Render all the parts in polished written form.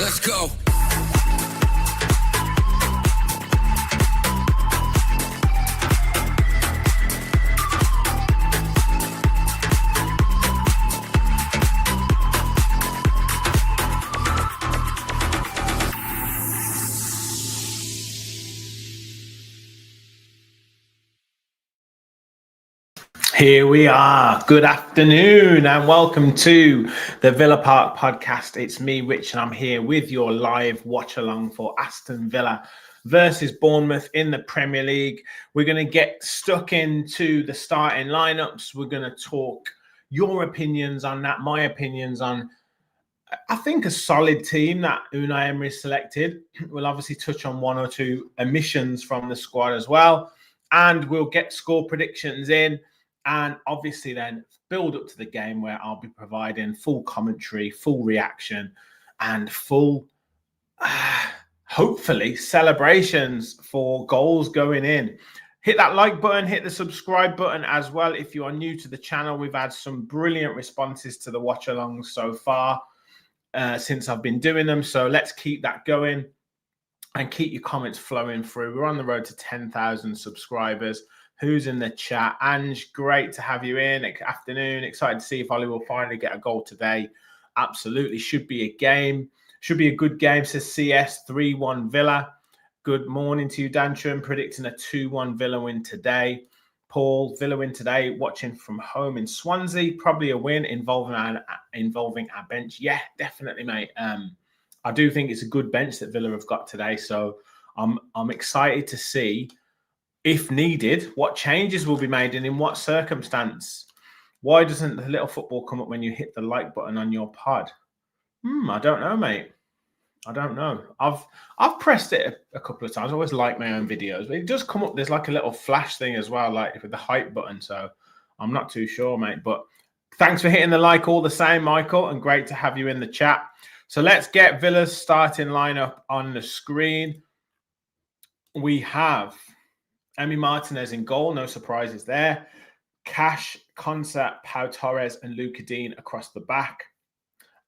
Let's go. Here we are. Good afternoon and welcome to the Villa Park podcast. It's me, Rich, and I'm here with your live watch along for Aston Villa versus Bournemouth in the Premier League. We're going to get stuck into the starting lineups. We're going to talk your opinions on that, my opinions on, I think, a solid team that Unai Emery selected. We'll obviously touch on one or two omissions from the squad as well. And we'll get score predictions in. And obviously then build up to the game where I'll be providing full commentary, full reaction, and full, hopefully, celebrations for goals going in. Hit that like button, hit the subscribe button as well. If you are new to the channel, we've had some brilliant responses to the watch-alongs so far since I've been doing them. So let's keep that going and keep your comments flowing through. We're on the road to 10,000 subscribers. Who's in the chat? Ange, great to have you in. Afternoon. Excited to see if Ollie will finally get a goal today. Absolutely. Should be a game. Should be a good game, says CS. 3-1 Villa. Good morning to you, Dantrum. Predicting a 2-1 Villa win today. Paul, Villa win today. Watching from home in Swansea. Probably a win involving our bench. Yeah, definitely, mate. I do think it's a good bench that Villa have got today. So I'm excited to see, if needed, what changes will be made and in what circumstance. Why doesn't the little football come up when you hit the like button on your pod? I don't know, mate. I don't know. I've pressed it a couple of times. I always like my own videos, but it does come up. There's like a little flash thing as well, like with the hype button. So I'm not too sure, mate. But thanks for hitting the like all the same, Michael, and great to have you in the chat. So let's get Villa's starting lineup on the screen. We have Emi Martinez in goal, no surprises there. Cash, Konsa, Pau Torres, and Luka Dean across the back.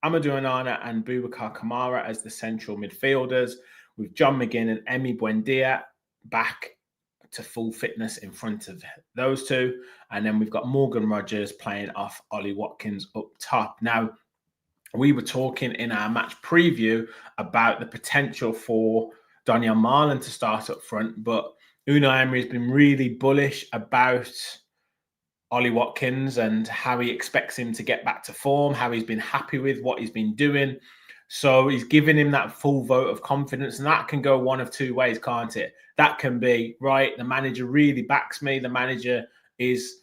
Amadou Onana and Boubacar Kamara as the central midfielders, with John McGinn and Emi Buendia back to full fitness in front of those two. And then we've got Morgan Rogers playing off Ollie Watkins up top. Now, we were talking in our match preview about the potential for Donyell Marlon to start up front, but Unai Emery has been really bullish about Ollie Watkins and how he expects him to get back to form, how he's been happy with what he's been doing. So he's giving him that full vote of confidence, and that can go one of two ways, can't it? That can be, right, the manager really backs me, the manager is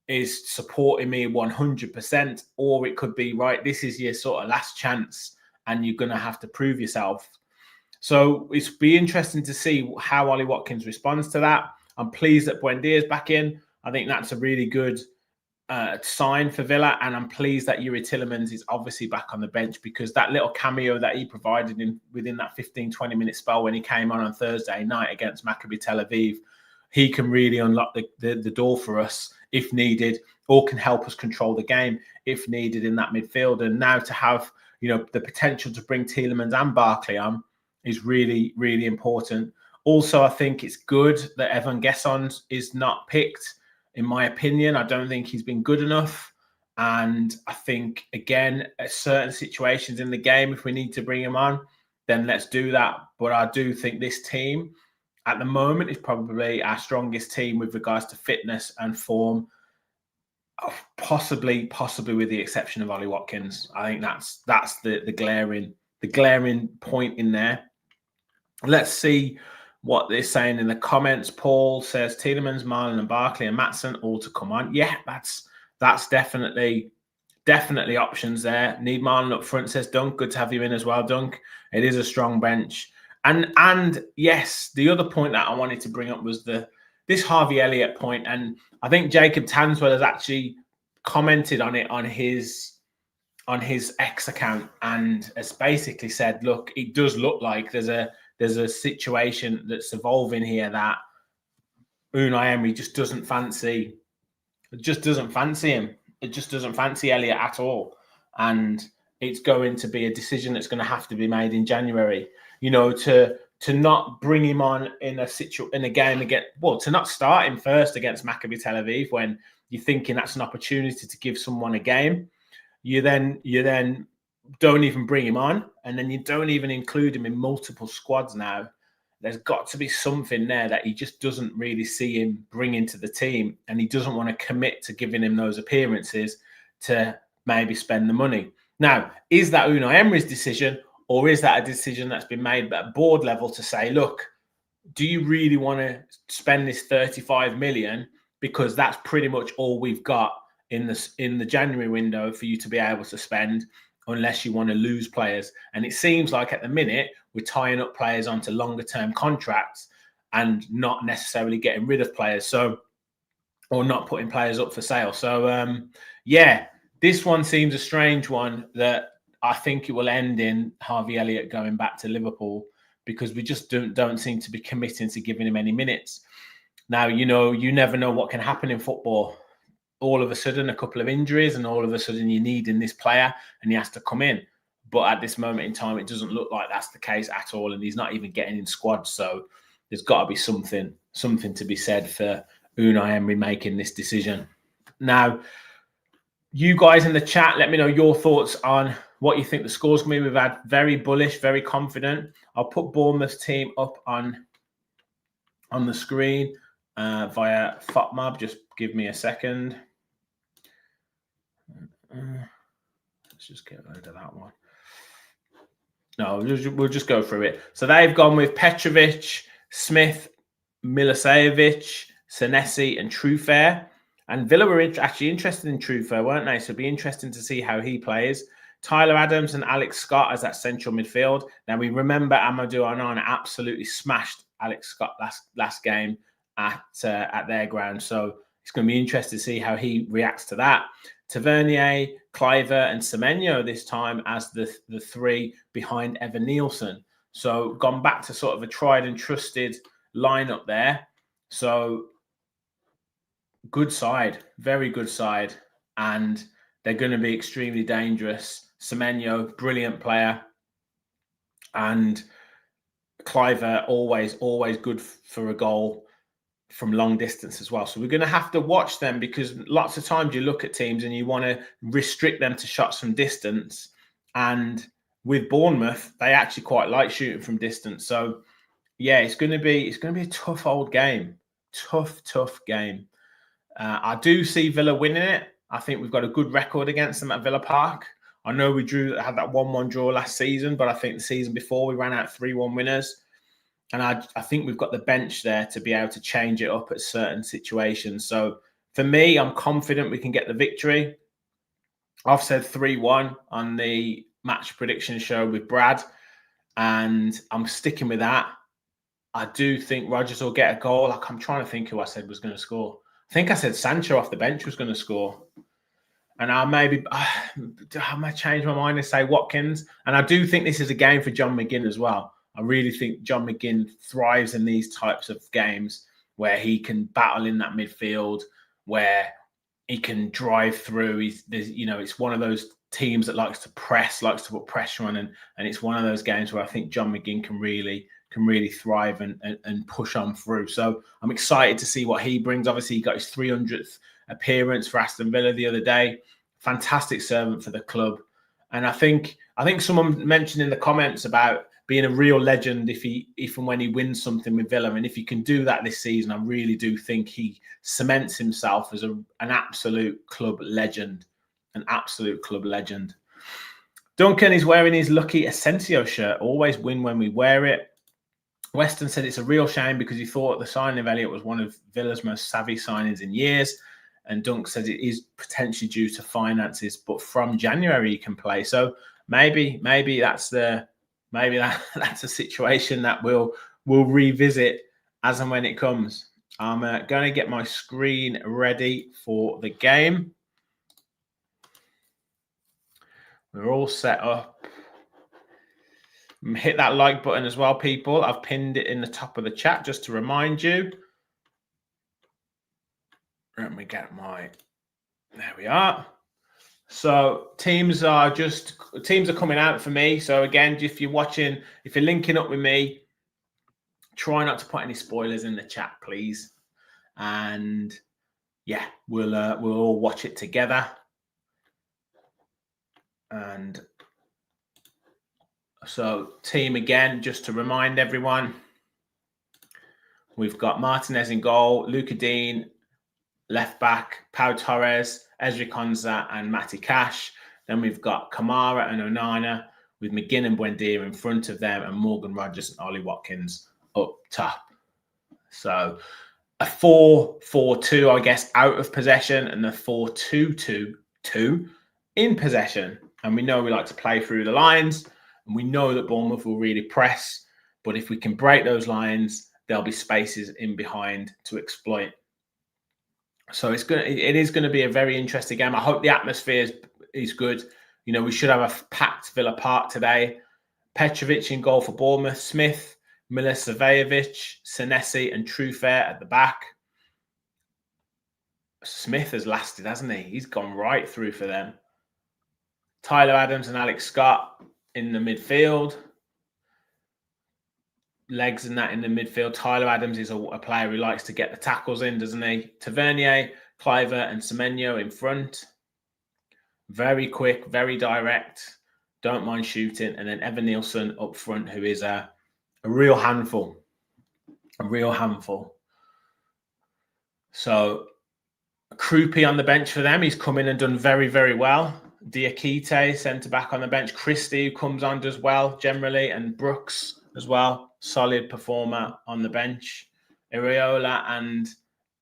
supporting me 100%, or it could be, right, this is your sort of last chance and you're going to have to prove yourself. So it's be interesting to see how Ollie Watkins responds to that. I'm pleased that Buendia is back in. I think that's a really good sign for Villa, and I'm pleased that Yuri Tillemans is obviously back on the bench, because that little cameo that he provided within that 15-20 minute spell when he came on Thursday night against Maccabi Tel Aviv, he can really unlock the door for us if needed, or can help us control the game if needed in that midfield. And now to have, the potential to bring Tillemans and Barkley on is really, really important. Also, I think it's good that Evan Gessons is not picked. In my opinion, I don't think he's been good enough. And I think, again, at certain situations in the game, if we need to bring him on, then let's do that. But I do think this team at the moment is probably our strongest team with regards to fitness and form, possibly with the exception of Ollie Watkins. I think that's the glaring point in there. Let's see what they're saying in the comments. Paul says Tillemans, Marlon, and Barkley and Maatsen all to come on. Yeah, that's definitely options there. Need Marlon up front, says Dunk. Good to have you in as well, Dunk. It is a strong bench. And yes, the other point that I wanted to bring up was this Harvey Elliott point. And I think Jacob Tanswell has actually commented on it on his X account, and has basically said, look, it does look like there's a situation that's evolving here that Unai Emery just doesn't fancy him. It just doesn't fancy Elliott at all. And it's going to be a decision that's going to have to be made in January. You know, to not bring him on in a game against, well, to not start him first against Maccabi Tel Aviv when you're thinking that's an opportunity to give someone a game. You then don't even bring him on, and then you don't even include him in multiple squads now. There's got to be something there that he just doesn't really see him bringing to the team, and he doesn't want to commit to giving him those appearances to maybe spend the money. Now, is that Unai Emery's decision, or is that a decision that's been made at board level to say, look, do you really want to spend this 35 million? Because that's pretty much all we've got in the January window for you to be able to spend, unless you want to lose players. And it seems like at the minute, we're tying up players onto longer term contracts and not necessarily getting rid of players. Or not putting players up for sale. So, yeah, this one seems a strange one that I think it will end in Harvey Elliott going back to Liverpool, because we just don't seem to be committing to giving him any minutes. Now, you know, you never know what can happen in football. All of a sudden, a couple of injuries, and all of a sudden you're needing this player and he has to come in. But at this moment in time, it doesn't look like that's the case at all. And he's not even getting in squads. So there's got to be something to be said for Unai Emery making this decision. Now, you guys in the chat, let me know your thoughts on what you think the score's going to be. We've had very bullish, very confident. I'll put Bournemouth's team up on the screen via FOTMob. Just give me a second. Let's just get rid of that one. No, we'll just go through it. So they've gone with Petrovic, Smith, Milicevic, Senesi, and Trufair. And Villa were actually interested in Trufair, weren't they? So it'd be interesting to see how he plays. Tyler Adams and Alex Scott as that central midfield. Now, we remember Amadou Onana absolutely smashed Alex Scott last game at their ground. So it's going to be interesting to see how he reacts to that. Tavernier, Cliver, and Semenyo this time as the three behind Evan Nielsen. So gone back to sort of a tried and trusted lineup there. So good side, very good side. And they're going to be extremely dangerous. Semenyo, brilliant player. And Cliver, always good for a goal from long distance as well. So we're going to have to watch them, because lots of times you look at teams and you want to restrict them to shots from distance. And with Bournemouth, they actually quite like shooting from distance. So yeah, it's going to be a tough old game. Tough game. I do see Villa winning it. I think we've got a good record against them at Villa Park. I know we had that 1-1 draw last season, but I think the season before we ran out 3-1 winners. And I think we've got the bench there to be able to change it up at certain situations. So for me, I'm confident we can get the victory. I've said 3-1 on the match prediction show with Brad, and I'm sticking with that. I do think Rodgers will get a goal. Like, I'm trying to think who I said was going to score. I think I said Sancho off the bench was going to score. And I might change my mind and say Watkins. And I do think this is a game for John McGinn as well. I really think John McGinn thrives in these types of games where he can battle in that midfield, where he can drive through. It's one of those teams that likes to put pressure on, and it's one of those games where I think John McGinn can really thrive and push on through. So I'm excited to see what he brings. Obviously, he got his 300th appearance for Aston Villa the other day. Fantastic servant for the club. And I think someone mentioned in the comments about being a real legend if and when he wins something with Villa. And if he can do that this season, I really do think he cements himself as an absolute club legend. An absolute club legend. Duncan is wearing his lucky Asensio shirt. Always win when we wear it. Weston said it's a real shame because he thought the signing of Elliott was one of Villa's most savvy signings in years. And Dunk says it is potentially due to finances, but from January he can play. So maybe that's that's a situation that we'll revisit as and when it comes. I'm going to get my screen ready for the game. We're all set up. Hit that like button as well, people. I've pinned it in the top of the chat just to remind you. Let me get there we are. So teams are coming out for me. So again, if you're watching, if you're linking up with me, try not to put any spoilers in the chat, please. And yeah, we'll all watch it together. And so team again, just to remind everyone, we've got Martinez in goal, Luca Dean, left back, Pau Torres, Ezri Konsa, and Matty Cash. Then we've got Kamara and Onana with McGinn and Buendia in front of them, and Morgan Rogers and Ollie Watkins up top. So a 4-4-2, I guess, out of possession, and a 4-2-2-2 in possession. And we know we like to play through the lines, and we know that Bournemouth will really press. But if we can break those lines, there'll be spaces in behind to exploit. So it is going to be a very interesting game. I hope the atmosphere is good. You know, we should have a packed Villa Park today. Petrovic in goal for Bournemouth, Smith, Milicevic, Senesi, and Trufair at the back. Smith has lasted, hasn't he? He's gone right through for them. Tyler Adams and Alex Scott in the midfield. Legs and that in the midfield. Tyler Adams is a player who likes to get the tackles in, doesn't he? Tavernier, Cliver, and Semenyo in front. Very quick, very direct. Don't mind shooting. And then Evan Nielsen up front, who is a real handful. A real handful. So Krupi on the bench for them. He's come in and done very, very well. Diakite, centre-back on the bench. Christie, who comes on, does well generally. And Brooks as well. Solid performer on the bench. Iriola and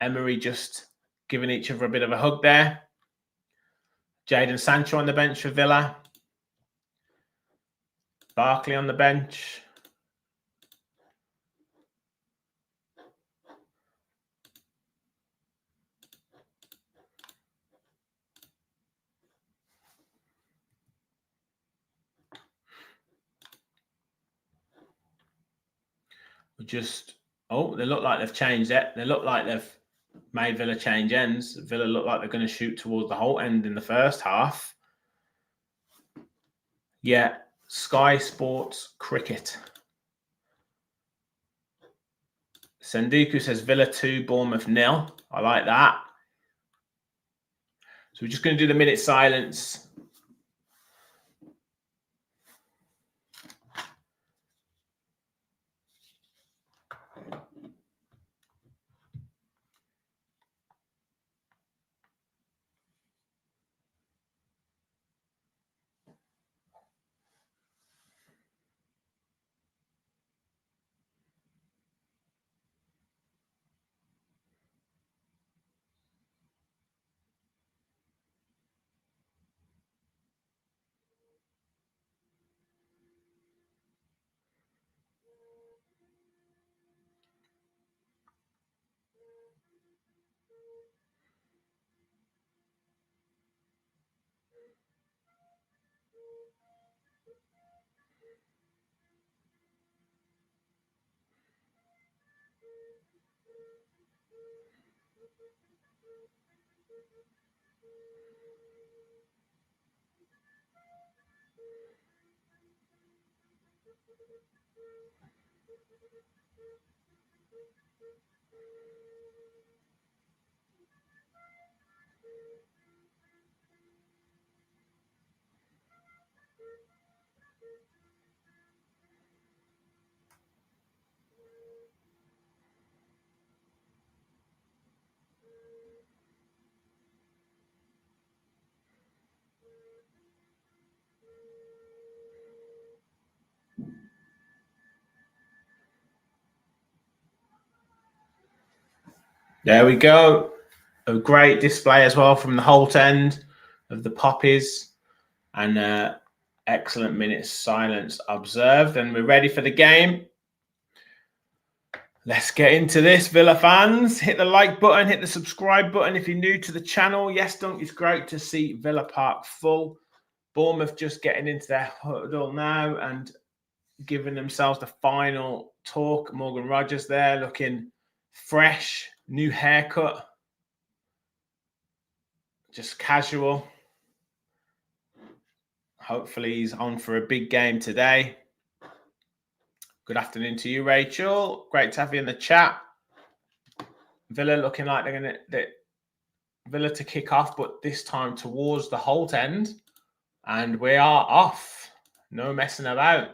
Emery just giving each other a bit of a hug there. Jadon Sancho on the bench for Villa. Barkley on the bench. They look like they've changed it. They look like they've made Villa change ends. Villa look like they're going to shoot towards the whole end in the first half. Yeah, Sky Sports Cricket. Senduku says Villa 2, Bournemouth 0. I like that. So we're just going to do the minute silence. There we go. A great display as well from the Holt end of the poppies, and excellent minutes silence observed. And we're ready for the game. Let's get into this, Villa fans. Hit the like button, hit the subscribe button if you're new to the channel. Yes, Dunk, it's great to see Villa Park full. Bournemouth just getting into their huddle now and giving themselves the final talk. Morgan Rogers there looking fresh, new haircut. Just casual. Hopefully he's on for a big game today. Good afternoon to you, Rachel. Great to have you in the chat. Villa looking like they're going to Villa to kick off, but this time towards the Holt end. And we are off. No messing about.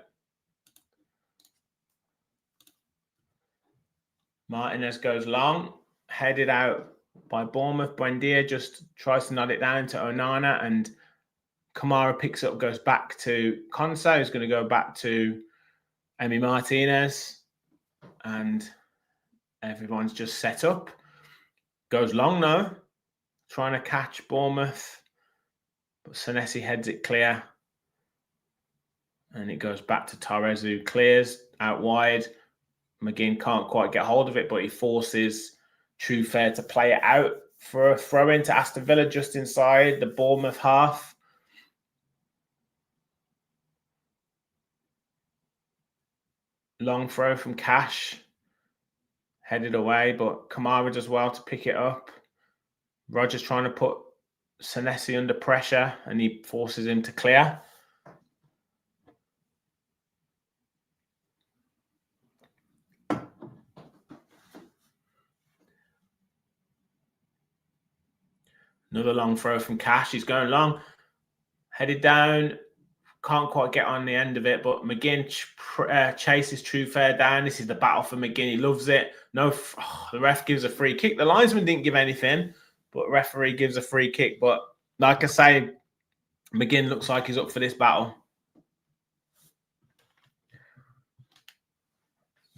Martinez goes long, headed out by Bournemouth. Buendia just tries to nod it down to Onana, and Kamara picks up, goes back to Konsa, who's going to go back to Emi Martinez, and everyone's just set up. Goes long now, trying to catch Bournemouth, but Senesi heads it clear, and it goes back to Torres, who clears out wide. McGinn can't quite get hold of it, but he forces True Fair to play it out for a throw into Aston Villa just inside the Bournemouth half. Long throw from Cash. Headed away, but Kamara does well to pick it up. Rogers trying to put Senesi under pressure, and he forces him to clear. Another long throw from Cash. He's going long. Headed down. Can't quite get on the end of it, but McGinn chases True Fair down. This is the battle for McGinn. He loves it. The ref gives a free kick. The linesman didn't give anything, but referee gives a free kick. But like I say, McGinn looks like he's up for this battle.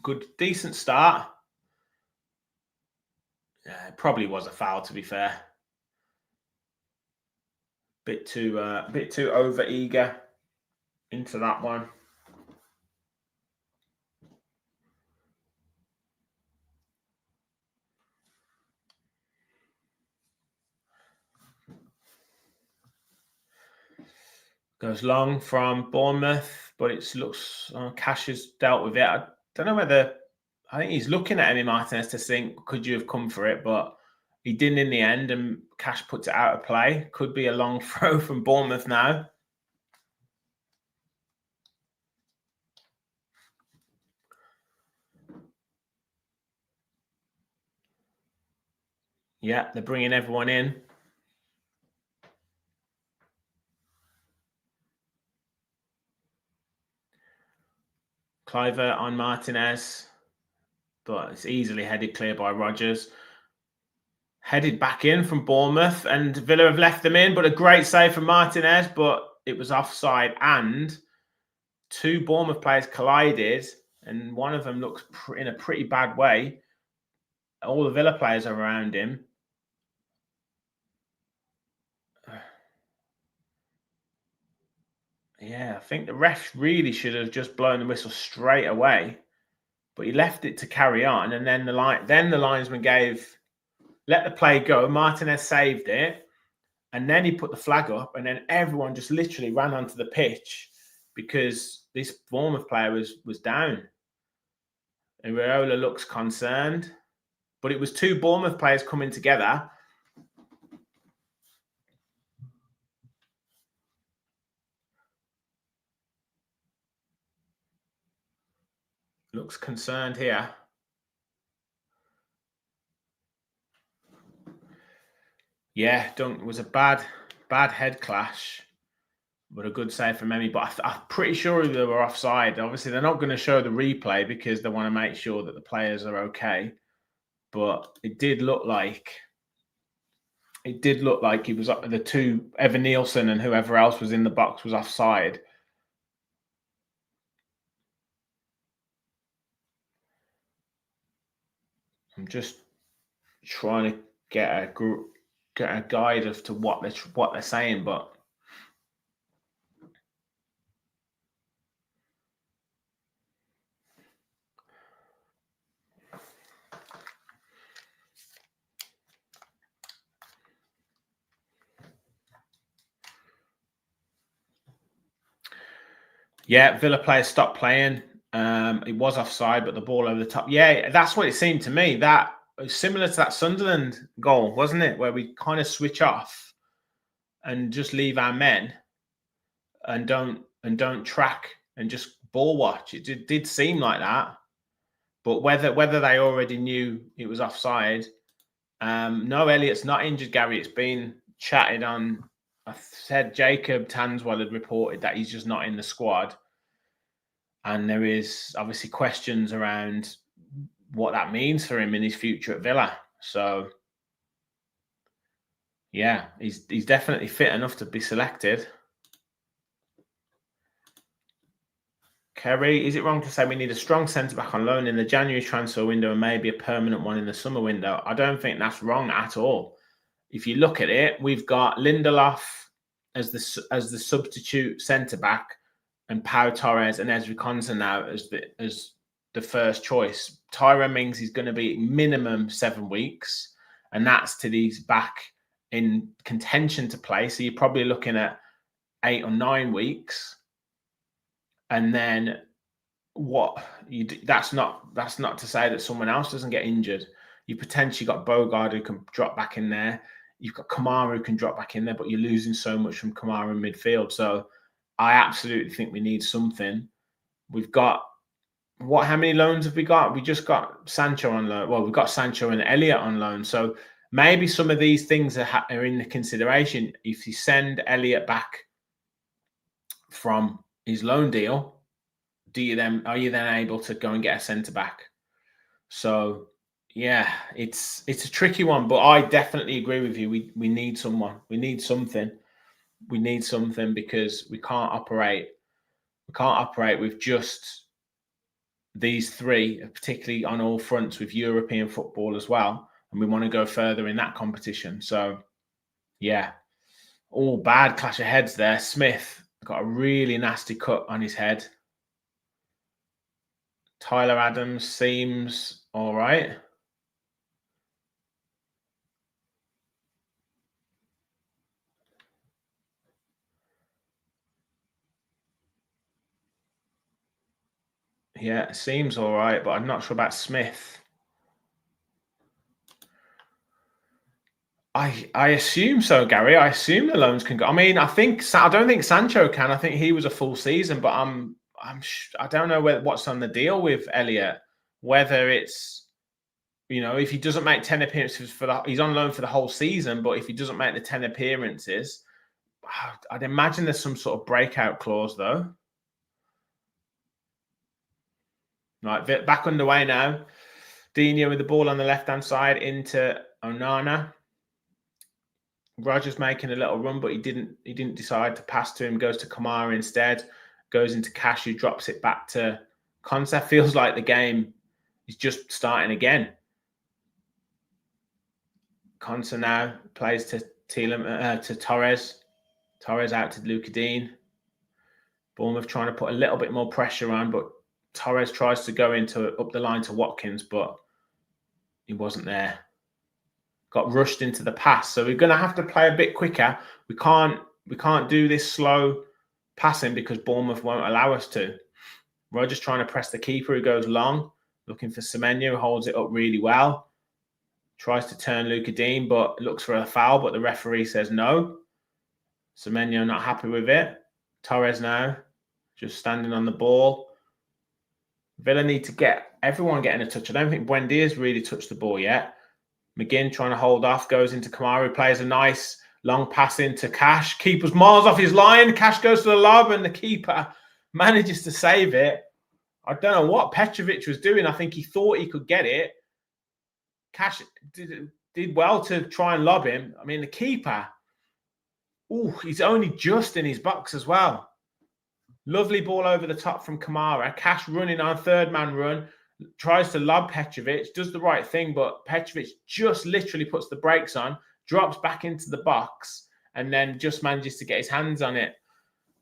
Good, decent start. Yeah, it probably was a foul, to be fair. Bit too over eager into that one. Goes long from Bournemouth, but it looks Cash has dealt with it. I don't know whether I think he's looking at Emi Martinez to think, could you have come for it? But he didn't in the end, and Cash puts it out of play. Could be a long throw from Bournemouth now. Yeah, they're bringing everyone in. Cliver on Martinez, but it's easily headed clear by Rogers. Headed back in from Bournemouth, and Villa have left them in, but a great save from Martinez, but it was offside, and two Bournemouth players collided, and one of them looks in a pretty bad way. All the Villa players are around him. Yeah, I think the ref really should have just blown the whistle straight away, but he left it to carry on, and then the linesman let the play go. Martinez saved it, and then he put the flag up, and then everyone just literally ran onto the pitch because this Bournemouth player was down. And Raiola looks concerned, but it was two Bournemouth players coming together. Looks concerned here. Yeah, Dunk was a bad head clash, but a good save from Emi. But I'm pretty sure they were offside. Obviously, they're not going to show the replay because they want to make sure that the players are okay. But it did look like he was up. The two, Evan Nielsen and whoever else was in the box, was offside. I'm just trying to get a guide as to what they're saying, but yeah, Villa players stopped playing. It was offside, but the ball over the top. Yeah, that's what it seemed to me. That was similar to that Sunderland goal, wasn't it? Where we kind of switch off and just leave our men. and don't track and just ball watch. It did seem like that, but whether they already knew it was offside. No, Elliott's not injured, Gary. It's been chatted on. I said Jacob Tanswell had reported that he's just not in the squad, and there is obviously questions around what that means for him in his future at Villa. So yeah, he's definitely fit enough to be selected. Kerry, is it wrong to say we need a strong centre-back on loan in the January transfer window and maybe a permanent one in the summer window? I don't think that's wrong at all. If you look at it, we've got Lindelof as the substitute centre-back and Pau Torres and Ezri Konsa now as the first choice. Tyrone Mings is going to be minimum 7 weeks, and that's till he's back in contention to play. So you're probably looking at 8 or 9 weeks. And then that's not to say that someone else doesn't get injured. You potentially got Bogard who can drop back in there. You've got Kamara who can drop back in there, but you're losing so much from Kamara in midfield. So I absolutely think we need something. We've got how many loans have we got? We just got Sancho on loan. Well, we've got Sancho and Elliott on loan. So maybe some of these things are in the consideration. If you send Elliott back from his loan deal, are you then able to go and get a centre back? So yeah, it's a tricky one, but I definitely agree with you. We need someone. We need something. We need something because we can't operate with just these three, particularly on all fronts with European football as well. And we want to go further in that competition. So yeah, all bad clash of heads there. Smith got a really nasty cut on his head. Tyler Adams seems all right. Yeah, it seems all right, but I'm not sure about Smith. I assume so, Gary. I assume the loans can go. I mean, I don't think Sancho can. I think he was a full season, but I don't know what's on the deal with Elliott. Whether it's, if he doesn't make 10 appearances he's on loan for the whole season, but if he doesn't make the 10 appearances, I'd imagine there's some sort of breakout clause though. Right, back underway now. Dino with the ball on the left-hand side into Onana. Rogers making a little run, but he didn't decide to pass to him. Goes to Kamara instead. Goes into Cash, who drops it back to Konsa. Feels like the game is just starting again. Konsa now plays to Torres. Torres out to Luka Dean. Bournemouth trying to put a little bit more pressure on, but Torres tries to go up the line to Watkins, but he wasn't there. Got rushed into the pass. So we're going to have to play a bit quicker. We can't do this slow passing because Bournemouth won't allow us to. Rogers trying to press the keeper who goes long, looking for Semenyo, who holds it up really well. Tries to turn Luka Dean, but looks for a foul, but the referee says no. Semenyo not happy with it. Torres now just standing on the ball. Villa need to get everyone getting a touch. I don't think Buendia's really touched the ball yet. McGinn trying to hold off, goes into Kamara, plays a nice long pass into Cash. Keeper's miles off his line. Cash goes to the lob and the keeper manages to save it. I don't know what Petrovic was doing. I think he thought he could get it. Cash did well to try and lob him. I mean, the keeper, he's only just in his box as well. Lovely ball over the top from Kamara. Cash running on third man run. Tries to lob Petrovic, does the right thing, but Petrovic just literally puts the brakes on, drops back into the box, and then just manages to get his hands on it.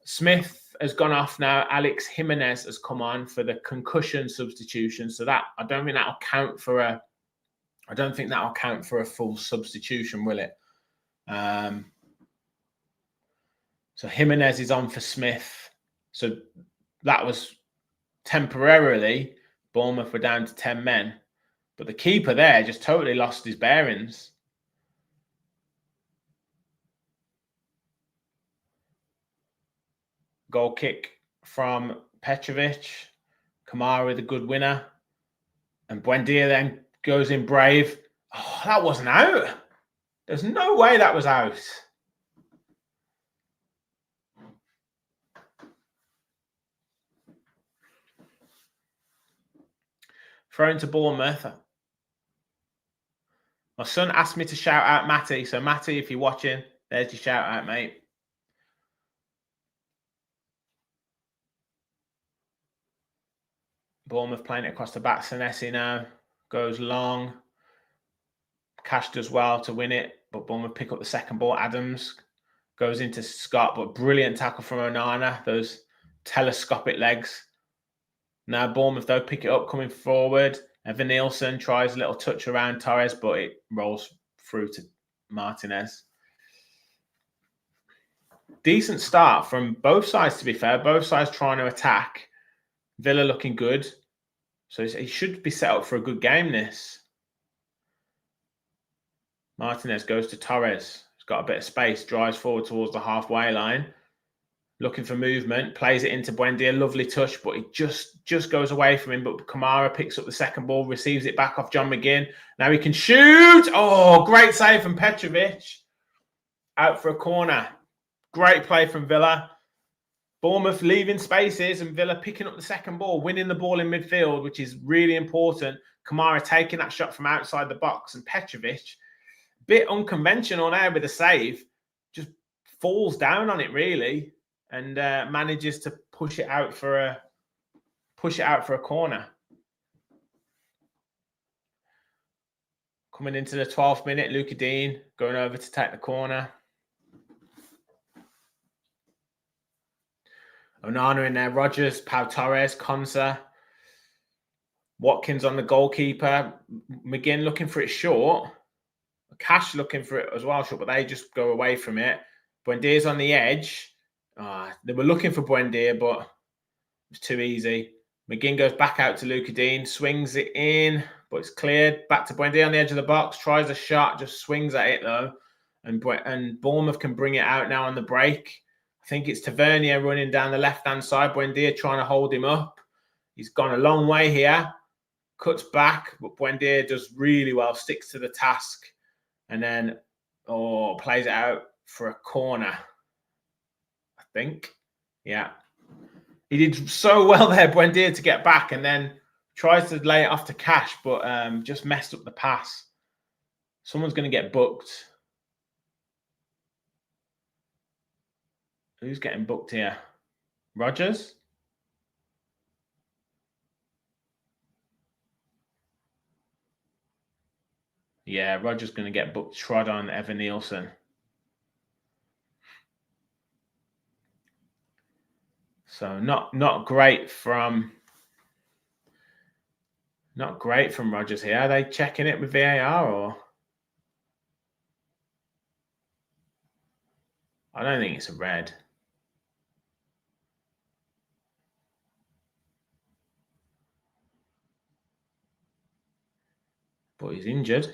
Smith has gone off now. Alex Jimenez has come on for the concussion substitution. So that I don't think that'll count for a full substitution, will it? So Jimenez is on for Smith. So that was temporarily. Bournemouth were down to 10 men. But the keeper there just totally lost his bearings. Goal kick from Petrovic. Kamara with a good winner. And Buendia then goes in brave. Oh, that wasn't out. There's no way that was out. Thrown to Bournemouth. My son asked me to shout out Matty. So, Matty, if you're watching, there's your shout out, mate. Bournemouth playing it across the back. Senesi now goes long. Cash does well to win it, but Bournemouth pick up the second ball. Adams goes into Scott, but brilliant tackle from Onana. Those telescopic legs. Now Bournemouth, though, pick it up coming forward. Evan Nielsen tries a little touch around Torres, but it rolls through to Martinez. Decent start from both sides, to be fair. Both sides trying to attack. Villa looking good. So he should be set up for a good game, this. Martinez goes to Torres. He's got a bit of space, drives forward towards the halfway line. Looking for movement, plays it into Buendia. Lovely touch, but it just goes away from him. But Kamara picks up the second ball, receives it back off John McGinn. Now he can shoot. Oh, great save from Petrovic. Out for a corner. Great play from Villa. Bournemouth leaving spaces and Villa picking up the second ball, winning the ball in midfield, which is really important. Kamara taking that shot from outside the box, and Petrovic, bit unconventional now with a save, just falls down on it really, and manages to push it out for a corner. Coming into the 12th minute, Luca Dean going over to take the corner. Onana in there, Rogers, Pau Torres, Konsa, Watkins on the goalkeeper, McGinn looking for it short, Cash looking for it as well short, but they just go away from it. Buendia's on the edge. They were looking for Buendia, but it was too easy. McGinn goes back out to Luca Dean, swings it in, but it's cleared. Back to Buendia on the edge of the box, tries a shot, just swings at it though. And Bournemouth can bring it out now on the break. I think it's Tavernier running down the left-hand side. Buendia trying to hold him up. He's gone a long way here. Cuts back, but Buendia does really well, sticks to the task. And then, plays it out for a corner, I think. Yeah. He did so well there, Buendia, to get back, and then tries to lay it off to Cash, but just messed up the pass. Someone's going to get booked. Who's getting booked here? Rogers? Yeah, Rogers going to get booked. Trod on Evan Nielsen. So not great from Rogers here. Are they checking it with VAR or? I don't think it's a red. But he's injured.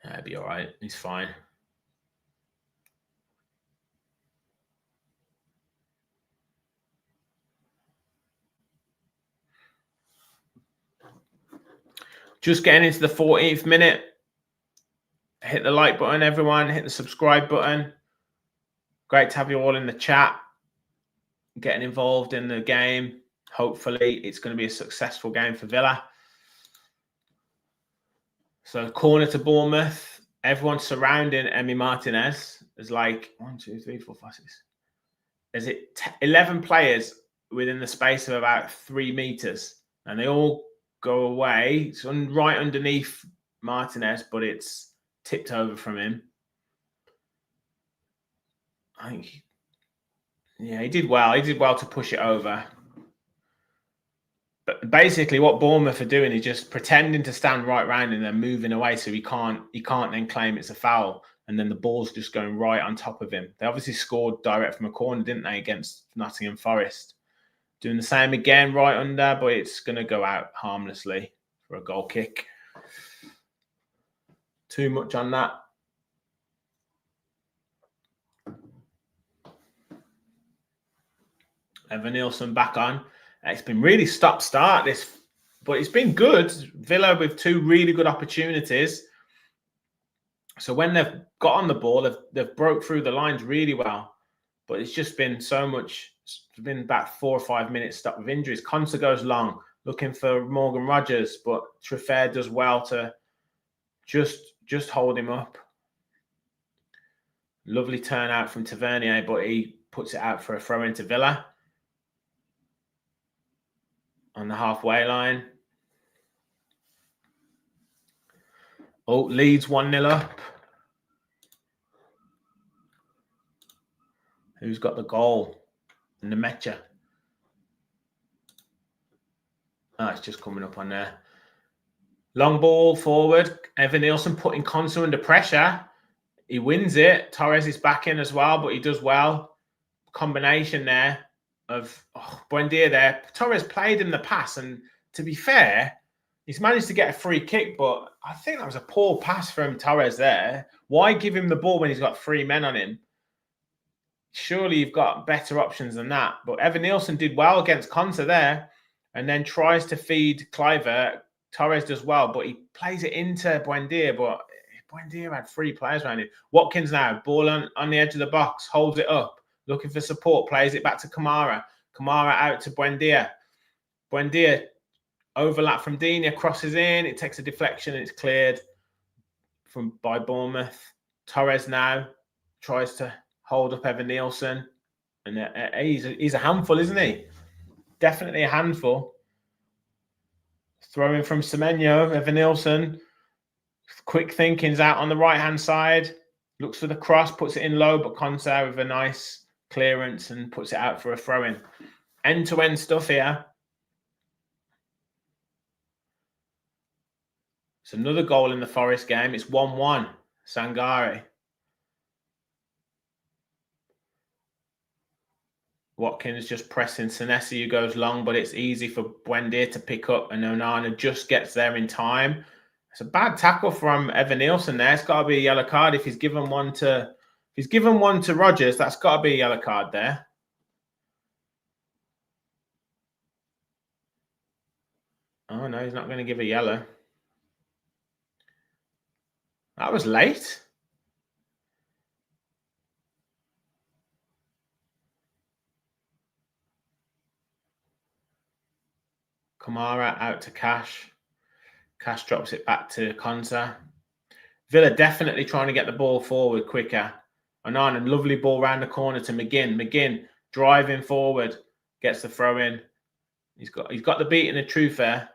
That'd be all right. He's fine. Just getting into the 14th minute. Hit the like button, everyone. Hit the subscribe button. Great to have you all in the chat. Getting involved in the game. Hopefully, it's going to be a successful game for Villa. So, corner to Bournemouth. Everyone surrounding Emi Martinez. There's like 1, 2, 3, 4, 5, 6. There's 11 players within the space of about 3 meters. And they all go away. It's right underneath Martinez, but it's tipped over from him. I think, he did well. He did well to push it over. But basically, what Bournemouth are doing is just pretending to stand right round and then moving away, so he can't then claim it's a foul, and then the ball's just going right on top of him. They obviously scored direct from a corner, didn't they, against Nottingham Forest? Doing the same again, right under, but it's going to go out harmlessly for a goal kick. too much on that. Evan Nielsen back on. It's been really stop-start this, but it's been good. Villa with 2 really good opportunities. So when they've got on the ball, they've broke through the lines really well. But it's just been so much. It's been about 4 or 5 minutes stuck with injuries. Konsa goes long, looking for Morgan Rogers, but Triffier does well to just hold him up. Lovely turnout from Tavernier, but he puts it out for a throw into Villa on the halfway line. Oh, Leeds 1-0 up. Who's got the goal? Nemecha. Oh, it's just coming up on there. Long ball forward. Evan Nielsen putting Konsa under pressure. He wins it. Torres is back in as well, but he does well. Combination there of Buendia there. Torres played him the pass, and to be fair, he's managed to get a free kick, but I think that was a poor pass from Torres there. Why give him the ball when he's got 3 men on him? Surely you've got better options than that. But Evan Nielsen did well against Konsa there, and then tries to feed Kluivert. Torres does well, but he plays it into Buendia, but Buendia had 3 players around him. Watkins now, ball on the edge of the box, holds it up, looking for support, plays it back to Kamara. Kamara out to Buendia. Buendia, overlap from Digne, crosses in, it takes a deflection, and it's cleared by Bournemouth. Torres now tries to hold up Evan Nielsen, and he's a handful, isn't he? Definitely a handful. Throwing from Semenyo, Evan Nielsen. Quick thinking's out on the right-hand side. Looks for the cross, puts it in low, but Konsa with a nice clearance and puts it out for a throw-in. End-to-end stuff here. It's another goal in the Forest game. It's 1-1. Sangare. Watkins just pressing Senesi, who goes long, but it's easy for Buendia to pick up, and Onana just gets there in time. It's a bad tackle from Evan Nielsen there. It's got to be a yellow card if he's given one to Rogers. That's got to be a yellow card there. Oh no, he's not going to give a yellow. That was late. Kamara out to Cash. Cash drops it back to Konsa. Villa definitely trying to get the ball forward quicker. Onana, lovely ball round the corner to McGinn. McGinn driving forward, gets the throw in. He's got the beat in the truth there.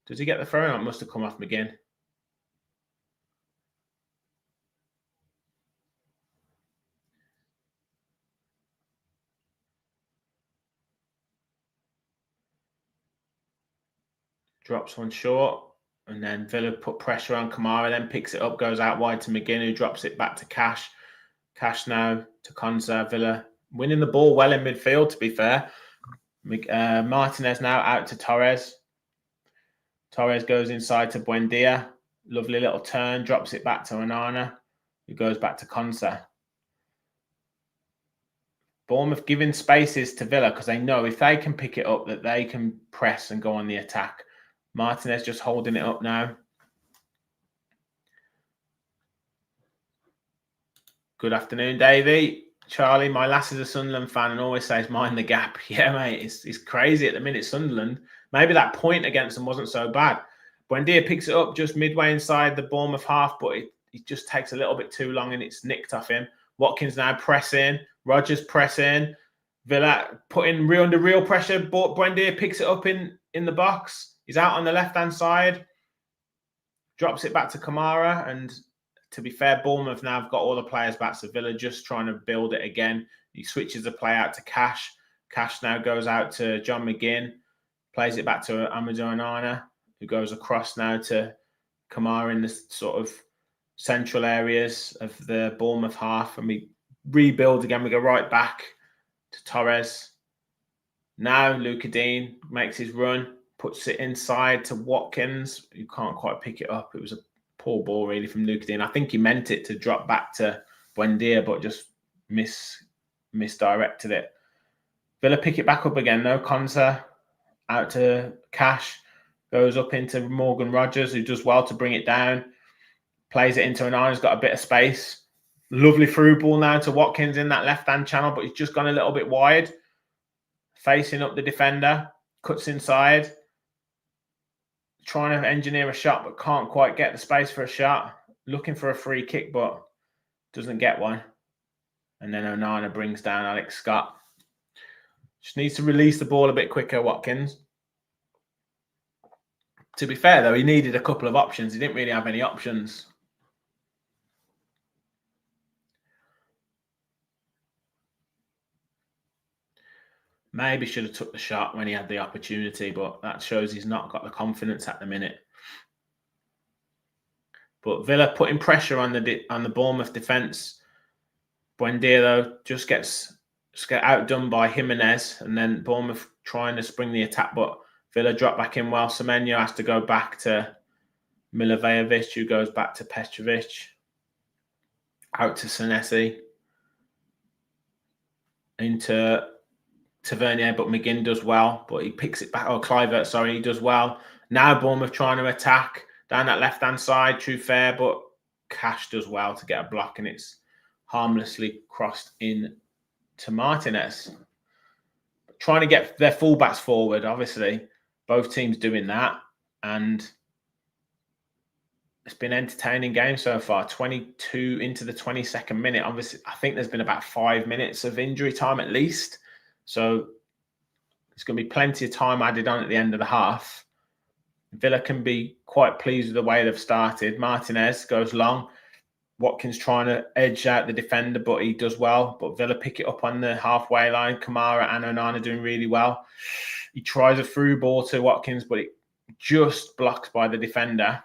Does he get the throw in? It must have come off McGinn. Drops one short, and then Villa put pressure on Kamara, then picks it up, goes out wide to McGinn, who drops it back to Cash. Cash now to Konsa. Villa winning the ball well in midfield, to be fair. Martinez now out to Torres. Torres goes inside to Buendia. Lovely little turn, drops it back to Onana, who goes back to Konsa. Bournemouth giving spaces to Villa because they know if they can pick it up, that they can press and go on the attack. Martinez just holding it up now. Good afternoon, Davey. Charlie, my lass is a Sunderland fan and always says, mind the gap. Yeah, mate, it's crazy at the minute, Sunderland. Maybe that point against them wasn't so bad. Buendia picks it up just midway inside the Bournemouth half, but it just takes a little bit too long and it's nicked off him. Watkins now pressing. Rogers pressing. Villa putting under real pressure. Buendia picks it up in the box. He's out on the left-hand side. Drops it back to Kamara. And to be fair, Bournemouth now have got all the players back. So Villa just trying to build it again. He switches the play out to Cash. Cash now goes out to John McGinn. Plays it back to Amadou Onana, who goes across now to Kamara in the sort of central areas of the Bournemouth half. And we rebuild again. We go right back to Torres. Now Luca Dean makes his run. Puts it inside to Watkins. You can't quite pick it up. It was a poor ball really from Lucadine. I think he meant it to drop back to Buendia, but just misdirected it. Villa pick it back up again. No Konsa out to Cash. Goes up into Morgan Rogers, who does well to bring it down. Plays it into Onana, who's got a bit of space. Lovely through ball now to Watkins in that left-hand channel, but he's just gone a little bit wide. Facing up the defender. Cuts inside. Trying to engineer a shot, but can't quite get the space for a shot. Looking for a free kick, but doesn't get one. And then Onana brings down Alex Scott. Just needs to release the ball a bit quicker, Watkins. To be fair, though, he needed a couple of options. He didn't really have any options. Maybe should have took the shot when he had the opportunity, but that shows he's not got the confidence at the minute. But Villa putting pressure on the Bournemouth defence. Buendia, though, just gets outdone by Jimenez, and then Bournemouth trying to spring the attack, but Villa drop back in well. Semenyo has to go back to Milivojevic, who goes back to Petrovic. Out to Senesi. Into Tavernier, but McGinn does well, but he picks it back. Oh, Kluivert, sorry, he does well. Now Bournemouth trying to attack down that left-hand side. True fair, but Cash does well to get a block, and it's harmlessly crossed in to Martinez. Trying to get their fullbacks forward, obviously. Both teams doing that, and it's been an entertaining game so far. 22 into the 22nd minute. Obviously, I think there's been about 5 minutes of injury time at least. So there's going to be plenty of time added on at the end of the half. Villa can be quite pleased with the way they've started. Martinez goes long. Watkins trying to edge out the defender, but he does well. But Villa pick it up on the halfway line. Kamara and Onana doing really well. He tries a through ball to Watkins, but it just blocked by the defender.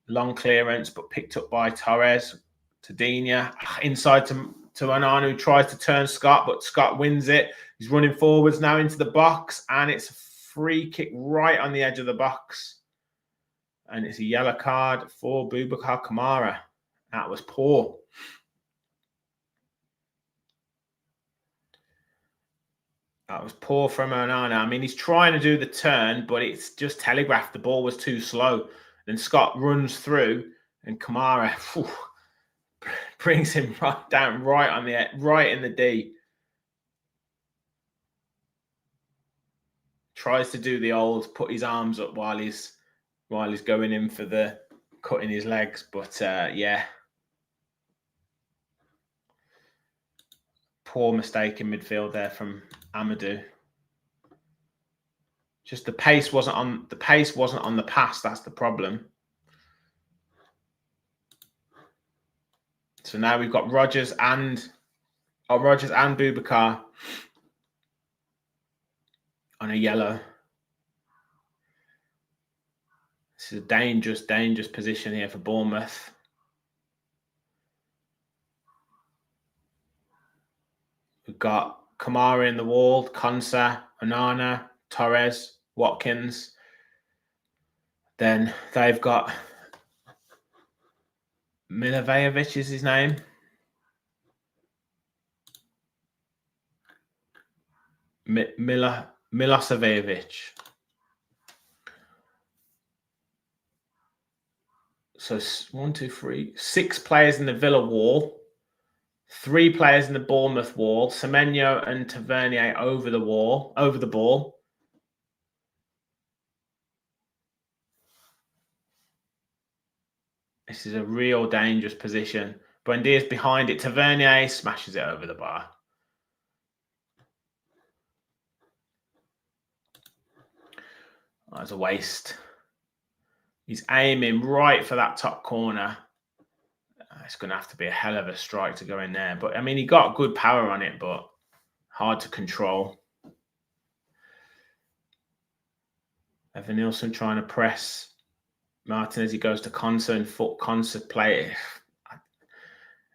Long clearance, but picked up by Torres. To Digne. Inside to Onana, who tries to turn Scott, but Scott wins it. He's running forwards now into the box, and it's a free kick right on the edge of the box. And it's a yellow card for Boubacar Kamara. That was poor. That was poor from Onana. I mean, he's trying to do the turn, but it's just telegraphed. The ball was too slow. Then Scott runs through, and Kamara brings him down right in the D. Tries to do the old put his arms up while he's going in for the cutting his legs, but yeah. Poor mistake in midfield there from Amadou. Just the pace wasn't on the pass. That's the problem. So now we've got Rogers and Boubacar on a yellow. This is a dangerous position here for Bournemouth. We've got Kamara in the wall, Konsa, Onana, Torres, Watkins. Then they've got Milivojevic is his name. Milosevic. So 1, 2, 3, 6 players in the Villa wall. 3 players in the Bournemouth wall. Semenyo and Tavernier over the ball. This is a real dangerous position. Buendia's behind it. Tavernier smashes it over the bar. Oh, that's a waste. He's aiming right for that top corner. It's going to have to be a hell of a strike to go in there. But, I mean, he got good power on it, but hard to control. Evan Nilsson trying to press Martinez. He goes to Konsa and Konsa play it.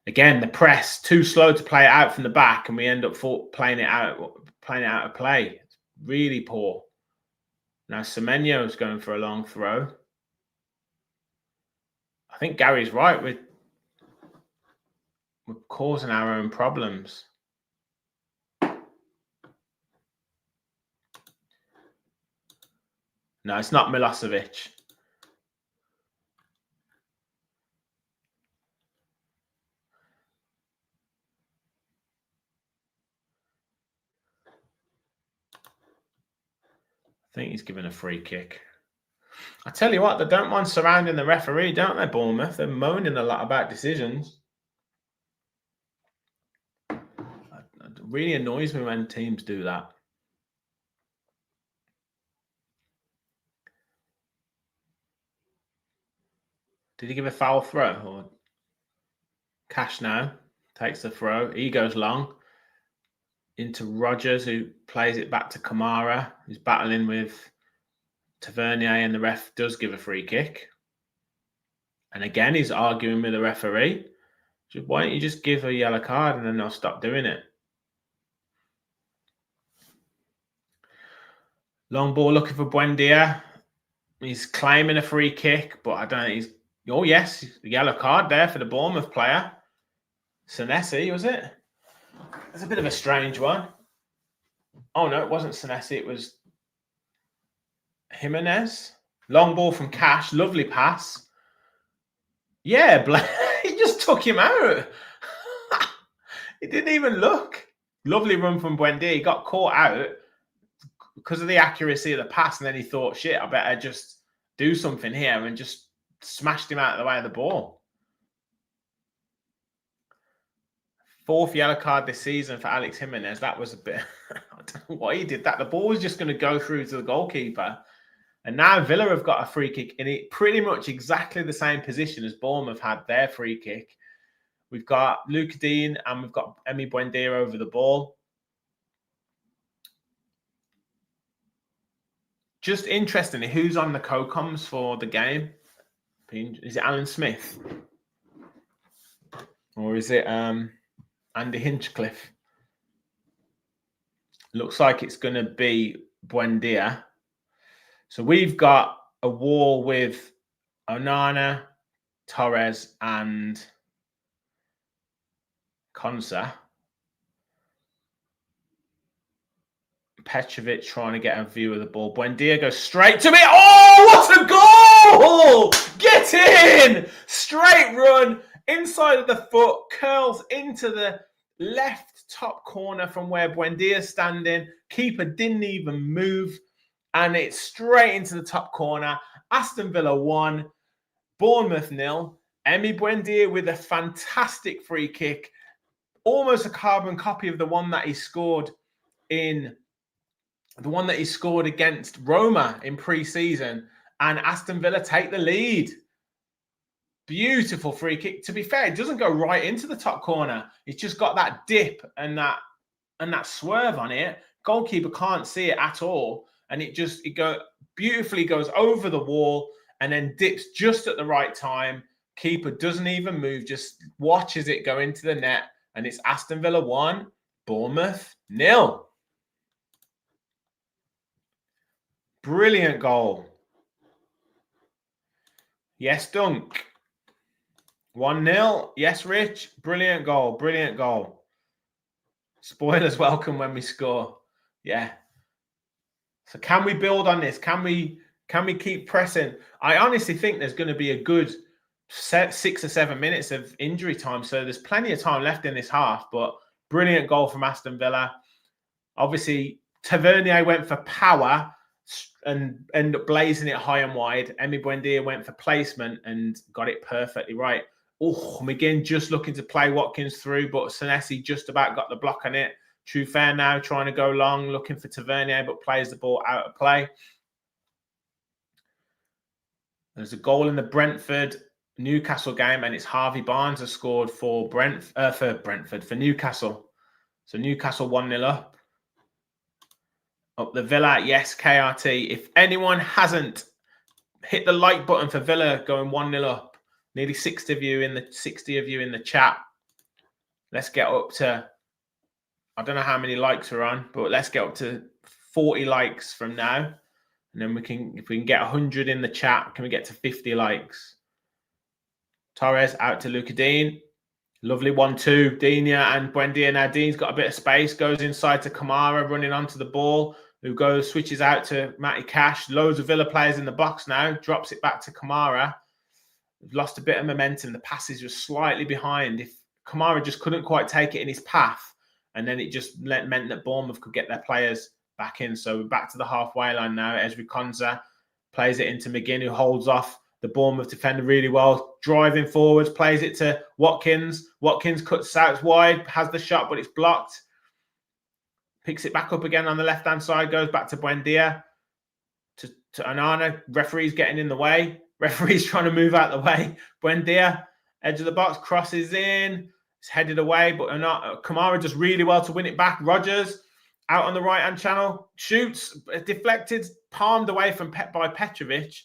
Again, the press, too slow to play it out from the back, and we end up playing it out of play. It's really poor. Now, Semenyo is going for a long throw. I think Gary's right. We're causing our own problems. No, it's not Milosevic. I think he's given a free kick. I tell you what, they don't mind surrounding the referee, don't they, Bournemouth? They're moaning a lot about decisions. It really annoys me when teams do that. Did he give a foul throw? Or Cash now takes the throw. He goes long into Rogers, who plays it back to Kamara, who's battling with Tavernier, and the ref does give a free kick. And again, he's arguing with the referee. Why don't you just give a yellow card and then they'll stop doing it? Long ball looking for Buendia. He's claiming a free kick, but I don't know. Oh, yes, the yellow card there for the Bournemouth player. Senesi, was it? It's a bit of a strange one. Oh, no, it wasn't Senesi. It was Jimenez. Long ball from Cash. Lovely pass. Yeah, he just took him out. He didn't even look. Lovely run from Buendia. He got caught out because of the accuracy of the pass, and then he thought, shit, I better just do something here, and just smashed him out of the way of the ball. 4th yellow card this season for Alex Jimenez. That was a bit... I don't know why he did that. The ball was just going to go through to the goalkeeper. And now Villa have got a free kick in it, pretty much exactly the same position as Bournemouth had their free kick. We've got Luke Dean and we've got Emi Buendia over the ball. Just interestingly, who's on the co-coms for the game? Is it Alan Smith? Or is it Andy Hinchcliffe? Looks like it's going to be Buendia. So we've got a wall with Onana, Torres, and Konsa. Petrovic trying to get a view of the ball. Buendia goes straight to me. Oh, what a goal! Get in! Straight run, inside of the foot, curls into the left top corner from where Buendia's standing. Keeper didn't even move. And it's straight into the top corner. Aston Villa 1, Bournemouth 0. Emi Buendia with a fantastic free kick. Almost a carbon copy of the one that he scored against Roma in pre-season. And Aston Villa take the lead. Beautiful free kick. To be fair, it doesn't go right into the top corner. It's just got that dip and that swerve on it. Goalkeeper can't see it at all. And it beautifully goes over the wall and then dips just at the right time. Keeper doesn't even move, just watches it go into the net. And it's Aston Villa 1, Bournemouth 0. Brilliant goal. Yes, Dunk. 1-0. Yes, Rich. Brilliant goal. Brilliant goal. Spoilers welcome when we score. Yeah. So can we build on this? Can we keep pressing? I honestly think there's going to be a good 6 or 7 minutes of injury time. So there's plenty of time left in this half, but brilliant goal from Aston Villa. Obviously, Tavernier went for power and ended up blazing it high and wide. Emi Buendia went for placement and got it perfectly right. Oh, McGinn just looking to play Watkins through, but Senesi just about got the block on it. Trufair now trying to go long, looking for Tavernier, but plays the ball out of play. There's a goal in the Brentford-Newcastle game, and it's Harvey Barnes has scored for Newcastle. So Newcastle 1-0 up. Up the Villa, yes, KRT. If anyone hasn't hit the like button for Villa going 1-0 up, nearly 60 of you in the chat. Let's get up to, I don't know how many likes we're on, but let's get up to 40 likes from now. And then if we can get 100 in the chat, can we get to 50 likes? Torres out to Luca Dean. Lovely 1-2. Digne and Buendia. Now Dean's got a bit of space. Goes inside to Kamara, running onto the ball. Who switches out to Matty Cash. Loads of Villa players in the box now. Drops it back to Kamara. We've lost a bit of momentum. The passes were slightly behind. If Kamara just couldn't quite take it in his path, and then it just meant that Bournemouth could get their players back in. So we're back to the halfway line now. Ezri Konsa plays it into McGinn, who holds off the Bournemouth defender really well. Driving forwards, plays it to Watkins. Watkins cuts out wide, has the shot, but it's blocked. Picks it back up again on the left-hand side, goes back to Buendia, to Onana. Referee's getting in the way. Referee's trying to move out the way. Buendia, edge of the box, crosses in. It's headed away, but Kamara does really well to win it back. Rodgers out on the right-hand channel, shoots, deflected, palmed away by Petrovic.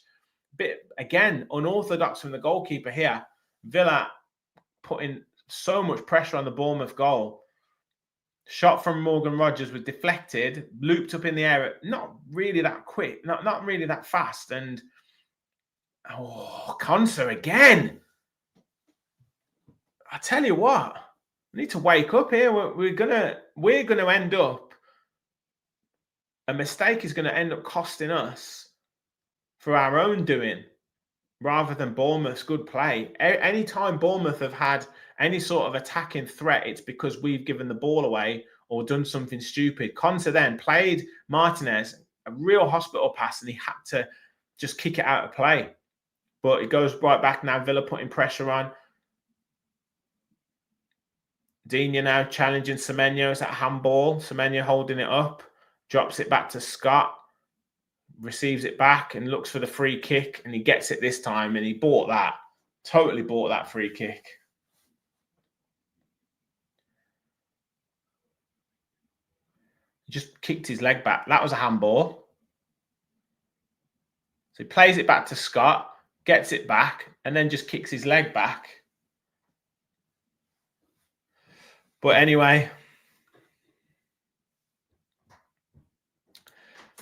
Bit, again, unorthodox from the goalkeeper here. Villa putting so much pressure on the Bournemouth goal. Shot from Morgan Rodgers was deflected, looped up in the air, not really that quick, not really that fast. And Konsa again. I tell you what, we need to wake up here. We're gonna end up. A mistake is going to end up costing us for our own doing, rather than Bournemouth's good play. Anytime Bournemouth have had any sort of attacking threat, it's because we've given the ball away or done something stupid. Konsa then played Martinez a real hospital pass, and he had to just kick it out of play. But it goes right back now. Villa putting pressure on. Digne now challenging Semenyo. It's that handball. Semenyo holding it up. Drops it back to Scott. Receives it back and looks for the free kick. And he gets it this time. And he bought that. Totally bought that free kick. He just kicked his leg back. That was a handball. So he plays it back to Scott. Gets it back. And then just kicks his leg back. But anyway,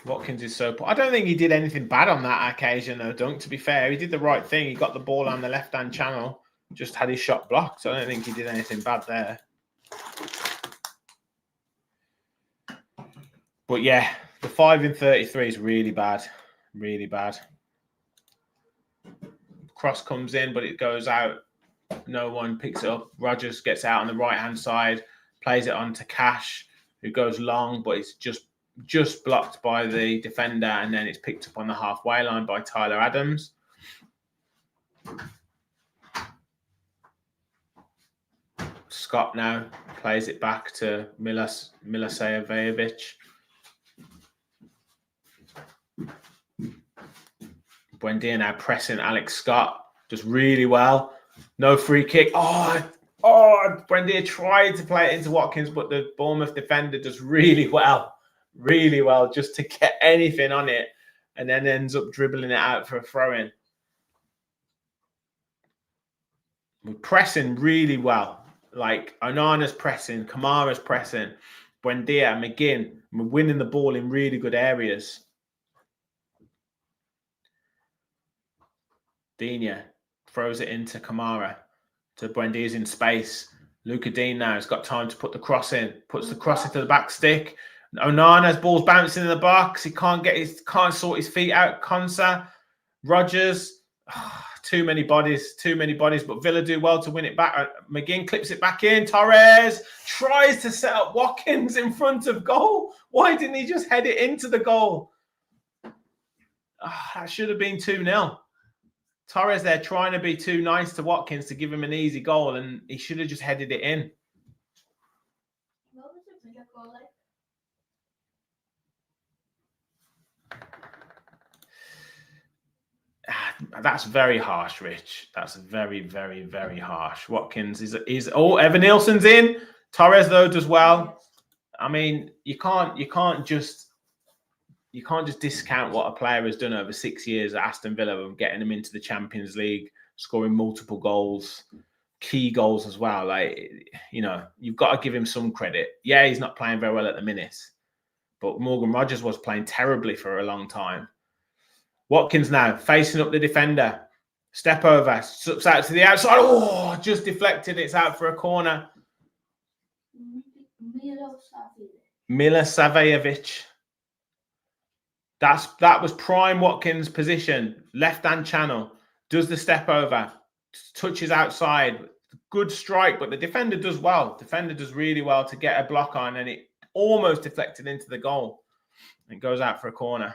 Watkins is so poor. I don't think he did anything bad on that occasion, though, Dunk. To be fair, he did the right thing. He got the ball on the left-hand channel, just had his shot blocked. So I don't think he did anything bad there. But yeah, the 5 in 33 is really bad. Really bad. Cross comes in, but it goes out. No one picks it up. Rodgers gets out on the right-hand side, plays it on to Cash, who goes long, but it's just blocked by the defender, and then it's picked up on the halfway line by Tyler Adams. Scott now plays it back to Milivojevic. Buendia now pressing Alex Scott, does really well. No free kick. Buendia tried to play it into Watkins, but the Bournemouth defender does really well just to get anything on it, and then ends up dribbling it out for a throw-in. We're pressing really well. Like, Onana's pressing, Kamara's pressing, Buendia, McGinn. We're winning the ball in really good areas. Digne throws it into Kamara. To Buendia's in space. Luca Dean now has got time to put the cross in. Puts the cross into the back stick. Onana's ball's bouncing in the box. He can't sort his feet out. Konsa, Rodgers. Too many bodies. But Villa do well to win it back. McGinn clips it back in. Torres tries to set up Watkins in front of goal. Why didn't he just head it into the goal? That should have been 2-0. Torres there trying to be too nice to Watkins to give him an easy goal, and he should have just headed it in. What was the pickup goal like? That's very harsh, Rich. That's very, very, very harsh. Watkins is Evan Nielsen's in. Torres though does well. I mean, you can't just discount what a player has done over 6 years at Aston Villa of getting him into the Champions League, scoring multiple goals, key goals as well. Like, you've got to give him some credit. Yeah, he's not playing very well at the minute, but Morgan Rodgers was playing terribly for a long time. Watkins now facing up the defender. Step over. Sups out to the outside. Oh, just deflected. It's out for a corner. Milisavejevic. That was prime Watkins' position. Left-hand channel. Does the step over. Touches outside. Good strike, but the defender does well. Defender does really well to get a block on, and it almost deflected into the goal. It goes out for a corner.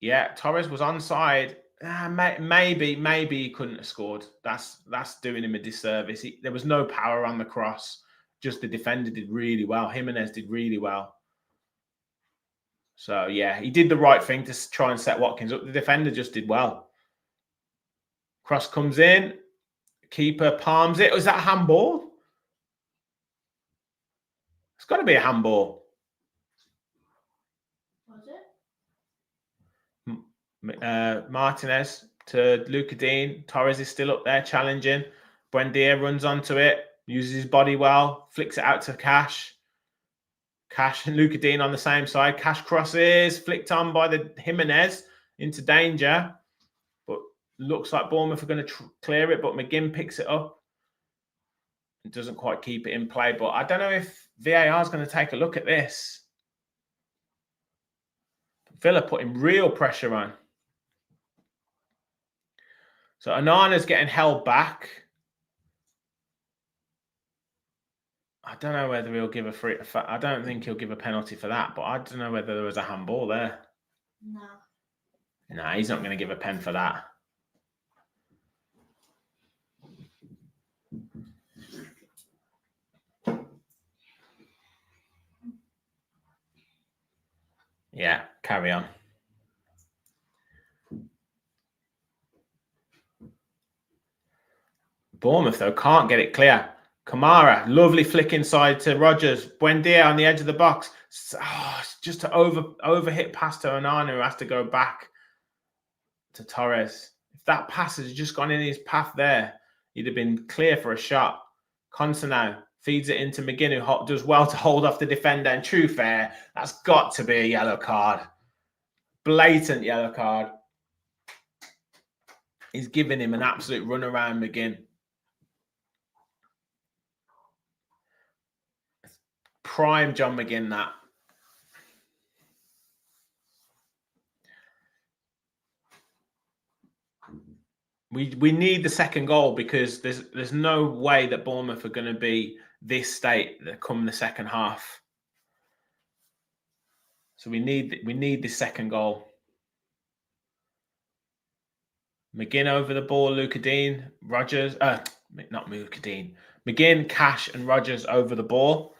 Yeah, Torres was onside. Maybe he couldn't have scored. That's doing him a disservice. There was no power on the cross. Just the defender did really well. Jimenez did really well. So, yeah, he did the right thing to try and set Watkins up. The defender just did well. Cross comes in. Keeper palms it. Was that a handball? It's got to be a handball. Martinez to Luca Dean. Torres is still up there challenging. Buendia runs onto it, uses his body well, flicks it out to Cash. Cash and Luca Dean on the same side. Cash crosses, flicked on by the Jimenez into danger. But looks like Bournemouth are going to clear it, but McGinn picks it up. It doesn't quite keep it in play, but I don't know if VAR is going to take a look at this. Villa putting real pressure on. So Onana's getting held back. I don't know whether he'll give a free. I don't think he'll give a penalty for that, but I don't know whether there was a handball there. No, he's not going to give a pen for that. Yeah, carry on. Bournemouth, though, can't get it clear. Kamara, lovely flick inside to Rodgers. Buendia on the edge of the box. Just to overhit past to Onana, who has to go back to Torres. If that pass has just gone in his path there, he'd have been clear for a shot. Consa now feeds it into McGinn, who does well to hold off the defender. And true fair, that's got to be a yellow card. Blatant yellow card. He's giving him an absolute run around McGinn. Prime John McGinn, that. We need the second goal because there's no way that Bournemouth are going to be this state come the second half. So we need this second goal. McGinn over the ball, Luca Dean, Rodgers, not Luca Dean. McGinn, Cash, and Rodgers over the ball.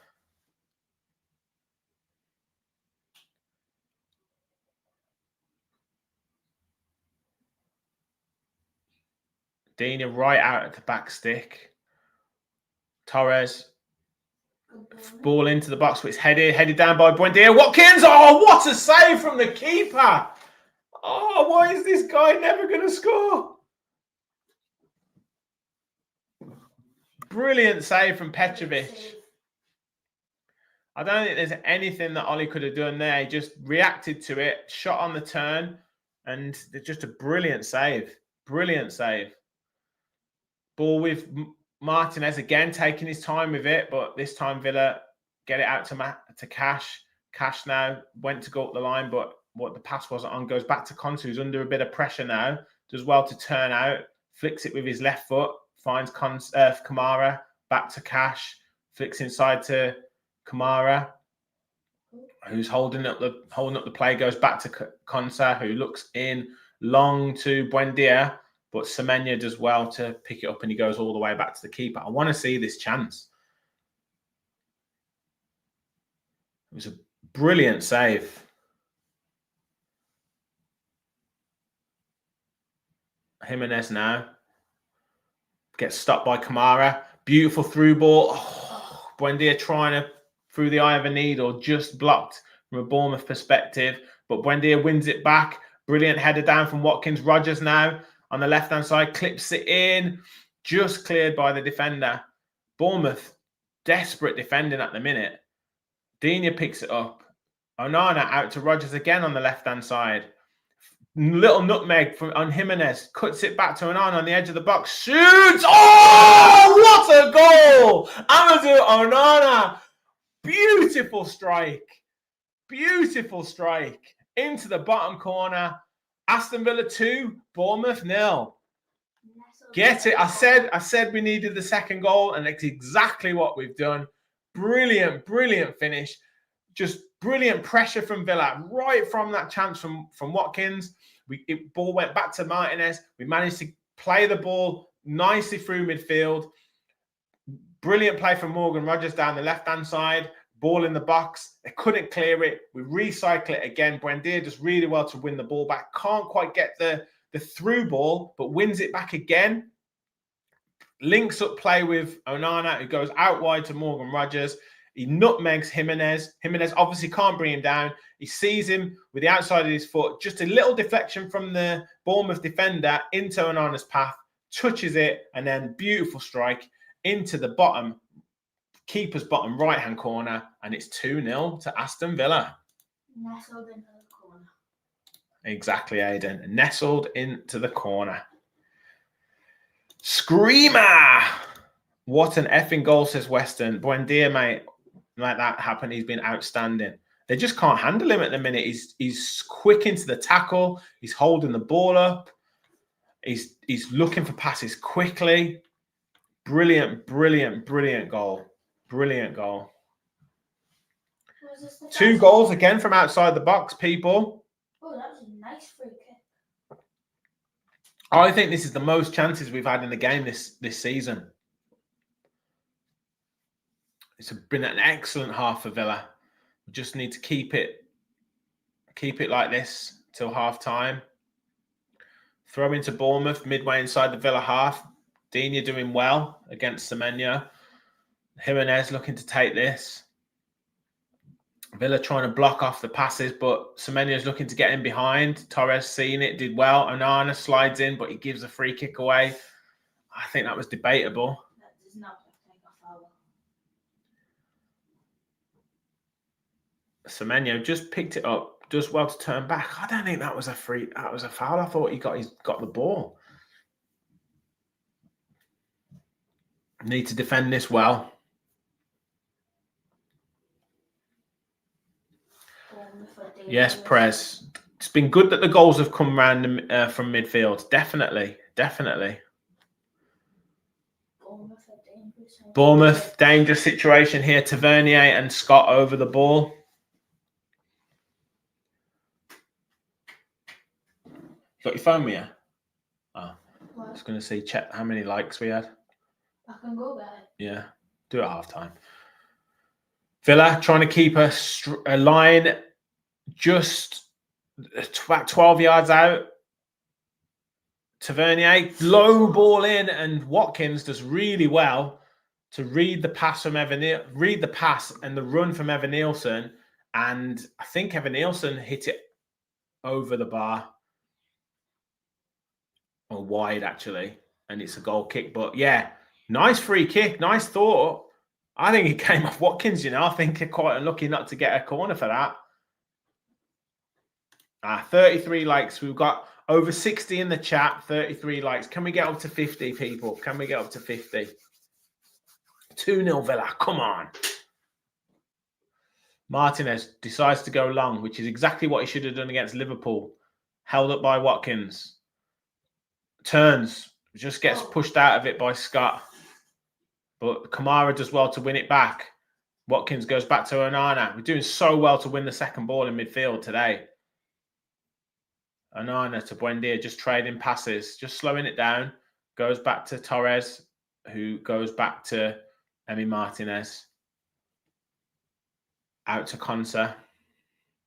Dina right out at the back stick. Torres. Ball into the box, but it's headed down by Buendia. Watkins! Oh, what a save from the keeper! Oh, why is this guy never going to score? Brilliant save from Petrovic. I don't think there's anything that Ollie could have done there. He just reacted to it, shot on the turn, and it's just a brilliant save. Brilliant save. Ball with Martinez again, taking his time with it, but this time Villa get it out to Cash. Cash now went to go up the line, but what the pass wasn't on, goes back to Konsa, who's under a bit of pressure now. Does well to turn out, flicks it with his left foot, finds Kamara, back to Cash, flicks inside to Kamara, who's holding up the play, goes back to Konsa, who looks in long to Buendia. But Semenya does well to pick it up and he goes all the way back to the keeper. I want to see this chance. It was a brilliant save. Jimenez now gets stopped by Kamara. Beautiful through ball. Oh, Buendia trying to through the eye of a needle, just blocked from a Bournemouth perspective. But Buendia wins it back. Brilliant header down from Watkins. Rodgers now on the left-hand side, clips it in, just cleared by the defender. Bournemouth, desperate defending at the minute. Dina picks it up. Onana out to Rodgers again on the left-hand side. Little nutmeg on Jimenez. Cuts it back to Onana on the edge of the box. Shoots! Oh, what a goal! Amadou Onana. Beautiful strike. Beautiful strike. Into the bottom corner. Aston Villa 2, Bournemouth 0. Get it? I said we needed the second goal, and that's exactly what we've done. Brilliant, brilliant finish. Just brilliant pressure from Villa right from that chance from Watkins. Ball went back to Martinez. We managed to play the ball nicely through midfield. Brilliant play from Morgan Rogers down the left-hand side. Ball in the box. They couldn't clear it. We recycle it again. Buendia does really well to win the ball back. Can't quite get the through ball, but wins it back again. Links up play with Onana, who goes out wide to Morgan Rogers. He nutmegs Jimenez. Jimenez obviously can't bring him down. He sees him with the outside of his foot. Just a little deflection from the Bournemouth defender into Onana's path. Touches it, and then beautiful strike into the bottom, keeper's bottom right-hand corner, and it's 2-0 to Aston Villa. Nestled into the corner. Exactly, Aidan. Nestled into the corner. Screamer! What an effing goal, says Weston. Buendia, mate. Like that happened, he's been outstanding. They just can't handle him at the minute. He's quick into the tackle. He's holding the ball up. He's looking for passes quickly. Brilliant, brilliant, brilliant goal. Brilliant goal. 2 goals again from outside the box, people. Oh, that was a nice free kick. I think this is the most chances we've had in the game this season. It's been an excellent half for Villa. We just need to keep it like this till half time. Throw into Bournemouth midway inside the Villa half. Digne doing well against Semenyo. Jimenez looking to take this. Villa trying to block off the passes, but Semenyo's looking to get in behind. Torres seen it, did well. Onana slides in, but he gives a free kick away. I think that was debatable. That does not take a foul. Semenyo just picked it up, does well to turn back. I don't think that was a free. That was a foul. I thought he's got the ball. Need to defend this well. Yes, Prez. It's been good that the goals have come round from midfield. Definitely, definitely. Bournemouth, dangerous situation here. Tavernier and Scott over the ball. You got your phone with you? Oh, I was going to see, check how many likes we had. I can go there. Yeah, do it at half time. Villa trying to keep a line just about 12 yards out. Tavernier, low ball in, and Watkins does really well to read the pass from read the pass and the run from Evan Nielsen. And I think Evan Nielsen hit it over the bar. Or wide, actually. And it's a goal kick. But yeah, nice free kick. Nice thought. I think it came off Watkins, you know. I think they're quite unlucky not to get a corner for that. 33 likes. We've got over 60 in the chat. 33 likes. Can we get up to 50, people? Can we get up to 50? 2-0 Villa. Come on. Martinez decides to go long, which is exactly what he should have done against Liverpool. Held up by Watkins. Turns. Just gets pushed out of it by Scott. But Kamara does well to win it back. Watkins goes back to Onana. We're doing so well to win the second ball in midfield today. Onana to Buendia, just trading passes, just slowing it down. Goes back to Torres, who goes back to Emi Martinez. Out to Konsa.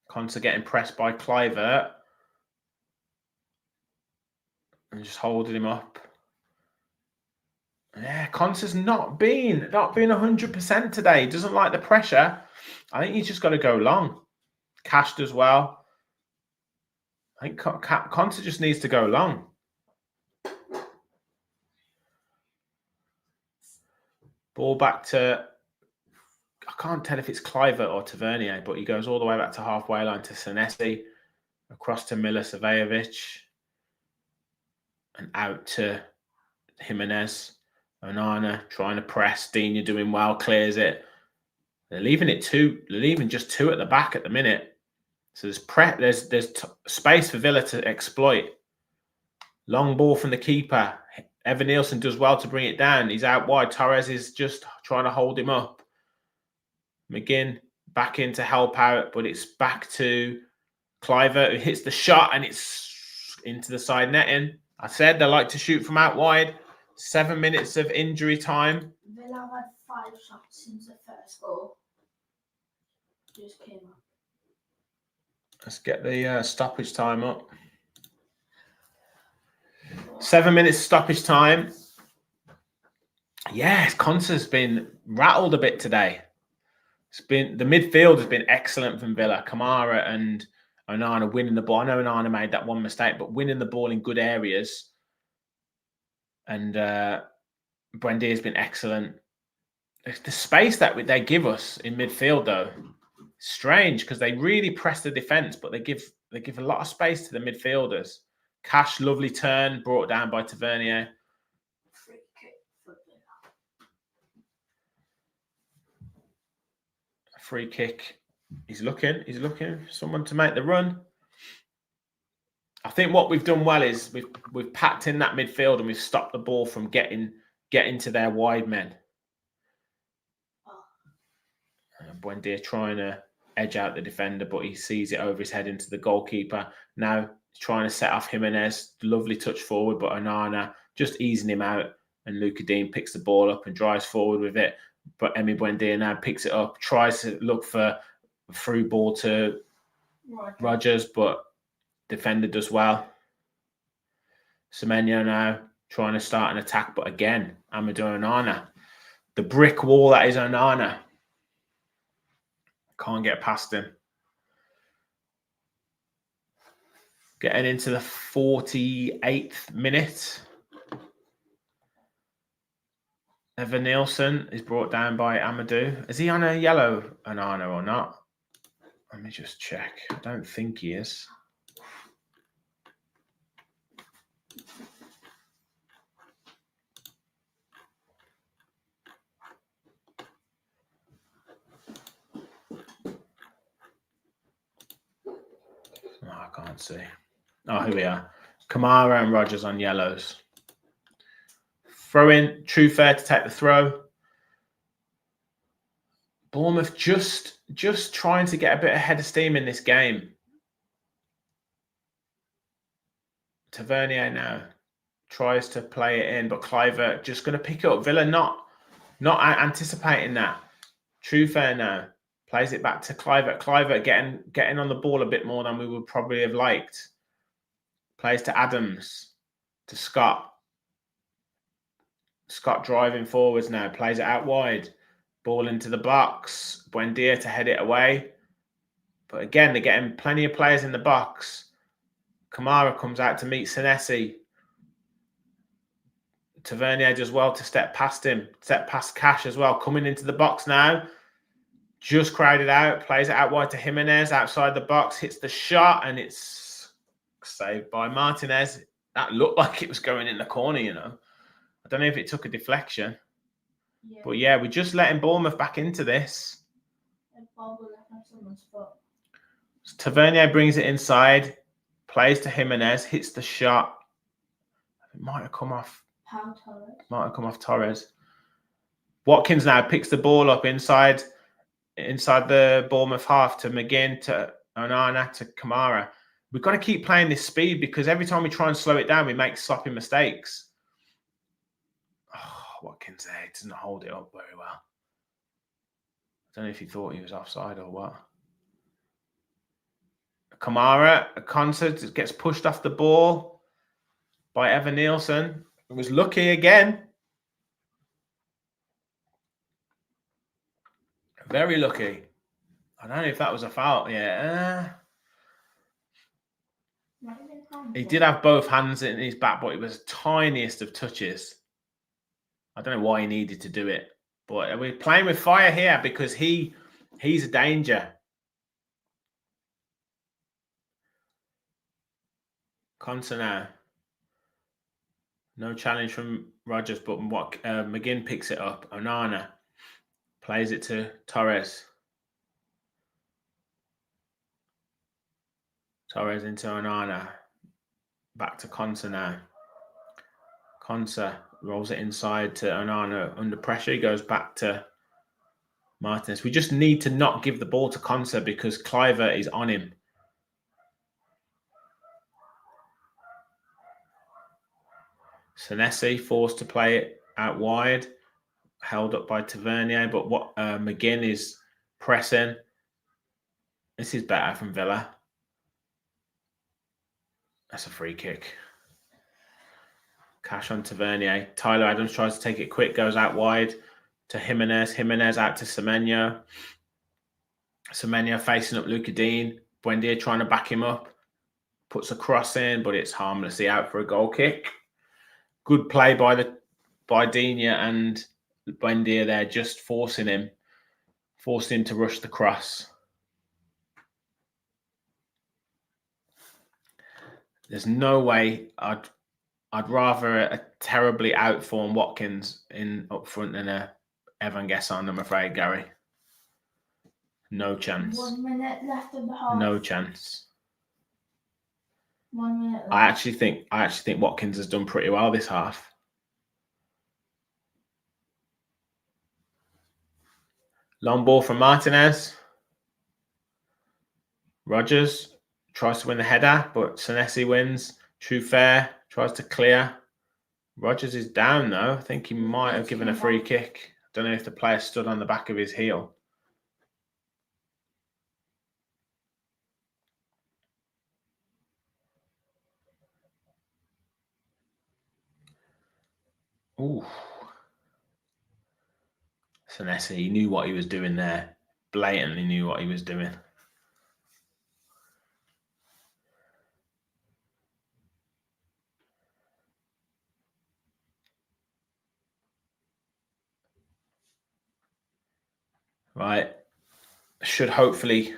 Konsa getting pressed by Kluivert. And just holding him up. Yeah, Konsa's not been 100% today. He doesn't like the pressure. I think he's just got to go long. Cash does well. I think Konsa just needs to go long. Ball back to, I can't tell if it's Kluivert or Tavernier, but he goes all the way back to halfway line to Senesi. Across to Milivojevic. And out to Jimenez. Onana trying to press. Digne doing well, clears it. They're leaving it two. They're leaving just two at the back at the minute. So there's space for Villa to exploit. Long ball from the keeper. Evan Nielsen does well to bring it down. He's out wide. Torres is just trying to hold him up. McGinn back in to help out, but it's back to Kluivert, who hits the shot, and it's into the side netting. I said they like to shoot from out wide. 7 minutes of injury time. Villa had 5 shots since the first goal. Just came up. Let's get the stoppage time up. 7 minutes stoppage time. Yes, Konsa's been rattled a bit today. The midfield has been excellent from Villa. Kamara and Onana winning the ball. I know Onana made that one mistake, but winning the ball in good areas. And Buendia has been excellent. The space that they give us in midfield, though, strange because they really press the defense, but they give a lot of space to the midfielders. Cash, lovely turn, brought down by Tavernier. Free kick for Villa. Free kick. He's looking for someone to make the run. I think what we've done well is we've packed in that midfield and we've stopped the ball from getting to their wide men. Buendia trying to edge out the defender, but he sees it over his head into the goalkeeper. Now he's trying to set off Jimenez. Lovely touch forward, but Onana just easing him out. And Luca Dean picks the ball up and drives forward with it. But Emi Buendia now picks it up, tries to look for a through ball to Rogers, but defender does well. Semenyo now trying to start an attack, but again, Amadou Onana. The brick wall that is Onana. Can't get past him. Getting into the 48th minute. Evan Nielsen is brought down by Amadou. Is he on a yellow Onana or not? Let me just check. I don't think he is. Oh, I can't see. Oh, here we are. Kamara and Rogers on yellows. Throw in, True Fair to take the throw. Bournemouth just trying to get a bit ahead of steam in this game. Tavernier now tries to play it in, but Kluivert just going to pick it up. Villa not anticipating that. True Fair now plays it back to Kluivert. Kluivert getting on the ball a bit more than we would probably have liked. Plays to Adams, to Scott. Scott driving forwards now, plays it out wide. Ball into the box. Buendia to head it away. But again, they're getting plenty of players in the box. Kamara comes out to meet Senesi. Tavernier does well to step past him. Step past Cash as well. Coming into the box now. Just crowded out. Plays it out wide to Jimenez. Outside the box. Hits the shot. And it's saved by Martinez. That looked like it was going in the corner, you know. I don't know if it took a deflection. Yeah. But yeah, we're just letting Bournemouth back into this. Tavernier brings it inside. Plays to Jimenez. Hits the shot. It might have come off. Torres. Watkins now picks the ball up inside the Bournemouth half to McGinn, to Onana, to Kamara. We've got to keep playing this speed because every time we try and slow it down, we make sloppy mistakes. Oh, Watkins there doesn't hold it up very well. I don't know if he thought he was offside or what. Kamara, Konsa gets pushed off the ball by Evan Nielsen. It was lucky again. Very lucky. I don't know if that was a foul. Yeah. He did have both hands in his back, but it was the tiniest of touches. I don't know why he needed to do it. But we're playing with fire here because he's a danger. Conser now. No challenge from Rodgers, but McGinn picks it up. Onana plays it to Torres. Torres into Onana. Back to Conser now. Conser rolls it inside to Onana under pressure. He goes back to Martinez. We just need to not give the ball to Conser because Kluivert is on him. Senesi forced to play it out wide, held up by Tavernier, but what McGinn is pressing. This is better from Villa. That's a free kick. Cash on Tavernier. Tyler Adams tries to take it quick, goes out wide to Jimenez. Jimenez out to Semenyo. Semenyo facing up Luka Dean. Buendia trying to back him up. Puts a cross in, but it's harmlessly out for a goal kick. Good play by Digne and Buendia there, just forcing him to rush the cross. There's no way I'd rather a terribly outformed Watkins in up front than a Evan Gesson, I'm afraid, Gary. No chance. 1 minute left of the half. No chance. 1 minute left. I actually think Watkins has done pretty well this half. Long ball from Martinez. Rodgers tries to win the header, but Senesi wins. True fair tries to clear. Rodgers is down though. I think he might have given a free kick. I don't know if the player stood on the back of his heel. Ooh. Senesi, he knew what he was doing there. Blatantly knew what he was doing. Right. Should hopefully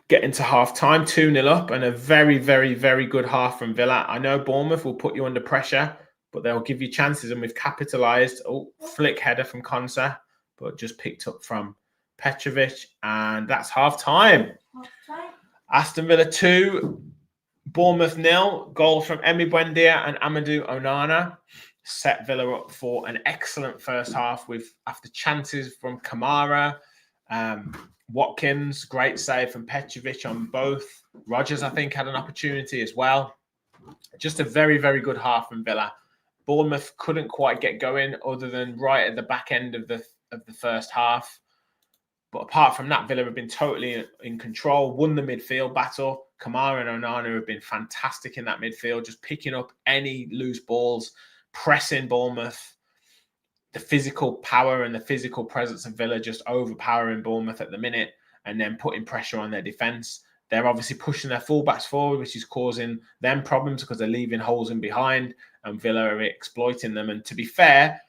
get into half time. 2-0 up and a very, very, very good half from Villa. I know Bournemouth will put you under pressure, but they'll give you chances, and we've capitalised. Oh, flick header from Conser, but just picked up from Petrovic, and that's half time. Aston Villa 2, Bournemouth 0. Goals from Emi Buendia and Amadou Onana set Villa up for an excellent first half after chances from Kamara, Watkins, great save from Petrovic on both. Rodgers, I think, had an opportunity as well. Just a very, very good half from Villa. Bournemouth couldn't quite get going other than right at the back end of the first half. But apart from that, Villa have been totally in control, won the midfield battle. Kamara and Onana have been fantastic in that midfield, just picking up any loose balls, pressing Bournemouth. The physical power and the physical presence of Villa just overpowering Bournemouth at the minute and then putting pressure on their defence. They're obviously pushing their fullbacks forward, which is causing them problems because they're leaving holes in behind, and Villa are exploiting them. And to be fair,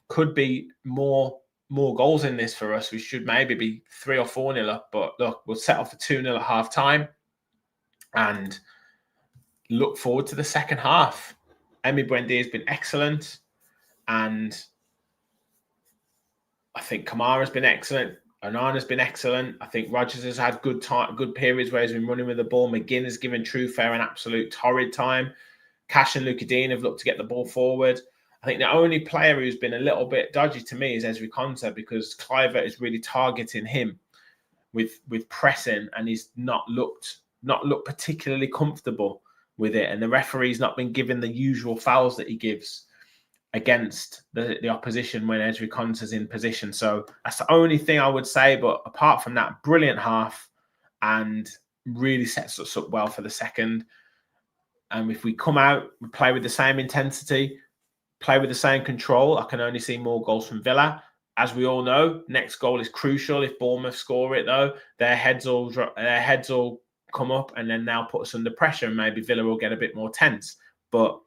could be more goals in this for us. We should maybe be 3 or 4-0 up, but look, we'll set off for 2-0 at half time and look forward to the second half. Emi Buendia has been excellent, and I think Kamara's been excellent. Onana's been excellent. I think Rodgers has had good periods where he's been running with the ball. McGinn has given True Fair an absolute torrid time. Cash and Luka Dean have looked to get the ball forward. I think the only player who's been a little bit dodgy to me is Ezri Konsa, because Kluivert is really targeting him with pressing, and he's not looked particularly comfortable with it. And the referee's not been given the usual fouls that he gives against the opposition when Ezri Konsa's in position. So that's the only thing I would say. But apart from that, brilliant half and really sets us up well for the second. And if we come out, we play with the same intensity, play with the same control, I can only see more goals from Villa. As we all know, next goal is crucial. If Bournemouth score it, though, their heads will come up, and then they'll put us under pressure, and maybe Villa will get a bit more tense. But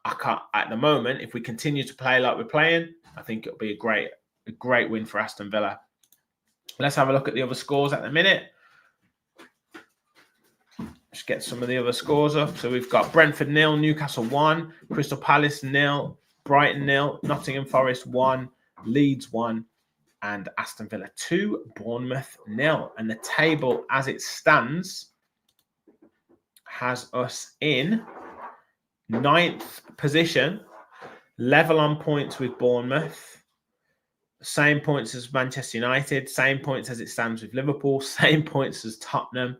I can't at the moment. If we continue to play like we're playing, I think it'll be a great win for Aston Villa. Let's have a look at the other scores at the minute. Just get some of the other scores up. So we've got Brentford 0, Newcastle 1, Crystal Palace 0, Brighton 0, Nottingham Forest 1, Leeds 1, and Aston Villa 2, Bournemouth 0. And the table as it stands has us in 9th position, level on points with Bournemouth. Same points as Manchester United, same points as it stands with Liverpool, same points as Tottenham,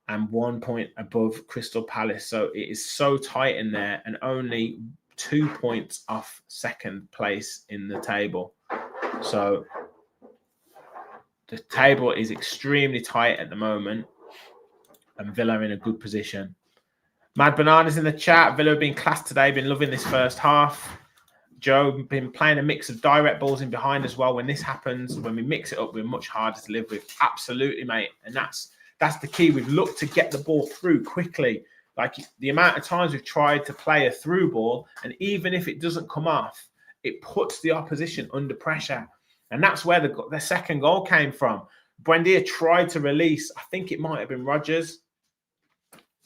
and 1 point above Crystal Palace. So it is so tight in there, and only 2 points off second place in the table. So the table is extremely tight at the moment, and Villa are in a good position. Mad Bananas in the chat. Villa have been class today, been loving this first half. Joe, been playing a mix of direct balls in behind as well. When this happens, when we mix it up, we're much harder to live with. Absolutely, mate. And that's the key. We've looked to get the ball through quickly. Like the amount of times we've tried to play a through ball, and even if it doesn't come off, it puts the opposition under pressure. And that's where the second goal came from. Buendia tried to release, I think it might have been Rodgers.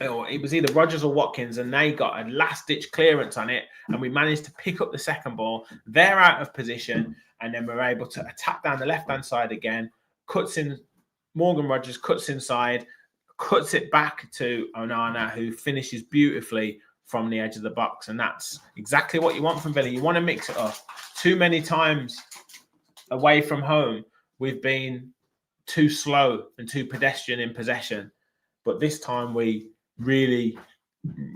Or it was either Rodgers or Watkins, and they got a last-ditch clearance on it, and we managed to pick up the second ball. They're out of position, and then we're able to attack down the left-hand side again. Cuts in, Morgan Rodgers cuts inside, cuts it back to Onana, who finishes beautifully from the edge of the box, and that's exactly what you want from Villa. You want to mix it up. Too many times away from home, we've been too slow and too pedestrian in possession, but this time we've really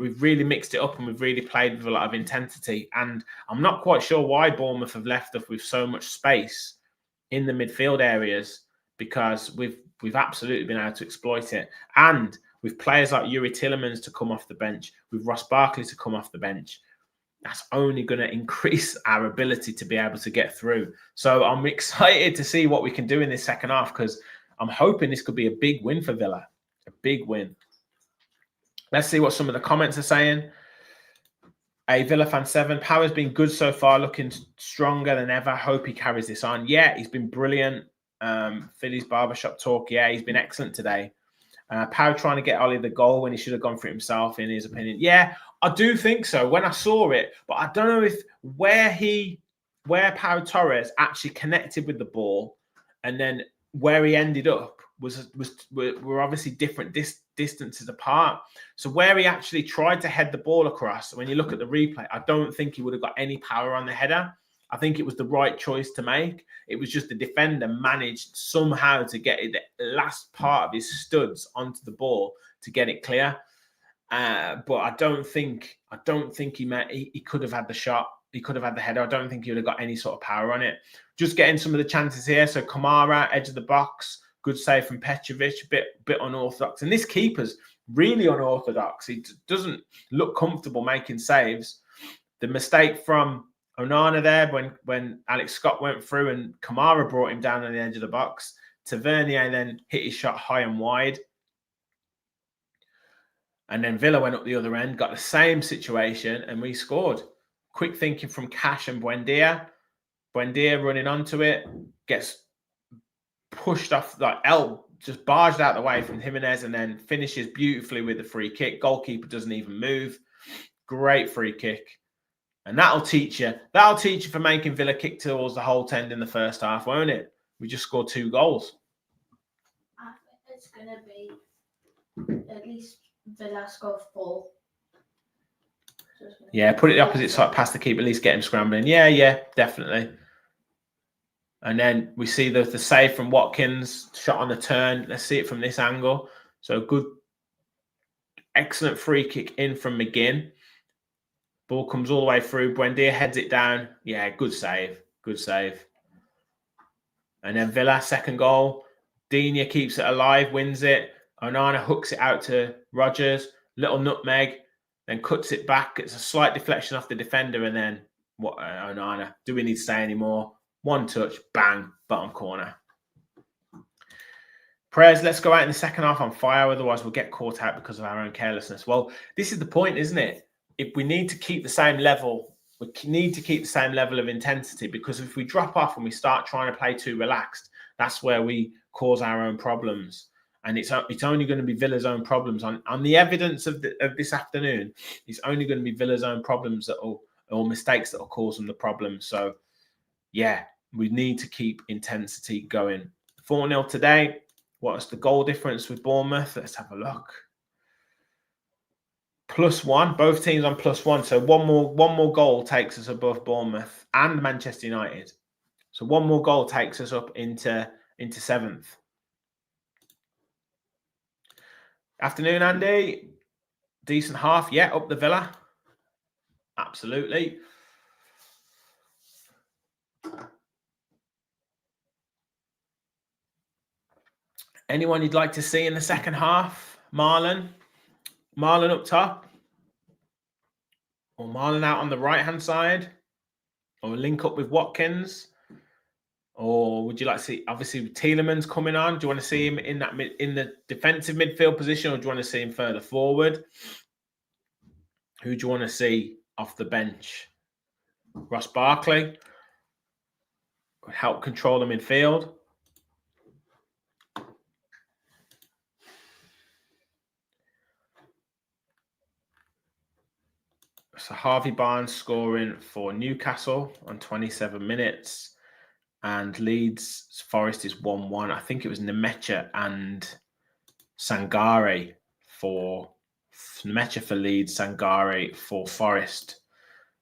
mixed it up, and we've really played with a lot of intensity. And I'm not quite sure why Bournemouth have left us with so much space in the midfield areas, because we've absolutely been able to exploit it. And with players like Yuri Tillemans to come off the bench, with Ross Barkley to come off the bench, that's only going to increase our ability to be able to get through. So I'm excited to see what we can do in this second half, because I'm hoping this could be a big win for Villa. A big win. Let's see what some of the comments are saying. A Villa fan 7. Power's been good so far, looking stronger than ever. Hope he carries this on. Yeah, he's been brilliant. Philly's barbershop talk. Yeah, he's been excellent today. Power trying to get Ollie the goal when he should have gone for it himself, in his opinion. Yeah, I do think so when I saw it, but I don't know if where Pau Torres actually connected with the ball, and then where he ended up were obviously different distances apart. So where he actually tried to head the ball across, when you look at the replay, I don't think he would have got any power on the header. I think it was the right choice to make. It was just the defender managed somehow to get the last part of his studs onto the ball to get it clear. But I don't think he could have had the shot. He could have had the header. I don't think he would have got any sort of power on it. Just getting some of the chances here. So Kamara, edge of the box, good save from Petrovic, a bit unorthodox. And this keeper's really unorthodox. He doesn't look comfortable making saves. The mistake from Onana there when Alex Scott went through and Kamara brought him down on the edge of the box. Tavernier then hit his shot high and wide. And then Villa went up the other end, got the same situation, and we scored. Quick thinking from Cash and Buendia. Buendia running onto it, gets pushed off, like just barged out the way from Jimenez, and then finishes beautifully with the free kick. Goalkeeper doesn't even move. Great free kick. And that'll teach you. That'll teach you for making Villa kick towards the whole 10 in the first half, won't it? We just scored 2 goals. I think it's going to be at least Villa score 4. Yeah, put it the opposite side past the keeper, at least get him scrambling. Yeah, definitely. And then we see the save from Watkins, shot on the turn. Let's see it from this angle. So good, excellent free kick in from McGinn. Ball comes all the way through. Buendia heads it down. Yeah, good save. Good save. And then Villa, second goal. Digne keeps it alive, wins it. Onana hooks it out to Rodgers. Little nutmeg. Then cuts it back. It's a slight deflection off the defender. And then what? Onana. Do we need to say any more? One touch. Bang. Bottom corner. Prayers, let's go out in the second half on fire. Otherwise, we'll get caught out because of our own carelessness. Well, this is the point, isn't it? If we need to keep the same level, we need to keep the same level of intensity, because if we drop off and we start trying to play too relaxed, that's where we cause our own problems. And it's only going to be Villa's own problems. On the evidence of this afternoon, it's only going to be Villa's own problems or mistakes that will cause them the problems. So, yeah, we need to keep intensity going. 4-0 today. What's the goal difference with Bournemouth? Let's have a look. +1. Both teams on +1. So one more goal takes us above Bournemouth and Manchester United. So one more goal takes us up into 7th. Afternoon, Andy. Decent half. Yeah, up the Villa. Absolutely. Anyone you'd like to see in the second half? Marlon up top? Or Marlon out on the right-hand side? Or link up with Watkins? Or would you like to see, obviously, Tielemans coming on? Do you want to see him in the defensive midfield position, or do you want to see him further forward? Who do you want to see off the bench? Ross Barkley would help control the midfield. So Harvey Barnes scoring for Newcastle on 27 minutes. And Leeds Forest is 1-1. I think it was Nemecha and Sangare for Leeds, Sangare for Forest.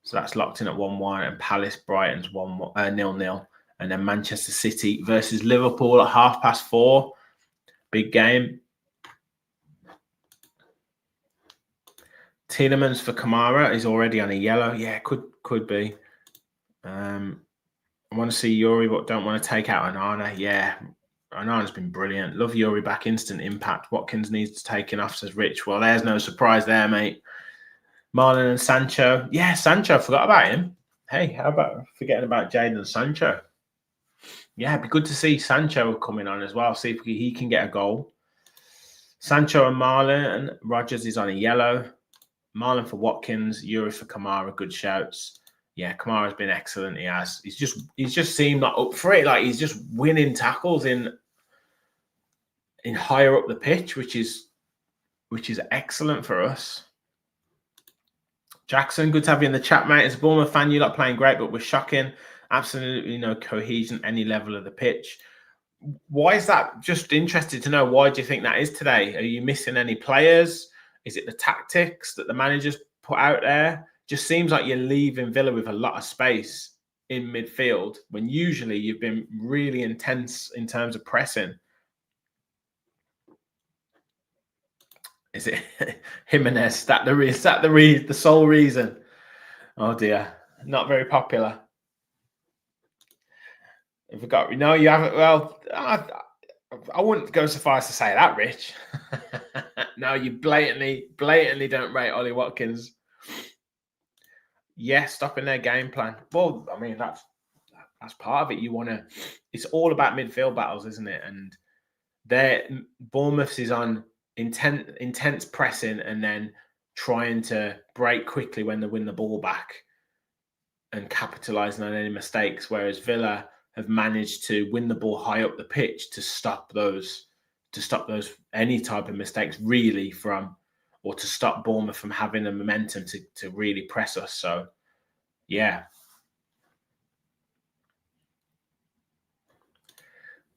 So that's locked in at 1-1. And Palace Brighton's 0-0. And then Manchester City versus Liverpool at 4:30. Big game. Tielemans for Kamara is already on a yellow. Yeah, could be. I want to see Yuri, but don't want to take out Onana. Yeah, Onana's been brilliant. Love Yuri back, instant impact. Watkins needs taking off, says Rich. Well, there's no surprise there, mate. Marlon and Sancho. Yeah, Sancho, forgot about him. Hey, how about forgetting about Jadon Sancho? Yeah, it'd be good to see Sancho coming on as well. See if he can get a goal. Sancho and Marlon. Rogers is on a yellow. Marlon for Watkins. Yuri for Kamara. Good shouts. Yeah, Kamara's been excellent. He has. He's just seemed like up for it. Like he's just winning tackles in higher up the pitch, which is excellent for us. Jackson, good to have you in the chat, mate. As a Bournemouth fan, you're not playing great, but we're shocking. Absolutely no cohesion any level of the pitch. Why is that? Just interested to know. Why do you think that is today? Are you missing any players? Is it the tactics that the managers put out there? Just seems like you're leaving Villa with a lot of space in midfield when usually you've been really intense in terms of pressing. Is it Jimenez? Is that the sole reason? Oh dear, not very popular. If we got you haven't. Well, I wouldn't go so far as to say that, Rich. No, you blatantly don't rate Ollie Watkins. Yes, stopping their game plan. Well, I mean that's part of it. You want to. It's all about midfield battles, isn't it? And Bournemouth is on intense pressing and then trying to break quickly when they win the ball back and capitalising on any mistakes. Whereas Villa have managed to win the ball high up the pitch to stop those any type of mistakes really or to stop Bournemouth from having the momentum to really press us. So, yeah.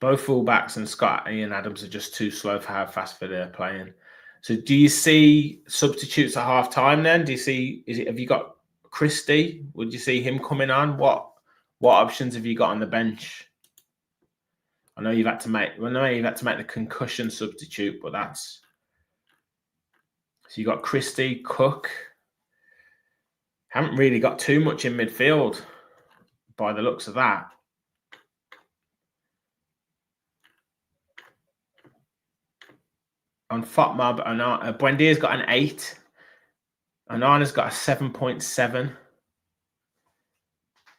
Both fullbacks and Scott Ian Adams are just too slow for how fast they're playing. So do you see substitutes at half time then? Have you got Christie? Would you see him coming on? What options have you got on the bench? I know you've had to make the concussion substitute, but that's so you got Christie, Cook. Haven't really got too much in midfield by the looks of that. On FOTMOB, Buendia's got an 8. Onana's got a 7.7.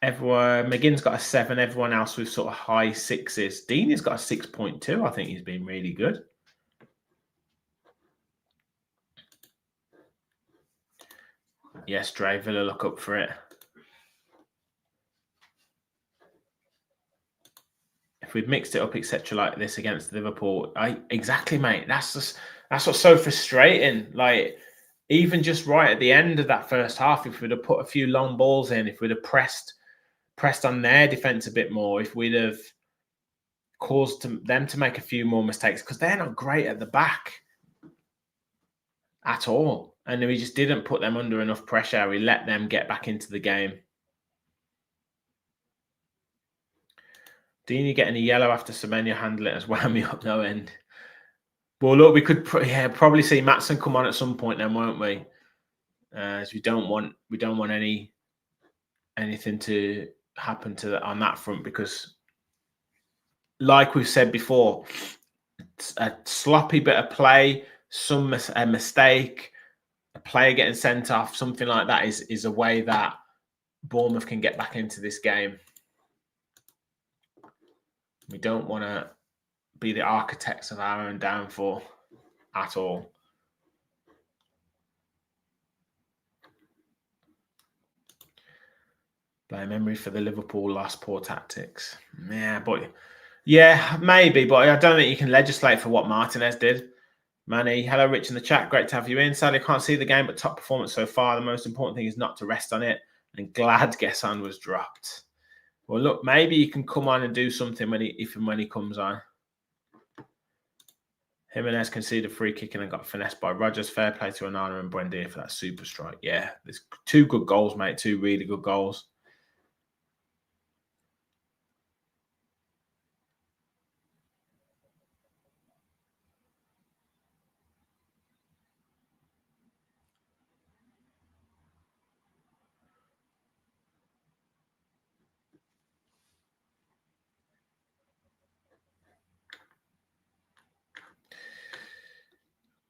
McGinn's got a 7. Everyone else with sort of high 6s. Deeney's got a 6.2. I think he's been really good. Yes, Dre, Villa look up for it. if we'd mixed it up, etc., like this against Liverpool, exactly, mate. That's what's so frustrating. Like, even just right at the end of that first half, if we'd have put a few long balls in, if we'd have pressed on their defense a bit more, if we'd have caused them to make a few more mistakes, because they're not great at the back at all. And we just didn't put them under enough pressure. We let them get back into the game. Dini getting a yellow after Semenya handle it as whammy up no end. Well, look, we could probably see Maatsen come on at some point then, won't we? As we don't want anything to happen on that front, because, like we've said before, a sloppy bit of play, a mistake, a player getting sent off, something like that is a way that Bournemouth can get back into this game. We don't want to be the architects of our own downfall at all. Blame memory for the Liverpool loss, poor tactics. Yeah, maybe, but I don't think you can legislate for what Martinez did. Manny, hello, Rich in the chat. Great to have you in. Sadly, I can't see the game, but top performance so far. The most important thing is not to rest on it. And glad Gesson was dropped. Well, look, maybe he can come on and do something when he comes on. Jimenez conceded a free kick and then got finessed by Rodgers. Fair play to Onana and Buendia for that super strike. Yeah, there's 2 good goals, mate. 2 really good goals.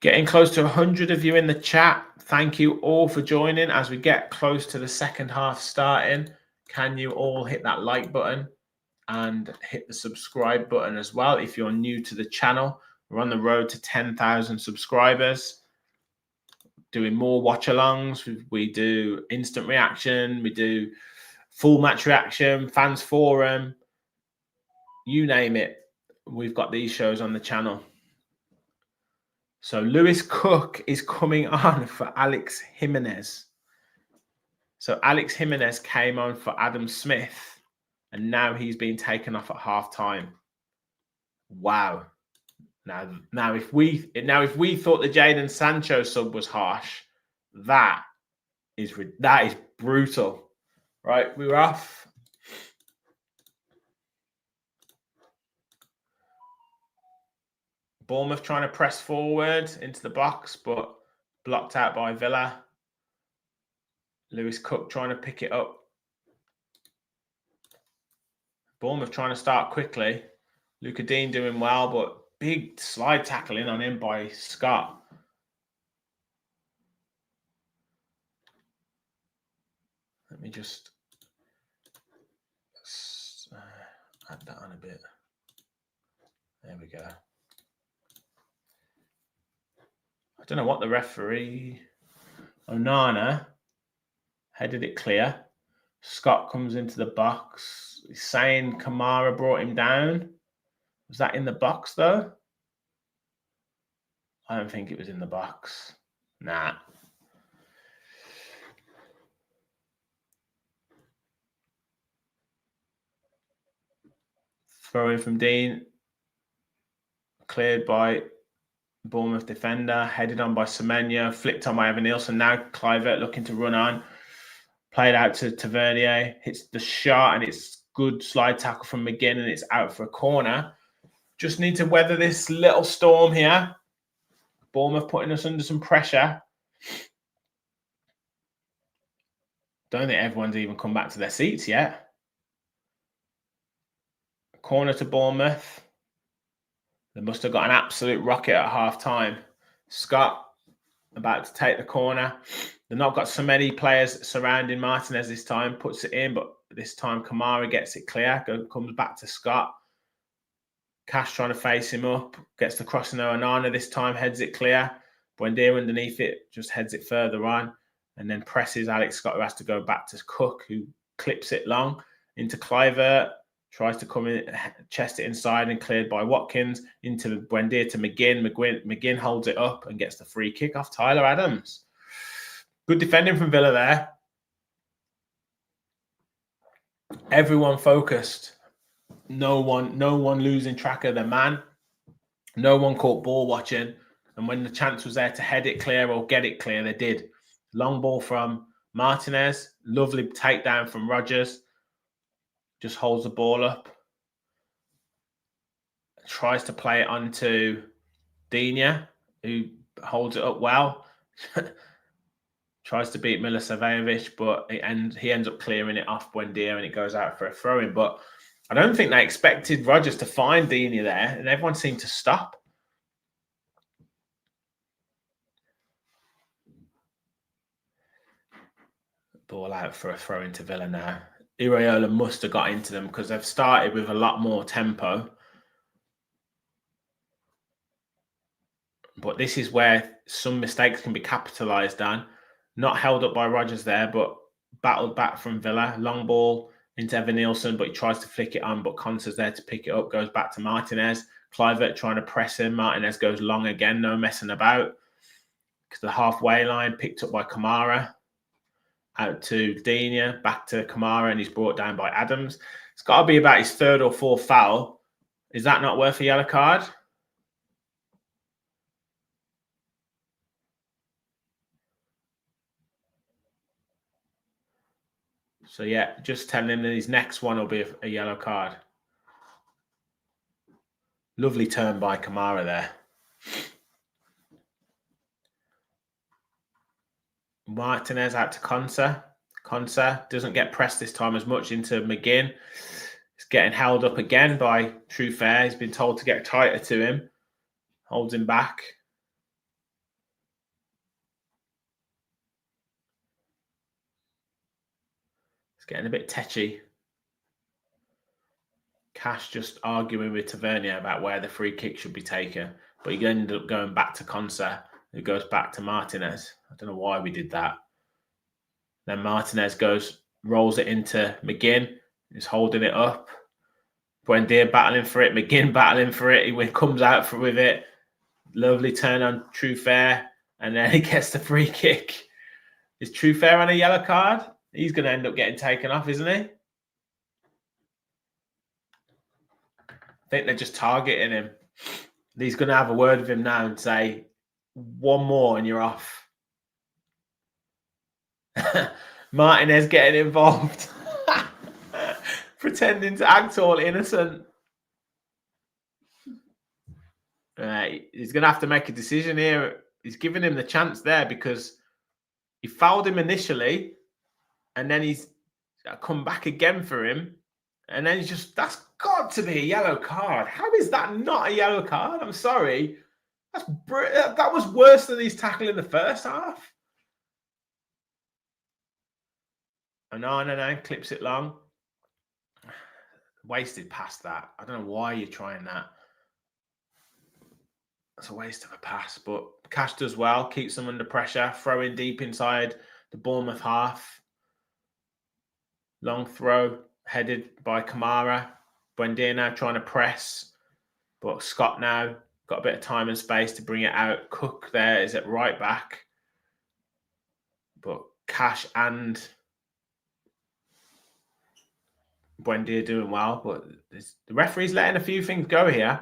Getting close to 100 of you in the chat. Thank you all for joining. As we get close to the second half starting, can you all hit that like button and hit the subscribe button as well if you're new to the channel? We're on the road to 10,000 subscribers. Doing more watch-alongs. We do instant reaction. We do full match reaction, fans forum. You name it. We've got these shows on the channel. So Lewis Cook is coming on for Alex Jimenez. So Alex Jimenez came on for Adam Smith, and now he's been taken off at half time. Wow. Now if we thought the Jadon Sancho sub was harsh, that is brutal. Right, we were off. Bournemouth trying to press forward into the box, but blocked out by Villa. Lewis Cook trying to pick it up. Bournemouth trying to start quickly. Luca Dean doing well, but big slide tackle in on him by Scott. Let me just add that on a bit. There we go. I don't know what the referee, Onana, headed it clear. Scott comes into the box. He's saying Kamara brought him down. Was that in the box, though? I don't think it was in the box. Nah. Throw in from Dean. Cleared by Bournemouth defender. Headed on by Semenya. Flicked on by Evan Nielsen. Now Kluivert looking to run on. Played out to Tavernier. Hits the shot, and it's good slide tackle from McGinn, and it's out for a corner. Just need to weather this little storm here. Bournemouth putting us under some pressure. Don't think everyone's even come back to their seats yet. Corner to Bournemouth. They must have got an absolute rocket at half time. Scott about to take the corner. They've not got so many players surrounding Martinez this time. Puts it in, but this time Kamara gets it clear. Comes back to Scott. Cash trying to face him up. Gets the crossing to Onana this time. Heads it clear. Buendia underneath it. Just heads it further on. And then presses Alex Scott, who has to go back to Cook, who clips it long into Kluivert. Tries to come in, chest it inside and cleared by Watkins into Buendia to McGinn. McGinn holds it up and gets the free kick off Tyler Adams. Good defending from Villa there. Everyone focused. No one losing track of the man. No one caught ball watching. And when the chance was there to head it clear or get it clear, they did. Long ball from Martinez. Lovely takedown from Rodgers. Just holds the ball up. Tries to play it onto Buendia, who holds it up well. Tries to beat Milivojevic, but he ends up clearing it off Buendia and it goes out for a throw-in. But I don't think they expected Rodgers to find Buendia there, and everyone seemed to stop. Ball out for a throw into Villa now. Iraola must have got into them because they've started with a lot more tempo. But this is where some mistakes can be capitalised on. Not held up by Rodgers there, but battled back from Villa. Long ball into Evan Nielsen, but he tries to flick it on, but Consa's there to pick it up. Goes back to Martinez. Kluivert trying to press him. Martinez goes long again. No messing about. Because the halfway line picked up by Kamara. Out to Buendia. Back to Kamara, and he's brought down by Adams. It's got to be about his third or fourth foul. Is that not worth a yellow card? So, yeah, just telling him that his next one will be a yellow card. Lovely turn by Kamara there. Martinez out to Konsa. Konsa doesn't get pressed this time as much into McGinn. He's getting held up again by Trufair. He's been told to get tighter to him. Holds him back. It's getting a bit tetchy. Cash just arguing with Tavernier about where the free kick should be taken. But he ended up going back to Konsa, who goes back to Martinez. I don't know why we did that. Then Martinez rolls it into McGinn. He's holding it up. Buendia battling for it. McGinn battling for it. He comes out with it. Lovely turn on Trufair. And then he gets the free kick. Is Trufair on a yellow card? He's going to end up getting taken off, isn't he? I think they're just targeting him. He's going to have a word with him now and say, one more and you're off. Martinez getting involved. Pretending to act all innocent. He's going to have to make a decision here. He's giving him the chance there because he fouled him initially and then he's come back again for him. And then that's got to be a yellow card. How is that not a yellow card? I'm sorry. That was worse than his tackle in the first half. Onana now clips it long. Wasted past that. I don't know why you're trying that. It's a waste of a pass, but Cash does well, keeps them under pressure, throwing deep inside the Bournemouth half. Long throw, headed by Kamara. Buendia now trying to press, but Scott now got a bit of time and space to bring it out. Cook there is at right back, but Cash and Buendia doing well, but the referee's letting a few things go here.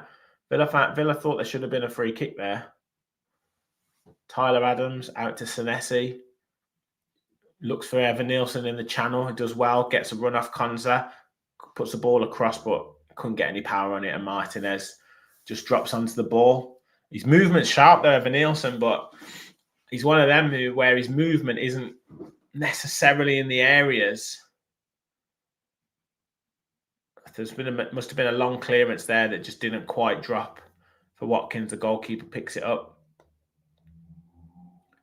Villa thought there should have been a free kick there. Tyler Adams out to Senesi. Looks for Evan Nielsen in the channel. He does well, gets a run off Konsa, puts the ball across, but couldn't get any power on it. And Martinez just drops onto the ball. His movement's sharp there, Evan Nielsen, but he's one of them where his movement isn't necessarily in the areas. Must have been a long clearance there that just didn't quite drop for Watkins. The goalkeeper picks it up.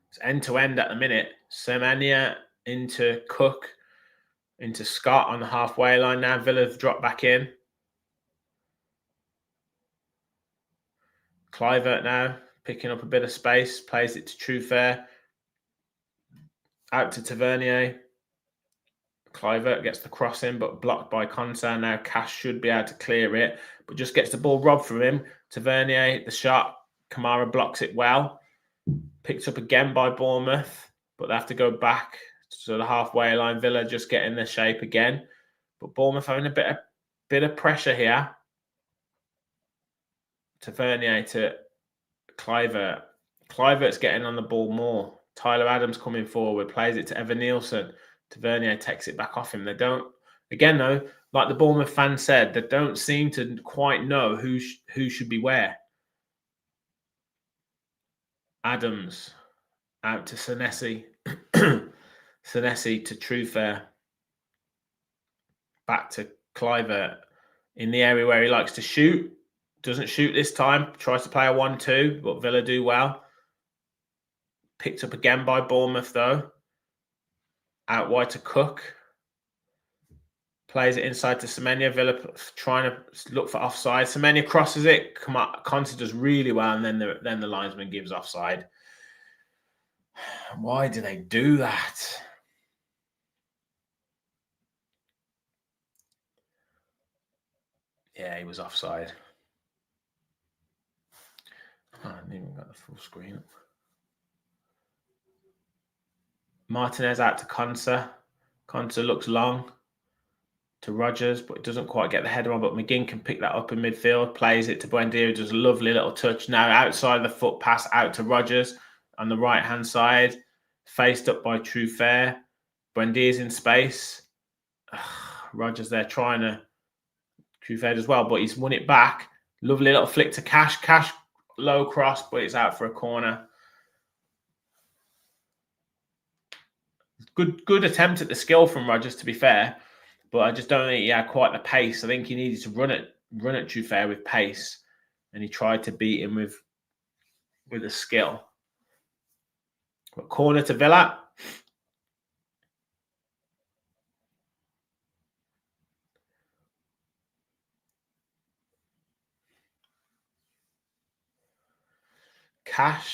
It's end to end at the minute. Semenya into Cook, into Scott on the halfway line now. Villa have dropped back in. Kluivert now picking up a bit of space, plays it to Trufair. Out to Tavernier. Kluivert gets the cross in, but blocked by Konsa. Now Cash should be able to clear it, but just gets the ball robbed from him. Tavernier, the shot. Kamara blocks it well. Picked up again by Bournemouth, but they have to go back to the halfway line. Villa just getting their shape again. But Bournemouth having a bit of pressure here. Tavernier to Kluivert. Kluivert's getting on the ball more. Tyler Adams coming forward, plays it to Evan Nielsen. Tavernier takes it back off him. They don't, again though, like the Bournemouth fan said, they don't seem to quite know who should be where. Adams out to Senesi. Senesi to Truefair. Back to Kluivert in the area where he likes to shoot. Doesn't shoot this time. Tries to play a 1-2, but Villa do well. Picked up again by Bournemouth, though. Out wide to Cook. Plays it inside to Semenya. Villa trying to look for offside. Semenya crosses it. Konsa does really well, and then the linesman gives offside. Why do they do that? Yeah, he was offside. I haven't even got the full screen up. Martinez out to Konsa. Konsa looks long to Rodgers, but it doesn't quite get the header on. But McGinn can pick that up in midfield. Plays it to Buendia, who does a lovely little touch. Now outside the foot pass out to Rodgers on the right-hand side. Faced up by Truefair. Buendia's in space. Rodgers there trying to Truefair as well, but he's won it back. Lovely little flick to Cash. Cash low cross, but it's out for a corner. Good attempt at the skill from Rodgers, to be fair, but I just don't think he had quite the pace. I think he needed to run at Truefair with pace, and he tried to beat him with a skill. But corner to Villa.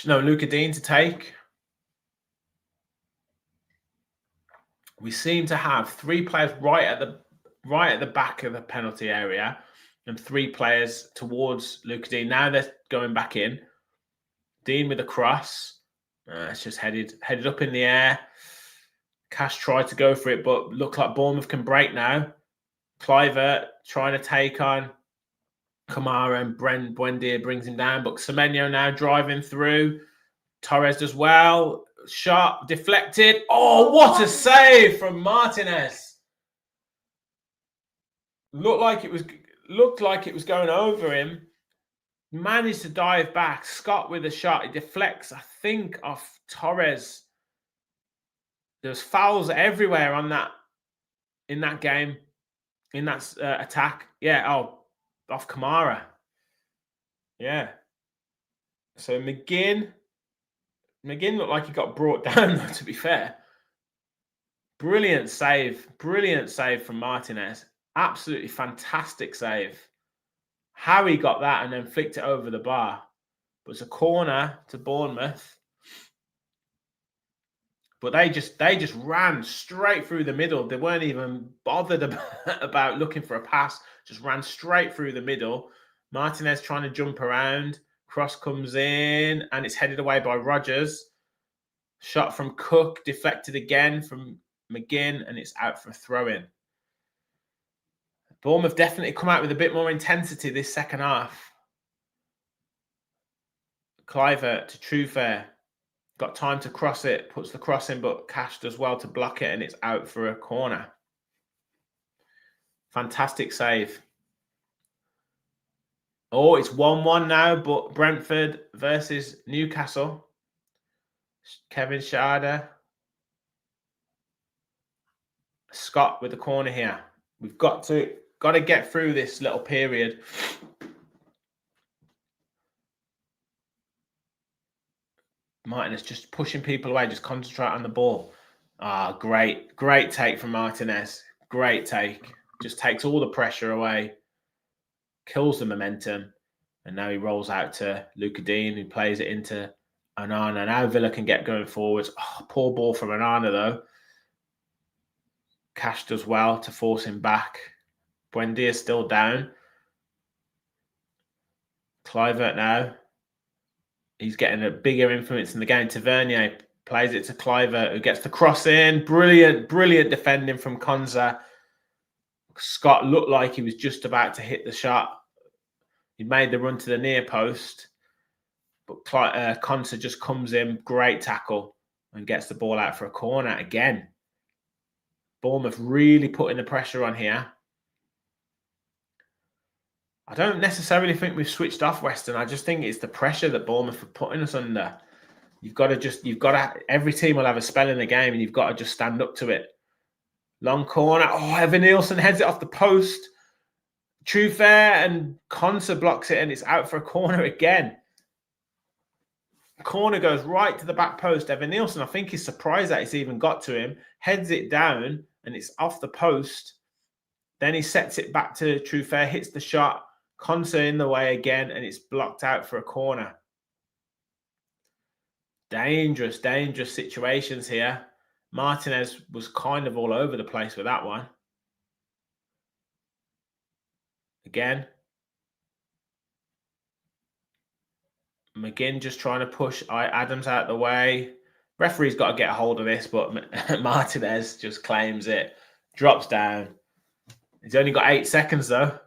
Luca Dean to take. We seem to have 3 players right at the back of the penalty area and 3 players towards Luca Dean. Now they're going back in. Dean with a cross. It's just headed up in the air. Cash tried to go for it, but look like Bournemouth can break now. Kluivert trying to take on Kamara, and Buendia brings him down. But Semenyo now driving through. Torres does well. Shot deflected. Oh, what a save from Martinez! Looked like it was going over him. Managed to dive back. Scott with a shot. It deflects, I think, off Torres. There's fouls everywhere in that game, in that attack. Yeah. Oh, off Kamara. Yeah. So McGinn looked like he got brought down, though, to be fair. Brilliant save from Martinez. Absolutely fantastic save. How he got that and then flicked it over the bar. But it's a corner to Bournemouth. But they just ran straight through the middle. They weren't even bothered about looking for a pass. Just ran straight through the middle. Martinez trying to jump around. Cross comes in and it's headed away by Rodgers. Shot from Cook, deflected again from McGinn, and it's out for a throw-in. Bournemouth definitely come out with a bit more intensity this second half. Kluivert to Truefair. Got time to cross it, puts the cross in, but Cash does well to block it, and it's out for a corner. Fantastic save. Oh, it's 1-1 now, but Brentford versus Newcastle. Kevin Schade. Scott with the corner here. We've got to get through this little period. Martinez just pushing people away, just concentrate on the ball. Great take from Martinez. Great take. Just takes all the pressure away. Kills the momentum. And now he rolls out to Luca Dean, who plays it into Onana. Now Villa can get going forwards. Oh, poor ball from Onana, though. Cash does well to force him back. Buendia still down. Kluivert now. He's getting a bigger influence in the game. Tavernier plays it to Kluivert, who gets the cross in. Brilliant, brilliant defending from Konsa. Scott looked like he was just about to hit the shot. He made the run to the near post, but Konsa just comes in, great tackle, and gets the ball out for a corner again. Bournemouth really putting the pressure on here. I don't necessarily think we've switched off Western. I just think it's the pressure that Bournemouth are putting us under. Every team will have a spell in the game, and you've got to just stand up to it. Long corner. Oh, Evan Nielsen heads it off the post. Truefair and Konsa blocks it, and it's out for a corner again. Corner goes right to the back post. Evan Nielsen, I think he's surprised that it's even got to him. Heads it down, and it's off the post. Then he sets it back to Truefair, hits the shot. Konsa in the way again, and it's blocked out for a corner. Dangerous, dangerous situations here. Martinez was kind of all over the place with that one. Again. McGinn just trying to push Adams out of the way. Referee's got to get a hold of this, but Martinez just claims it. Drops down. He's only got 8 seconds, though.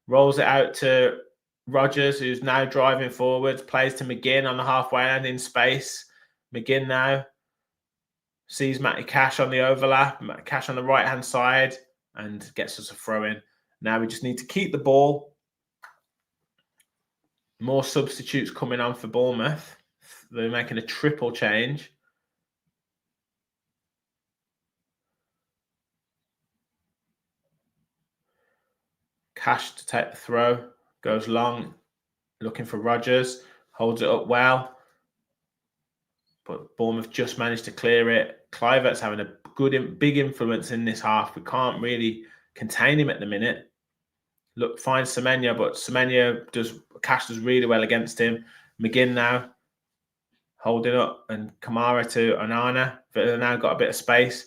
Rolls it out to Rogers, who's now driving forwards. Plays to McGinn on the halfway line in space. McGinn now sees Matty Cash on the overlap. Cash on the right-hand side and gets us a throw-in. Now we just need to keep the ball. More substitutes coming on for Bournemouth. They're making a triple change. Cash to take the throw. Goes long. Looking for Rogers. Holds it up well. But Bournemouth just managed to clear it. Kluivert's having a big influence in this half. We can't really contain him at the minute. Look, finds Semenya, but Cash does really well against him. McGinn now holding up, and Kamara to Onana. They've now got a bit of space.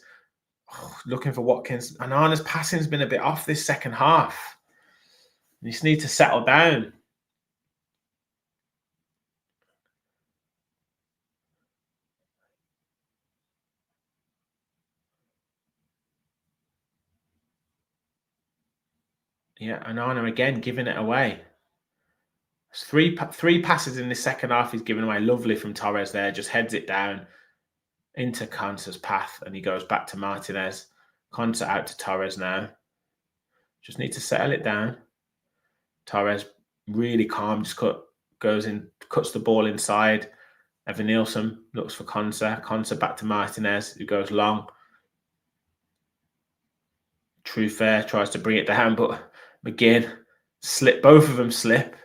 Oh, looking for Watkins. Onana's passing's been a bit off this second half. You just need to settle down. Yeah, Onana again giving it away. Three passes in the second half he's given away. Lovely from Torres there. Just heads it down into Konsa's path, and he goes back to Martinez. Konsa out to Torres now. Just need to settle it down. Torres really calm. Just cuts the ball inside. Evan Nielsen looks for Konsa. Konsa back to Martinez, who goes long. Truefair tries to bring it down, but McGinn both of them slip.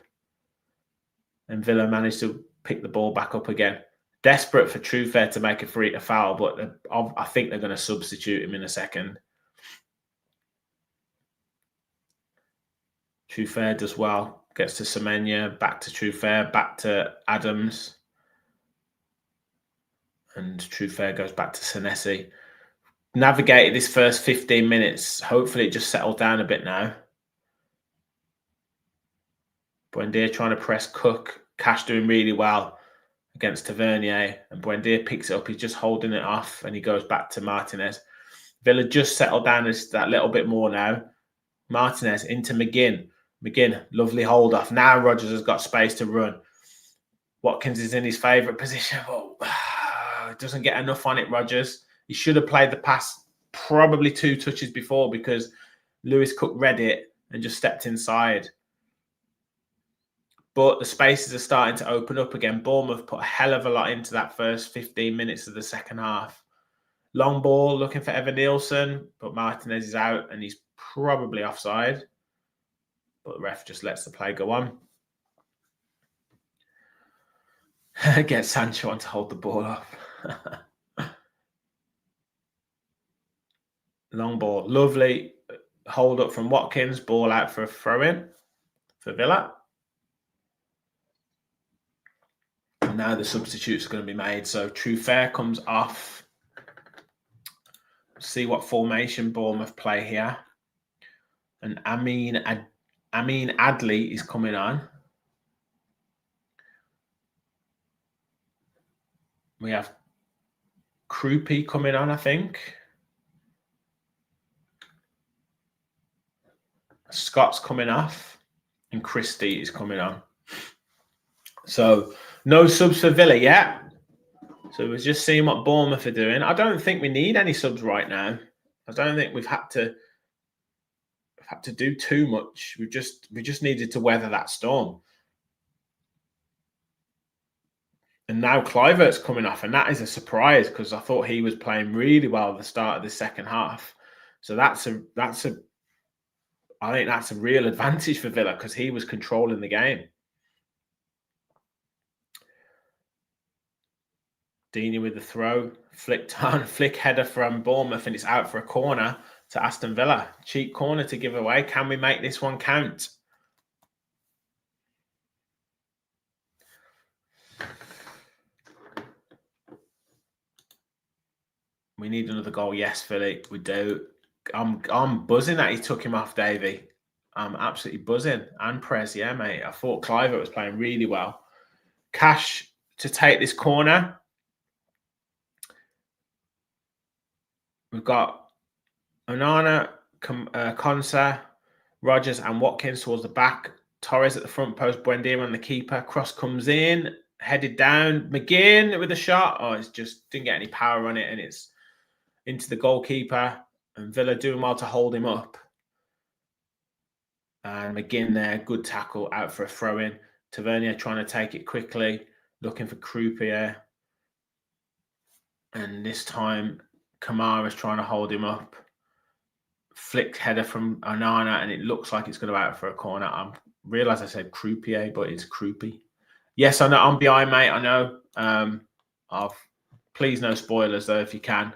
And Villa managed to pick the ball back up again. Desperate for Truefair to make a foul, but I think they're going to substitute him in a second. Truefair does well. Gets to Semenya, back to Truefair, back to Adams. And Truefair goes back to Senesi. Navigated this first 15 minutes. Hopefully it just settled down a bit now. Buendia trying to press Cook. Cash doing really well against Tavernier. And Buendia picks it up. He's just holding it off, and he goes back to Martinez. Villa just settled down that little bit more now. Martinez into McGinn. McGinn, lovely hold off. Now Rogers has got space to run. Watkins is in his favourite position. Oh, doesn't get enough on it, Rogers. He should have played the pass probably 2 touches before, because Lewis Cook read it and just stepped inside. But the spaces are starting to open up again. Bournemouth put a hell of a lot into that first 15 minutes of the second half. Long ball looking for Evan Nielsen, but Martinez is out and he's probably offside. But the ref just lets the play go on. Get Sancho on to hold the ball up. Long ball. Lovely hold up from Watkins. Ball out for a throw-in for Villa. And now the substitutes are going to be made. So Truefair comes off. see what formation Bournemouth play here. And Amin Adli is coming on. We have Krupi coming on, I think. Scott's coming off. And Christie is coming on. So no subs for Villa yet. So we're just seeing what Bournemouth are doing. I don't think we need any subs right now. I don't think we've had to do too much. We just needed to weather that storm. And now Kluivert's coming off, and that is a surprise because I thought he was playing really well at the start of the second half. So I think that's a real advantage for Villa because he was controlling the game. Deeney with the throw, flick header from Bournemouth, and it's out for a corner to Aston Villa. Cheap corner to give away. Can we make this one count? We need another goal. Yes, Philly, we do. I'm buzzing that he took him off, Davey. I'm absolutely buzzing. And Prez, yeah, mate. I thought Kluivert was playing really well. Cash to take this corner. We've got Onana, Konsa, Rogers, and Watkins towards the back. Torres at the front post. Buendia on the keeper. Cross comes in, headed down. McGinn with a shot. Oh, it's just didn't get any power on it, and it's into the goalkeeper. And Villa doing well to hold him up. And McGinn there, good tackle, out for a throw-in. Tavernier trying to take it quickly, looking for Croupier. And this time, Kamara's trying to hold him up. Flicked header from Onana, and it looks like it's going to out for a corner. I realise I said Croupier, but it's Croupy. Yes, I know. I'm behind, mate. I know. Please no spoilers, though, if you can.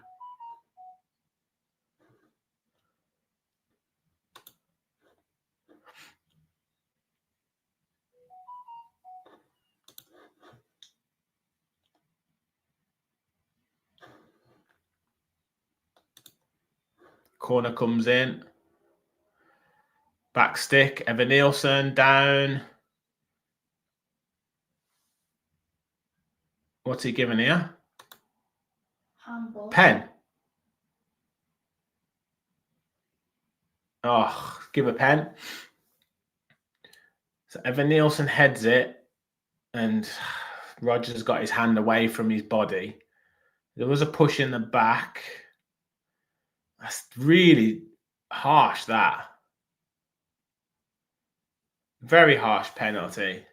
Corner comes in. Back stick. Evan Nielsen down. What's he giving here? Handball. Pen. Oh, give a pen. So Evan Nielsen heads it, and Rogers got his hand away from his body. There was a push in the back. That's really harsh, that. Very harsh penalty.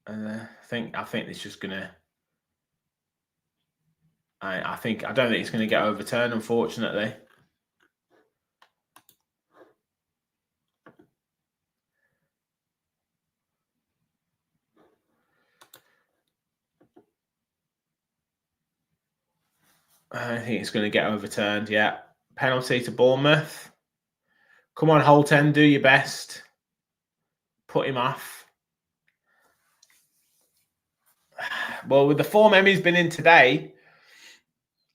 And I think it's just gonna. I don't think it's gonna get overturned, unfortunately. I think it's going to get overturned. Yeah, penalty to Bournemouth. Come on, Holten, do your best. Put him off. Well, with the form Emmy's been in today,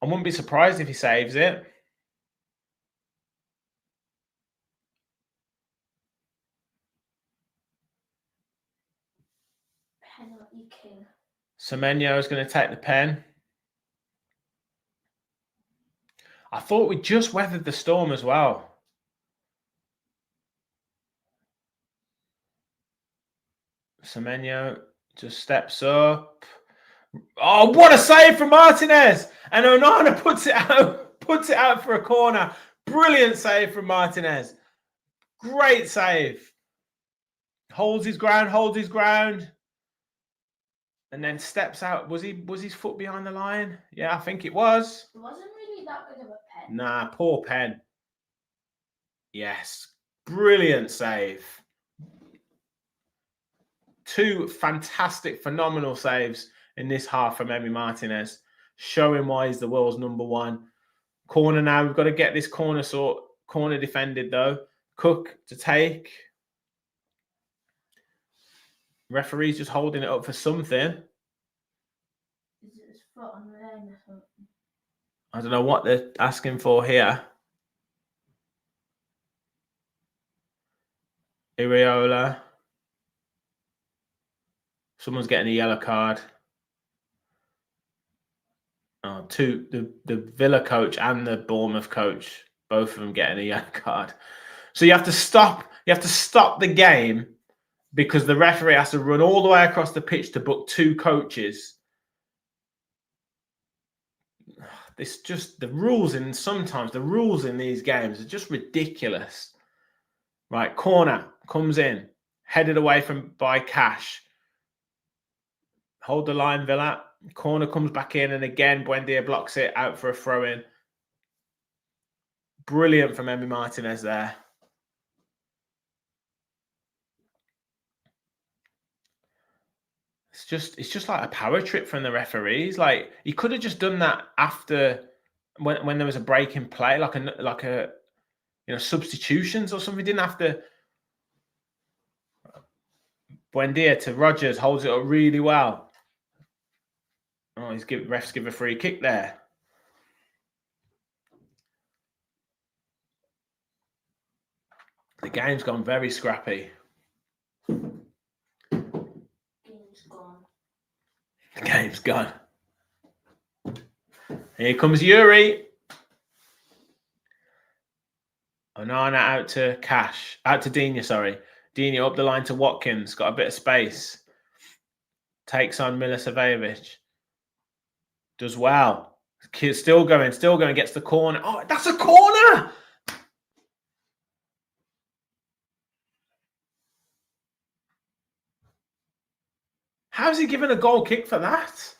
I wouldn't be surprised if he saves it. Penalty king. Semenyo is going to take the pen. I thought we just weathered the storm as well. Semenyo just steps up. Oh, what a save from Martinez! And Onana puts it out for a corner. Brilliant save from Martinez. Great save. Holds his ground. And then steps out. Was his foot behind the line? Yeah, I think it was. It wasn't really that good of a pen. Nah, poor pen. Yes. Brilliant save. Two fantastic, phenomenal saves in this half from Emi Martinez, showing why he's the world's #1. Corner now. We've got to get this corner defended, though. Cook to take. Referee's just holding it up for something. Is it his foot on the end? I don't know what they're asking for here. Iriola. Someone's getting a yellow card. Oh, the Villa coach and the Bournemouth coach, both of them getting a yellow card. So you have to stop. You have to stop the game because the referee has to run all the way across the pitch to book 2 coaches. It's just the rules sometimes the rules in these games are just ridiculous. Right, corner comes in, headed away by Cash. Hold the line, Villa. Corner comes back in, and again, Buendia blocks it out for a throw-in. Brilliant from Emi Martinez there. It's just like a power trip from the referees. Like he could have just done that after when there was a break in play, like a substitutions or something. He didn't have to. Buendia to Rodgers, holds it up really well. Oh, refs give a free kick there. The game's gone very scrappy. The game's gone. Here comes Yuri. Onana out to Digne, sorry. Digne up the line to Watkins. Got a bit of space. Takes on Milicevic. Does well. Still going. Gets the corner. Oh, that's a corner! How's he given a goal kick for that?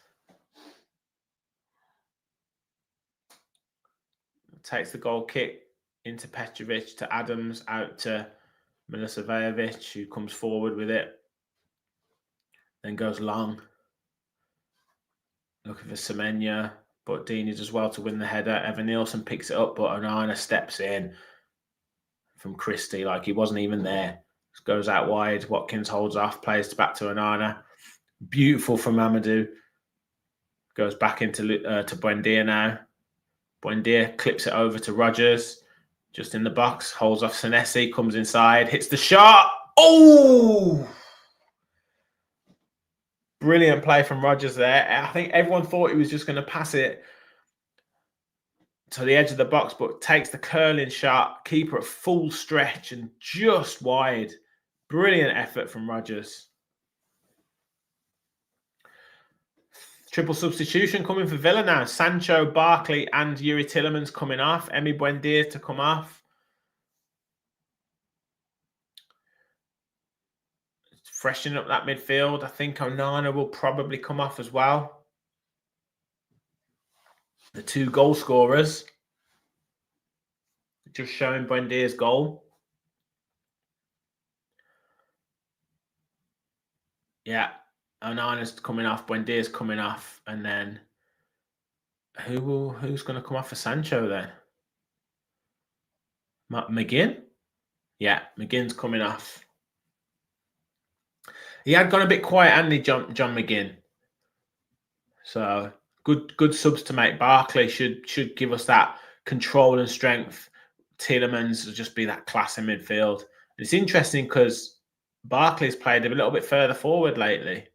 Takes the goal kick into Petrovic to Adams, out to Milicevic, who comes forward with it. Then goes long. Looking for Semenya, but Digne does well to win the header. Evan Nielsen picks it up, but Onana steps in from Christie like he wasn't even there. Just goes out wide. Watkins holds off, plays back to Onana. Beautiful from Amadou. Goes back into to Buendia now. Buendia clips it over to Rodgers. Just in the box. Holds off Senesi. Comes inside. Hits the shot. Oh! Brilliant play from Rodgers there. I think everyone thought he was just going to pass it to the edge of the box, but takes the curling shot. Keeper at full stretch and just wide. Brilliant effort from Rodgers. Triple substitution coming for Villa now. Sancho, Barkley, and Yuri Tillemans coming off. Emi Buendia to come off. Freshening up that midfield. I think Onana will probably come off as well. The 2 goal scorers. Just showing Buendia's goal. Yeah. Onana's coming off, Buendia's coming off, and then who's going to come off for Sancho then? McGinn? Yeah, McGinn's coming off. He had gone a bit quiet, hadn't he, John McGinn? So good subs to make. Barkley should give us that control and strength. Tillemans will just be that class in midfield. And it's interesting because Barkley's played a little bit further forward lately.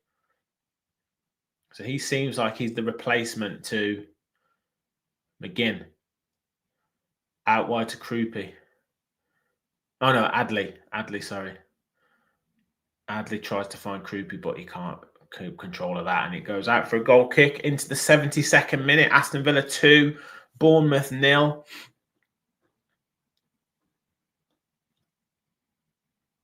So he seems like he's the replacement to McGinn. Out wide to Krupi. Oh, no, Adley. Sorry. Adley tries to find Krupi, but he can't keep control of that. And it goes out for a goal kick into the 72nd minute. Aston Villa 2, Bournemouth 0.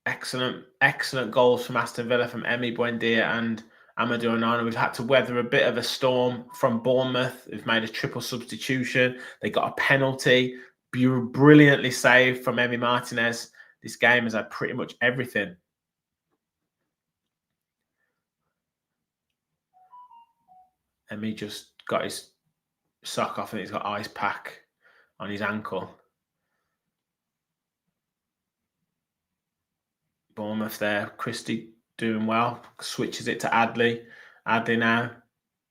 Excellent goals from Aston Villa, from Emi Buendia and Amadou Onana. We've had to weather a bit of a storm from Bournemouth. They've made a triple substitution. They got a penalty. Brilliantly saved from Emi Martinez. This game has had pretty much everything. Emi just got his sock off and he's got ice pack on his ankle. Bournemouth there. Christie doing well. Switches it to Adley. Adley now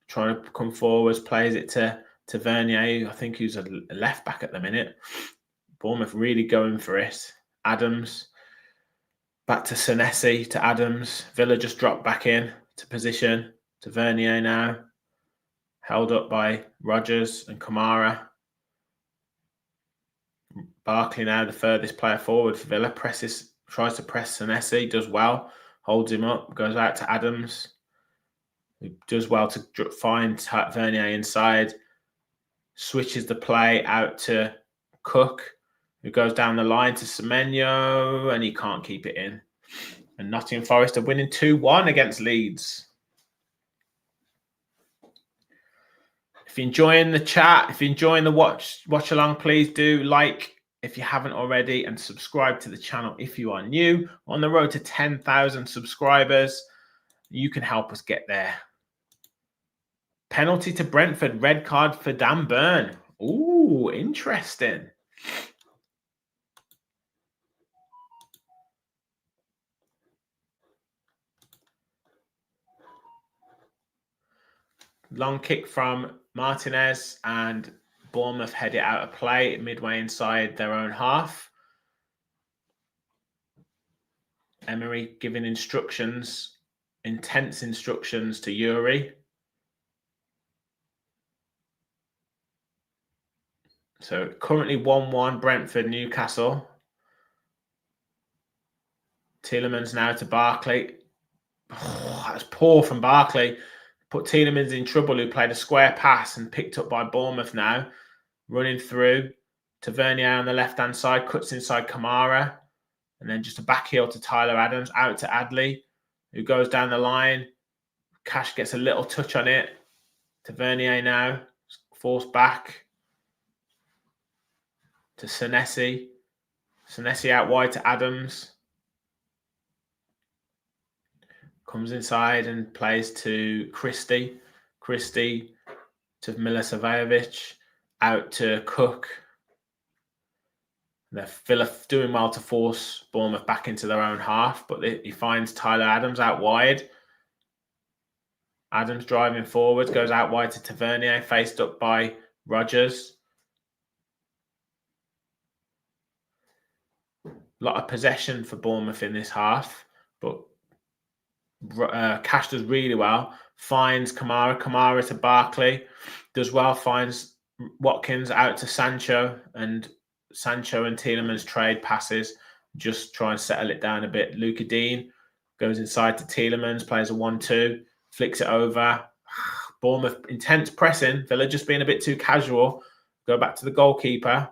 trying to come forwards. Plays it to Tavernier, I think, who's a left back at the minute. Bournemouth really going for it. Adams. Back to Senesi, to Adams. Villa just dropped back in to position. Tavernier now. Held up by Rodgers and Kamara. Barkley now the furthest player forward for Villa. Tries to press Senesi, does well. Holds him up, goes out to Adams. He does well to find Tavernier inside. Switches the play out to Cook, who goes down the line to Semenyo, and he can't keep it in. And Nottingham Forest are winning 2-1 against Leeds. If you're enjoying the chat, if you're enjoying the watch along, please do like if you haven't already and subscribe to the channel if you are new. On the road to 10,000 subscribers, you can help us get there. Penalty to Brentford, red card for Dan Burn. Ooh, interesting. Long kick from Martinez, and Bournemouth head it out of play midway inside their own half. Emery giving instructions, intense instructions to Yuri. So currently 1-1 Brentford, Newcastle. Tielemans now to Barkley. Oh, that's poor from Barkley. Put Tielemans in trouble, who played a square pass and picked up by Bournemouth now. Running through. Tavernier on the left-hand side, cuts inside Kamara. And then just a back heel to Tyler Adams, out to Adley, who goes down the line. Cash gets a little touch on it. Tavernier now, forced back to Senesi. Senesi out wide to Adams. Comes inside and plays to Christie. Christie to Milicevic. Out to Cook. The Villa doing well to force Bournemouth back into their own half, but he finds Tyler Adams out wide. Adams driving forward, goes out wide to Tavernier, faced up by Rodgers. A lot of possession for Bournemouth in this half, but Cash does really well. Finds Kamara to Barkley, does well, finds Watkins out to Sancho, and Sancho and Tielemans trade passes, just try and settle it down a bit. Luca Dean goes inside to Tielemans, plays a 1-2, flicks it over. Bournemouth intense pressing. Villa just being a bit too casual. Go back to the goalkeeper.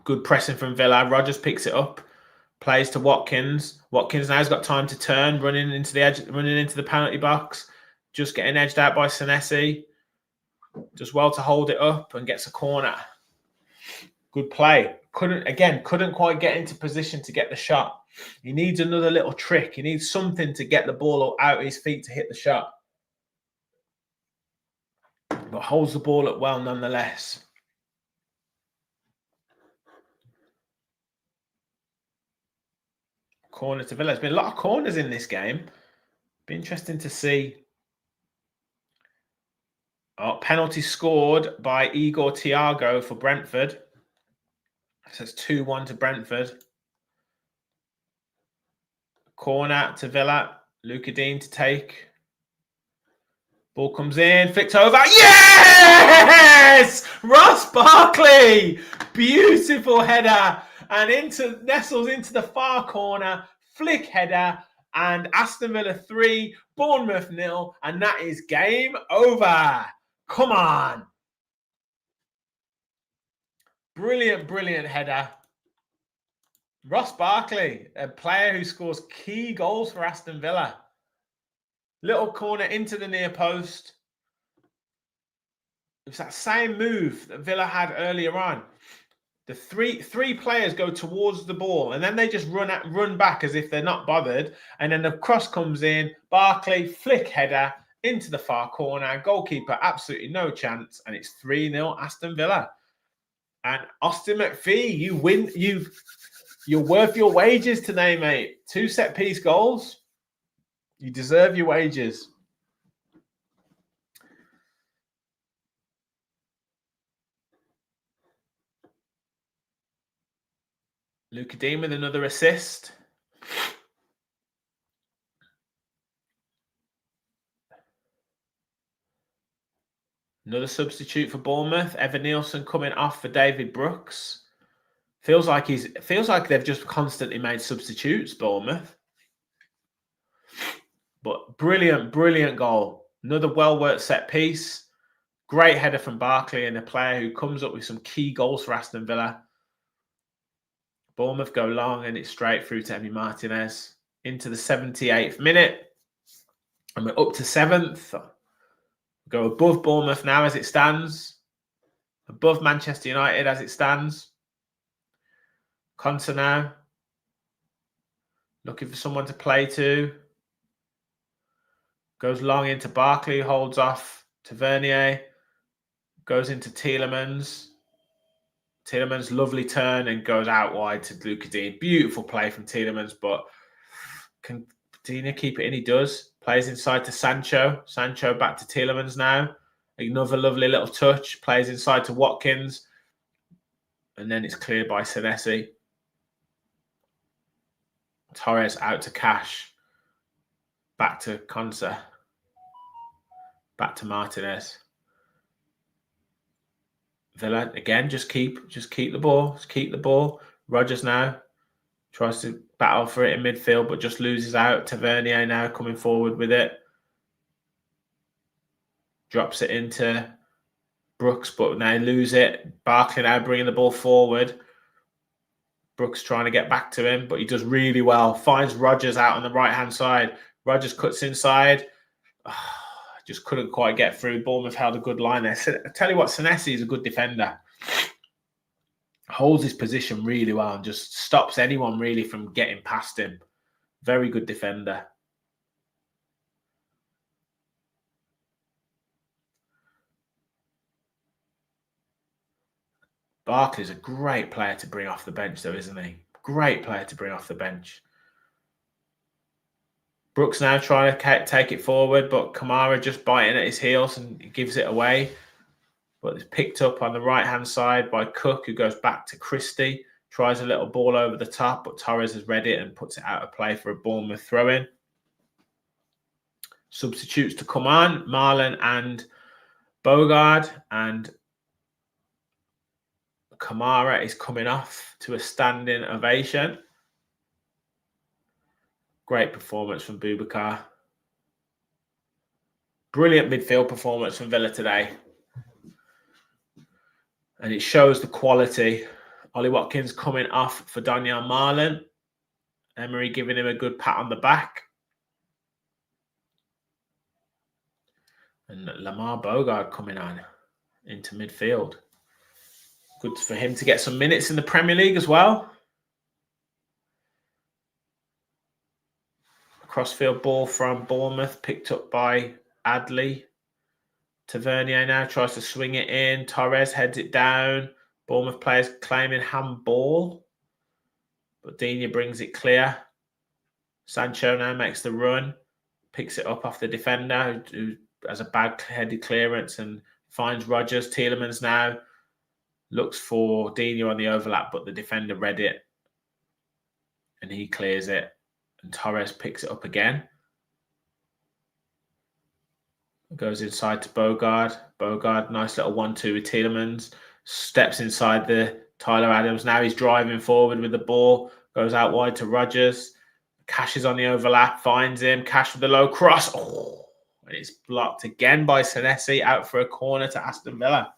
Good pressing from Villa. Rodgers picks it up. Plays to Watkins. Watkins now's got time to turn, running into the edge, running into the penalty box. Just getting edged out by Senesi. Does well to hold it up and gets a corner. Good play. Couldn't quite get into position to get the shot. He needs another little trick. He needs something to get the ball out of his feet to hit the shot. But holds the ball up well nonetheless. Corner to Villa. There's been a lot of corners in this game. Be interesting to see. Oh, penalty scored by Igor Thiago for Brentford. So it's 2-1 to Brentford. Corner to Villa. Luca Dean to take. Ball comes in, flicked over. Yes! Ross Barkley! Beautiful header. And nestles into the far corner. Flick header. And Aston Villa 3, Bournemouth 0. And that is game over. Come on. Brilliant, brilliant header. Ross Barkley, a player who scores key goals for Aston Villa. Little corner into the near post. It was that same move that Villa had earlier on. The three players go towards the ball, and then they just run back as if they're not bothered. And then the cross comes in. Barkley, flick header into the far corner. Goalkeeper, absolutely no chance. And it's 3-0 Aston Villa. And Austin McPhee, you win. You're worth your wages today, mate. 2 set-piece goals. You deserve your wages. Luka Dean with another assist. Another substitute for Bournemouth. Evan Nielsen coming off for David Brooks. Feels like they've just constantly made substitutes, Bournemouth. But brilliant goal. Another well-worked set piece. Great header from Barkley, and a player who comes up with some key goals for Aston Villa. Bournemouth go long, and it's straight through to Emi Martinez. Into the 78th minute. And we're up to 7th. Go above Bournemouth now as it stands. Above Manchester United as it stands. Conte now. Looking for someone to play to. Goes long into Barkley, holds off Tavernier. Goes into Tielemans. Tielemans, lovely turn and goes out wide to Luka Dean. Beautiful play from Tielemans, but can Dina keep it in? He does. Plays inside to Sancho. Sancho back to Tielemans now. Another lovely little touch. Plays inside to Watkins. And then it's cleared by Senesi. Torres out to Cash. Back to Konsa. Back to Martinez. Villa again, just keep the ball. Just keep the ball. Rodgers now tries to battle for it in midfield, but just loses out. Tavernier now coming forward with it. Drops it into Brooks, but now lose it. Barkley now bringing the ball forward. Brooks trying to get back to him, but he does really well. Finds Rodgers out on the right-hand side. Rodgers cuts inside. Just couldn't quite get through. Bournemouth held a good line there. I tell you what, Senesi is a good defender. Holds his position really well and just stops anyone really from getting past him. Very good defender. Barkley's a great player to bring off the bench, though, isn't he? Great player to bring off the bench. Brooks now trying to take it forward, but Kamara just biting at his heels and gives it away. But it's picked up on the right-hand side by Cook, who goes back to Christie. Tries a little ball over the top, but Torres has read it and puts it out of play for a Bournemouth throw-in. Substitutes to come on, Marlon and Bogard. And Kamara is coming off to a standing ovation. Great performance from Boubacar. Brilliant midfield performance from Villa today. And it shows the quality. Ollie Watkins coming off for Daniel Marlon. Emery giving him a good pat on the back. And Lamar Bogard coming on into midfield. Good for him to get some minutes in the Premier League as well. Crossfield ball from Bournemouth, picked up by Adley. Tavernier now tries to swing it in. Torres heads it down. Bournemouth players claiming handball. But Digne brings it clear. Sancho now makes the run. Picks it up off the defender who has a bad-headed clearance and finds Rodgers. Tielemans now looks for Digne on the overlap, but the defender read it. And he clears it. And Torres picks it up again. Goes inside to Bogard. Bogard, nice little 1-2 with Tielemans. Steps inside the Tyler Adams. Now he's driving forward with the ball. Goes out wide to Rodgers. Cash is on the overlap. Finds him. Cash with the low cross. Oh, and it's blocked again by Senesi. Out for a corner to Aston Villa.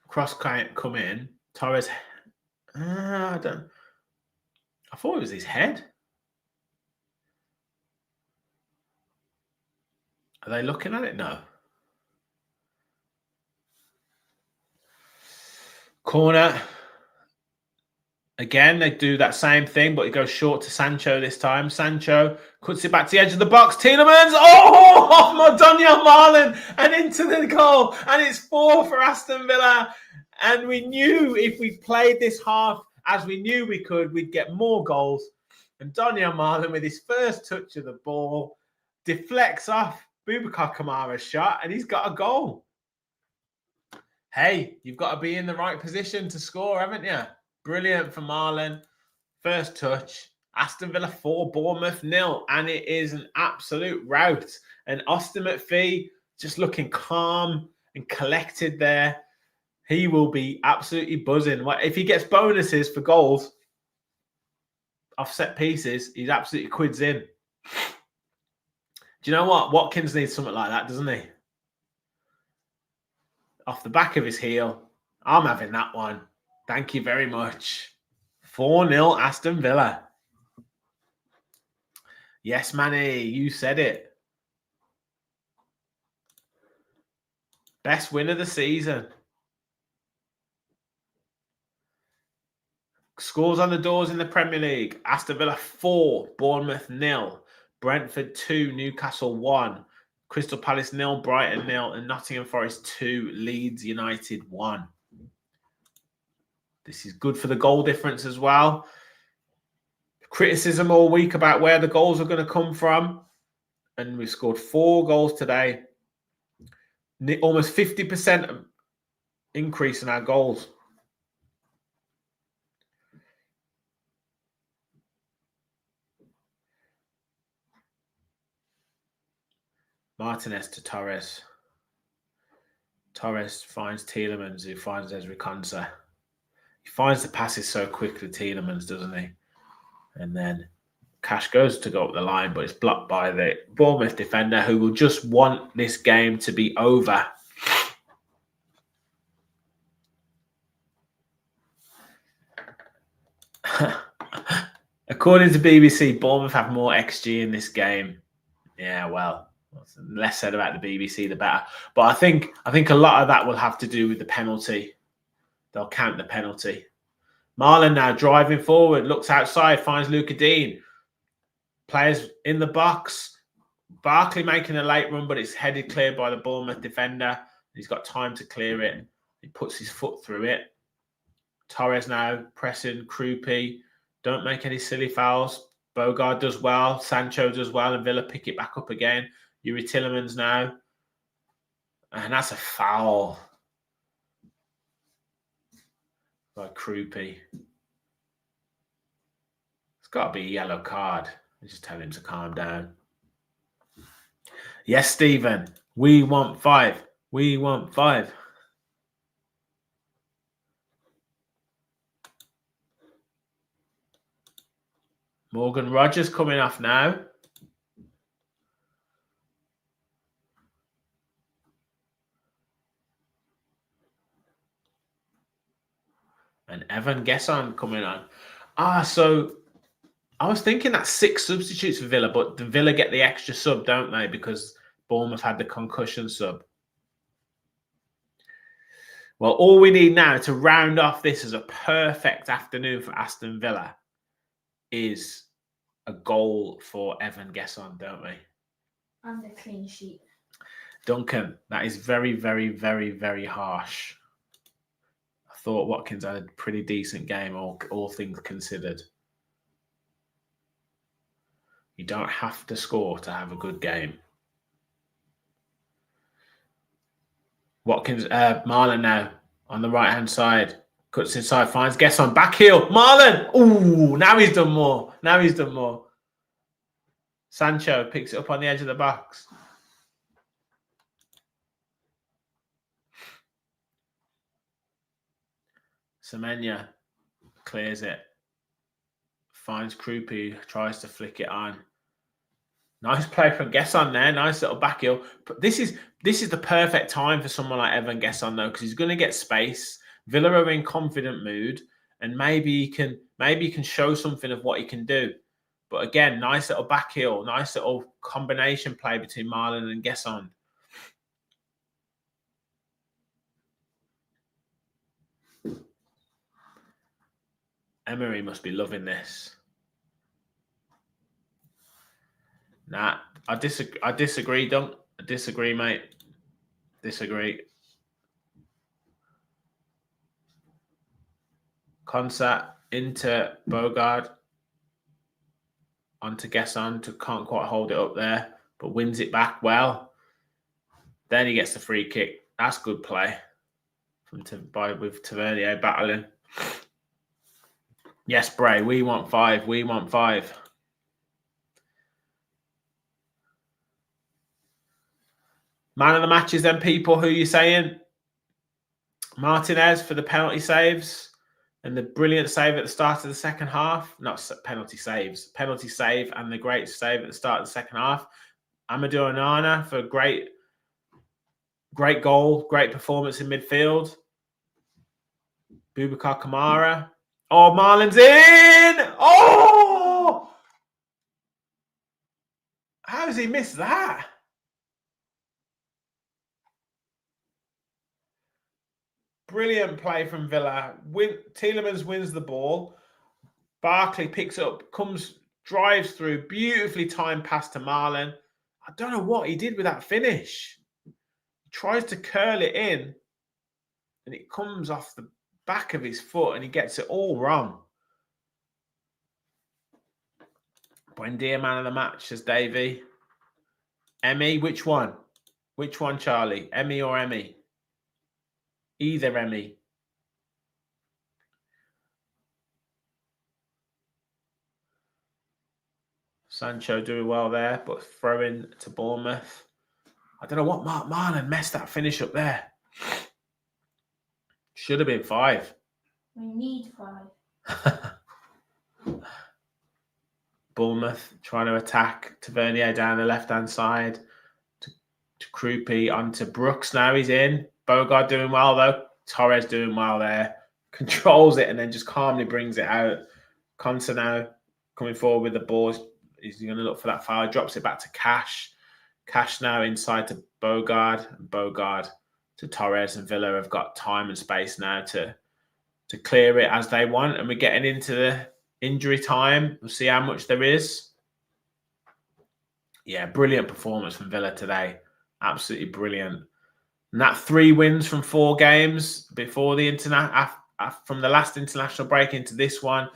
Cross can't come in. Torres. I thought it was his head. Are they looking at it? No. Corner. Again, they do that same thing, but it goes short to Sancho this time. Sancho cuts it back to the edge of the box. Tielemans, off Daniel Marlin and into the goal. And it's 4 for Aston Villa. And we knew if we played this half as we knew we could, we'd get more goals. And Daniel Marlin, with his first touch of the ball, deflects off Boubacar Kamara's shot, and he's got a goal. Hey, you've got to be in the right position to score, haven't you? Brilliant for Marlon. First touch. Aston Villa 4, Bournemouth 0. And it is an absolute rout. And Austin McPhee just looking calm and collected there. He will be absolutely buzzing. If he gets bonuses for goals off set pieces, he's absolutely quids in. Do you know what? Watkins needs something like that, doesn't he? Off the back of his heel. I'm having that one. Thank you very much. 4-0 Aston Villa. Yes, Manny, you said it. Best win of the season. Scores on the doors in the Premier League. Aston Villa 4, Bournemouth 0. Brentford 2, Newcastle 1. Crystal Palace 0, Brighton 0. And Nottingham Forest 2, Leeds United 1. This is good for the goal difference as well. Criticism all week about where the goals are going to come from. And we've scored 4 goals today. Almost 50% increase in our goals. Martinez to Torres. Torres finds Tielemans, who finds Ezri Konsa. He finds the passes so quickly, Tielemans, doesn't he? And then Cash goes to go up the line, but it's blocked by the Bournemouth defender, who will just want this game to be over. According to BBC, Bournemouth have more XG in this game. Yeah, well, less said about the BBC, the better. But I think a lot of that will have to do with the penalty. They'll count the penalty. Marlon now driving forward, looks outside, finds Luca Dean. Players in the box. Barkley making a late run, but it's headed clear by the Bournemouth defender. He's got time to clear it. He puts his foot through it. Torres now pressing, Krupi. Don't make any silly fouls. Bogard does well. Sancho does well. And Villa pick it back up again. Yuri Tielemans now. And that's a foul by Krupi. It's got to be a yellow card. I just tell him to calm down. Yes, Stephen. We want 5. We want 5. Morgan Rogers coming off now. And Evan Gesson coming on. So I was thinking that's 6 substitutes for Villa, but the Villa get the extra sub, don't they? Because Bournemouth had the concussion sub. Well, all we need now to round off this as a perfect afternoon for Aston Villa is a goal for Evan Gesson, don't we? And a clean sheet. Duncan, that is very, very, very, very harsh. I thought Watkins had a pretty decent game, all things considered. You don't have to score to have a good game. Watkins, Marlon now on the right-hand side. Cuts inside, finds Gesson, back heel. Marlon! Ooh, now he's done more. Now he's done more. Sancho picks it up on the edge of the box. Semenya clears it. Finds Krupi, tries to flick it on. Nice play from Gesson there. Nice little back heel. But this is the perfect time for someone like Evan Gesson, though, because he's going to get space. Villa are in confident mood, and maybe he can show something of what he can do. But again, nice little back heel, nice little combination play between Marlon and Gesson. Emery must be loving this. Nah, I disagree, Dunk. I disagree, mate. Disagree. Concert into Bogard. Onto Gesson. Can't quite hold it up there, but wins it back well. Then he gets the free kick. That's good play with Tavernier battling. Yes, Bray, we want 5. We want 5. Man of the matches then, people. Who are you saying? Martinez for the penalty saves and the brilliant save at the start of the second half. Not penalty saves. Penalty save and the great save at the start of the second half. Amadou Onana for great goal, great performance in midfield. Boubacar Kamara. Oh, Marlon's in! Oh! How has he missed that? Brilliant play from Villa. Tielemans wins the ball. Barkley picks up, drives through, beautifully timed pass to Marlon. I don't know what he did with that finish. He tries to curl it in, and it comes off the back of his foot, and he gets it all wrong. Buendia, man of the match, says Davey. Emmy, which one? Which one, Charlie? Emmy or Emmy? Either Emmy. Sancho doing well there, but throwing to Bournemouth. I don't know what Marlon messed that finish up there. Should have been 5. We need 5. Bournemouth trying to attack. Tavernier down the left-hand side. To Krupi onto Brooks. Now he's in. Bogard doing well, though. Torres doing well there. Controls it and then just calmly brings it out. Consa now coming forward with the ball. He's going to look for that foul. Drops it back to Cash. Cash now inside to Bogard. And Bogard to Torres. And Villa have got time and space now to clear it as they want. And we're getting into the injury time. We'll see how much there is. Yeah, brilliant performance from Villa today. Absolutely brilliant. And that 3 wins from 4 games before the from the last international break into this one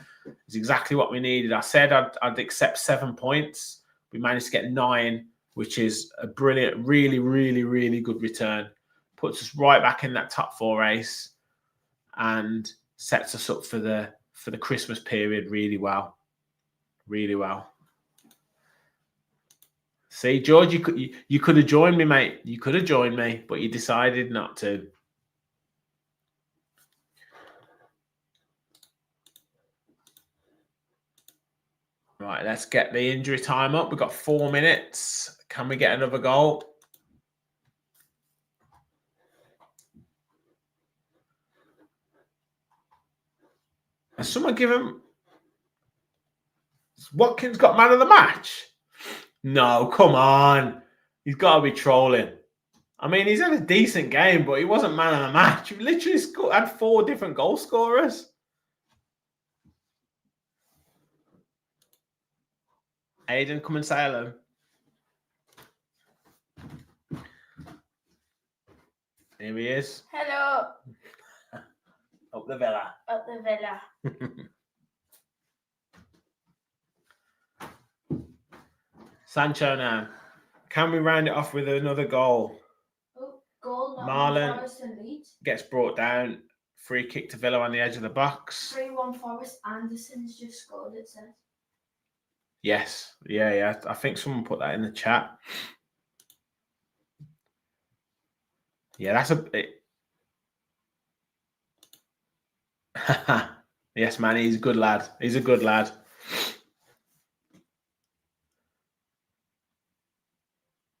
is exactly what we needed. I said I'd accept 7 points. We managed to get 9, which is a brilliant, really, really, really good return. Puts us right back in that top 4 race and sets us up for the Christmas period really well. Really well. See, George, you could have joined me, mate. You could have joined me, but you decided not to. Right, let's get the injury time up. We've got 4 minutes. Can we get another goal? Has someone give him... Watkins got man of the match? No, come on. He's got to be trolling. I mean, he's had a decent game, but he wasn't man of the match. He literally had 4 different goal scorers. Aiden, come and say hello. Here he is. Hello. Up the Villa. Up the Villa. Sancho now. Can we round it off with another goal? Oh, goal. Marlon Forest and Leeds. Gets brought down. Free kick to Villa on the edge of the box. 3-1 Forest. Anderson's just scored, it says. Yes. Yeah. I think someone put that in the chat. Yeah, that's yes, man. He's a good lad. He's a good lad.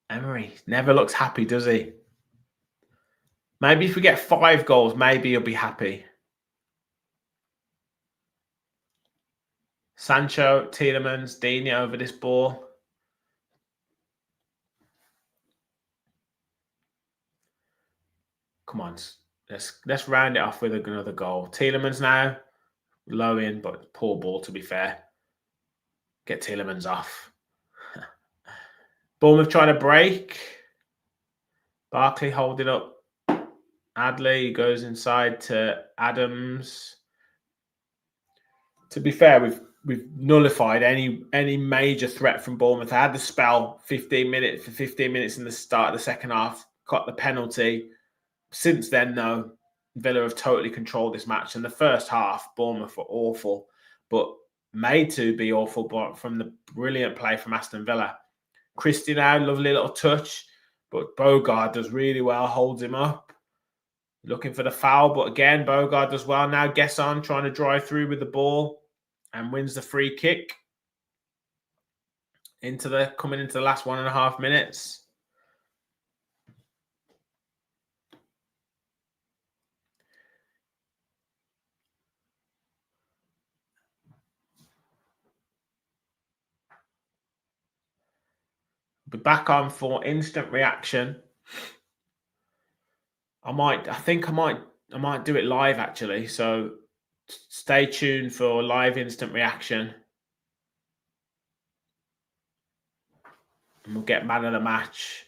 Emery never looks happy, does he? Maybe if we get 5 goals, maybe he'll be happy. Sancho, Tielemans, Dini over this ball. Come on, let's round it off with another goal. Tielemans now Low in, but poor ball to be fair. Get Tielemans off. Bournemouth trying to break. Barkley holding up. Adley goes inside to Adams. To be fair, we've nullified any major threat from Bournemouth. I had the spell 15 minutes in the start of the second half, got the penalty. Since then, though, Villa have totally controlled this match. In the first half, Bournemouth were awful, but made to be awful from the brilliant play from Aston Villa. Christie now, lovely little touch, but Bogard does really well, holds him up. Looking for the foul, but again, Bogard does well. Now Gesson trying to drive through with the ball and wins the free kick coming into the last 1.5 minutes. Be back on for instant reaction. I might do it live actually. So stay tuned for live instant reaction. And we'll get man of the match,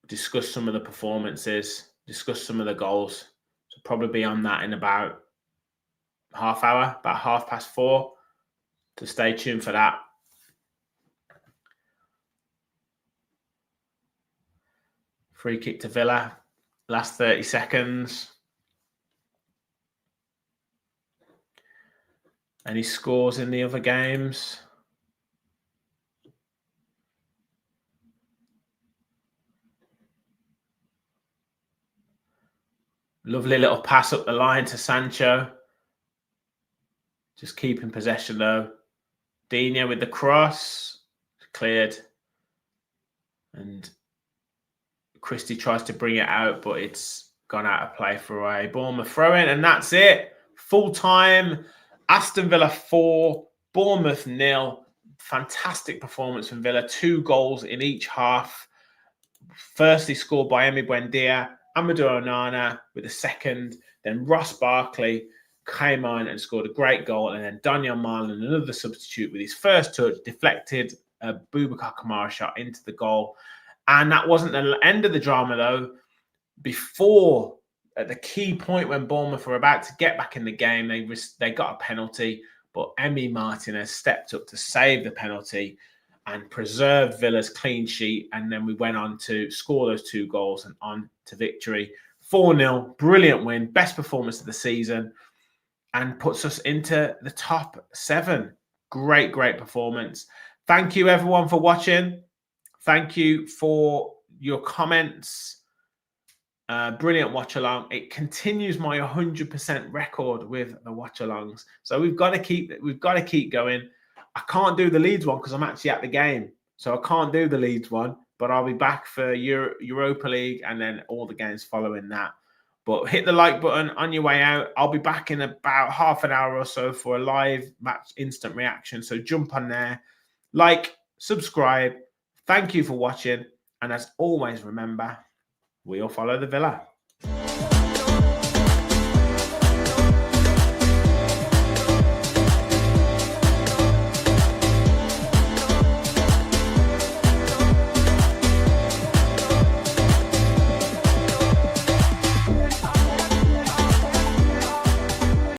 discuss some of the performances, discuss some of the goals. So probably be on that in about half hour, about 4:30. So stay tuned for that. Free kick to Villa. Last 30 seconds. Any scores in the other games? Lovely little pass up the line to Sancho. Just keeping possession though. Digne with the cross. Cleared. And Christie tries to bring it out, but it's gone out of play for a Bournemouth throw-in. And that's it. Full time. Aston Villa 4, Bournemouth 0. Fantastic performance from Villa. 2 goals in each half. Firstly scored by Buendia, Amadou Onana with a second. Then Ross Barkley came on and scored a great goal. And then Daniel Marlin, another substitute with his first touch, deflected a Boubacar Kamara shot into the goal. And that wasn't the end of the drama, though. Before, at the key point when Bournemouth were about to get back in the game, they got a penalty, but Emi Martinez stepped up to save the penalty and preserved Villa's clean sheet. And then we went on to score those 2 goals and on to victory. 4-0, brilliant win, best performance of the season, and puts us into the top 7. Great performance. Thank you, everyone, for watching. Thank you for your comments. Brilliant watch along. It continues my 100% record with the watch alongs. So we've got to keep going. I can't do the Leeds one because I'm actually at the game. So I can't do the Leeds one, but I'll be back for Europa League and then all the games following that. But hit the like button on your way out. I'll be back in about half an hour or so for a live match instant reaction. So jump on there, like, subscribe. Thank you for watching. And as always, remember, we'll follow the Villa.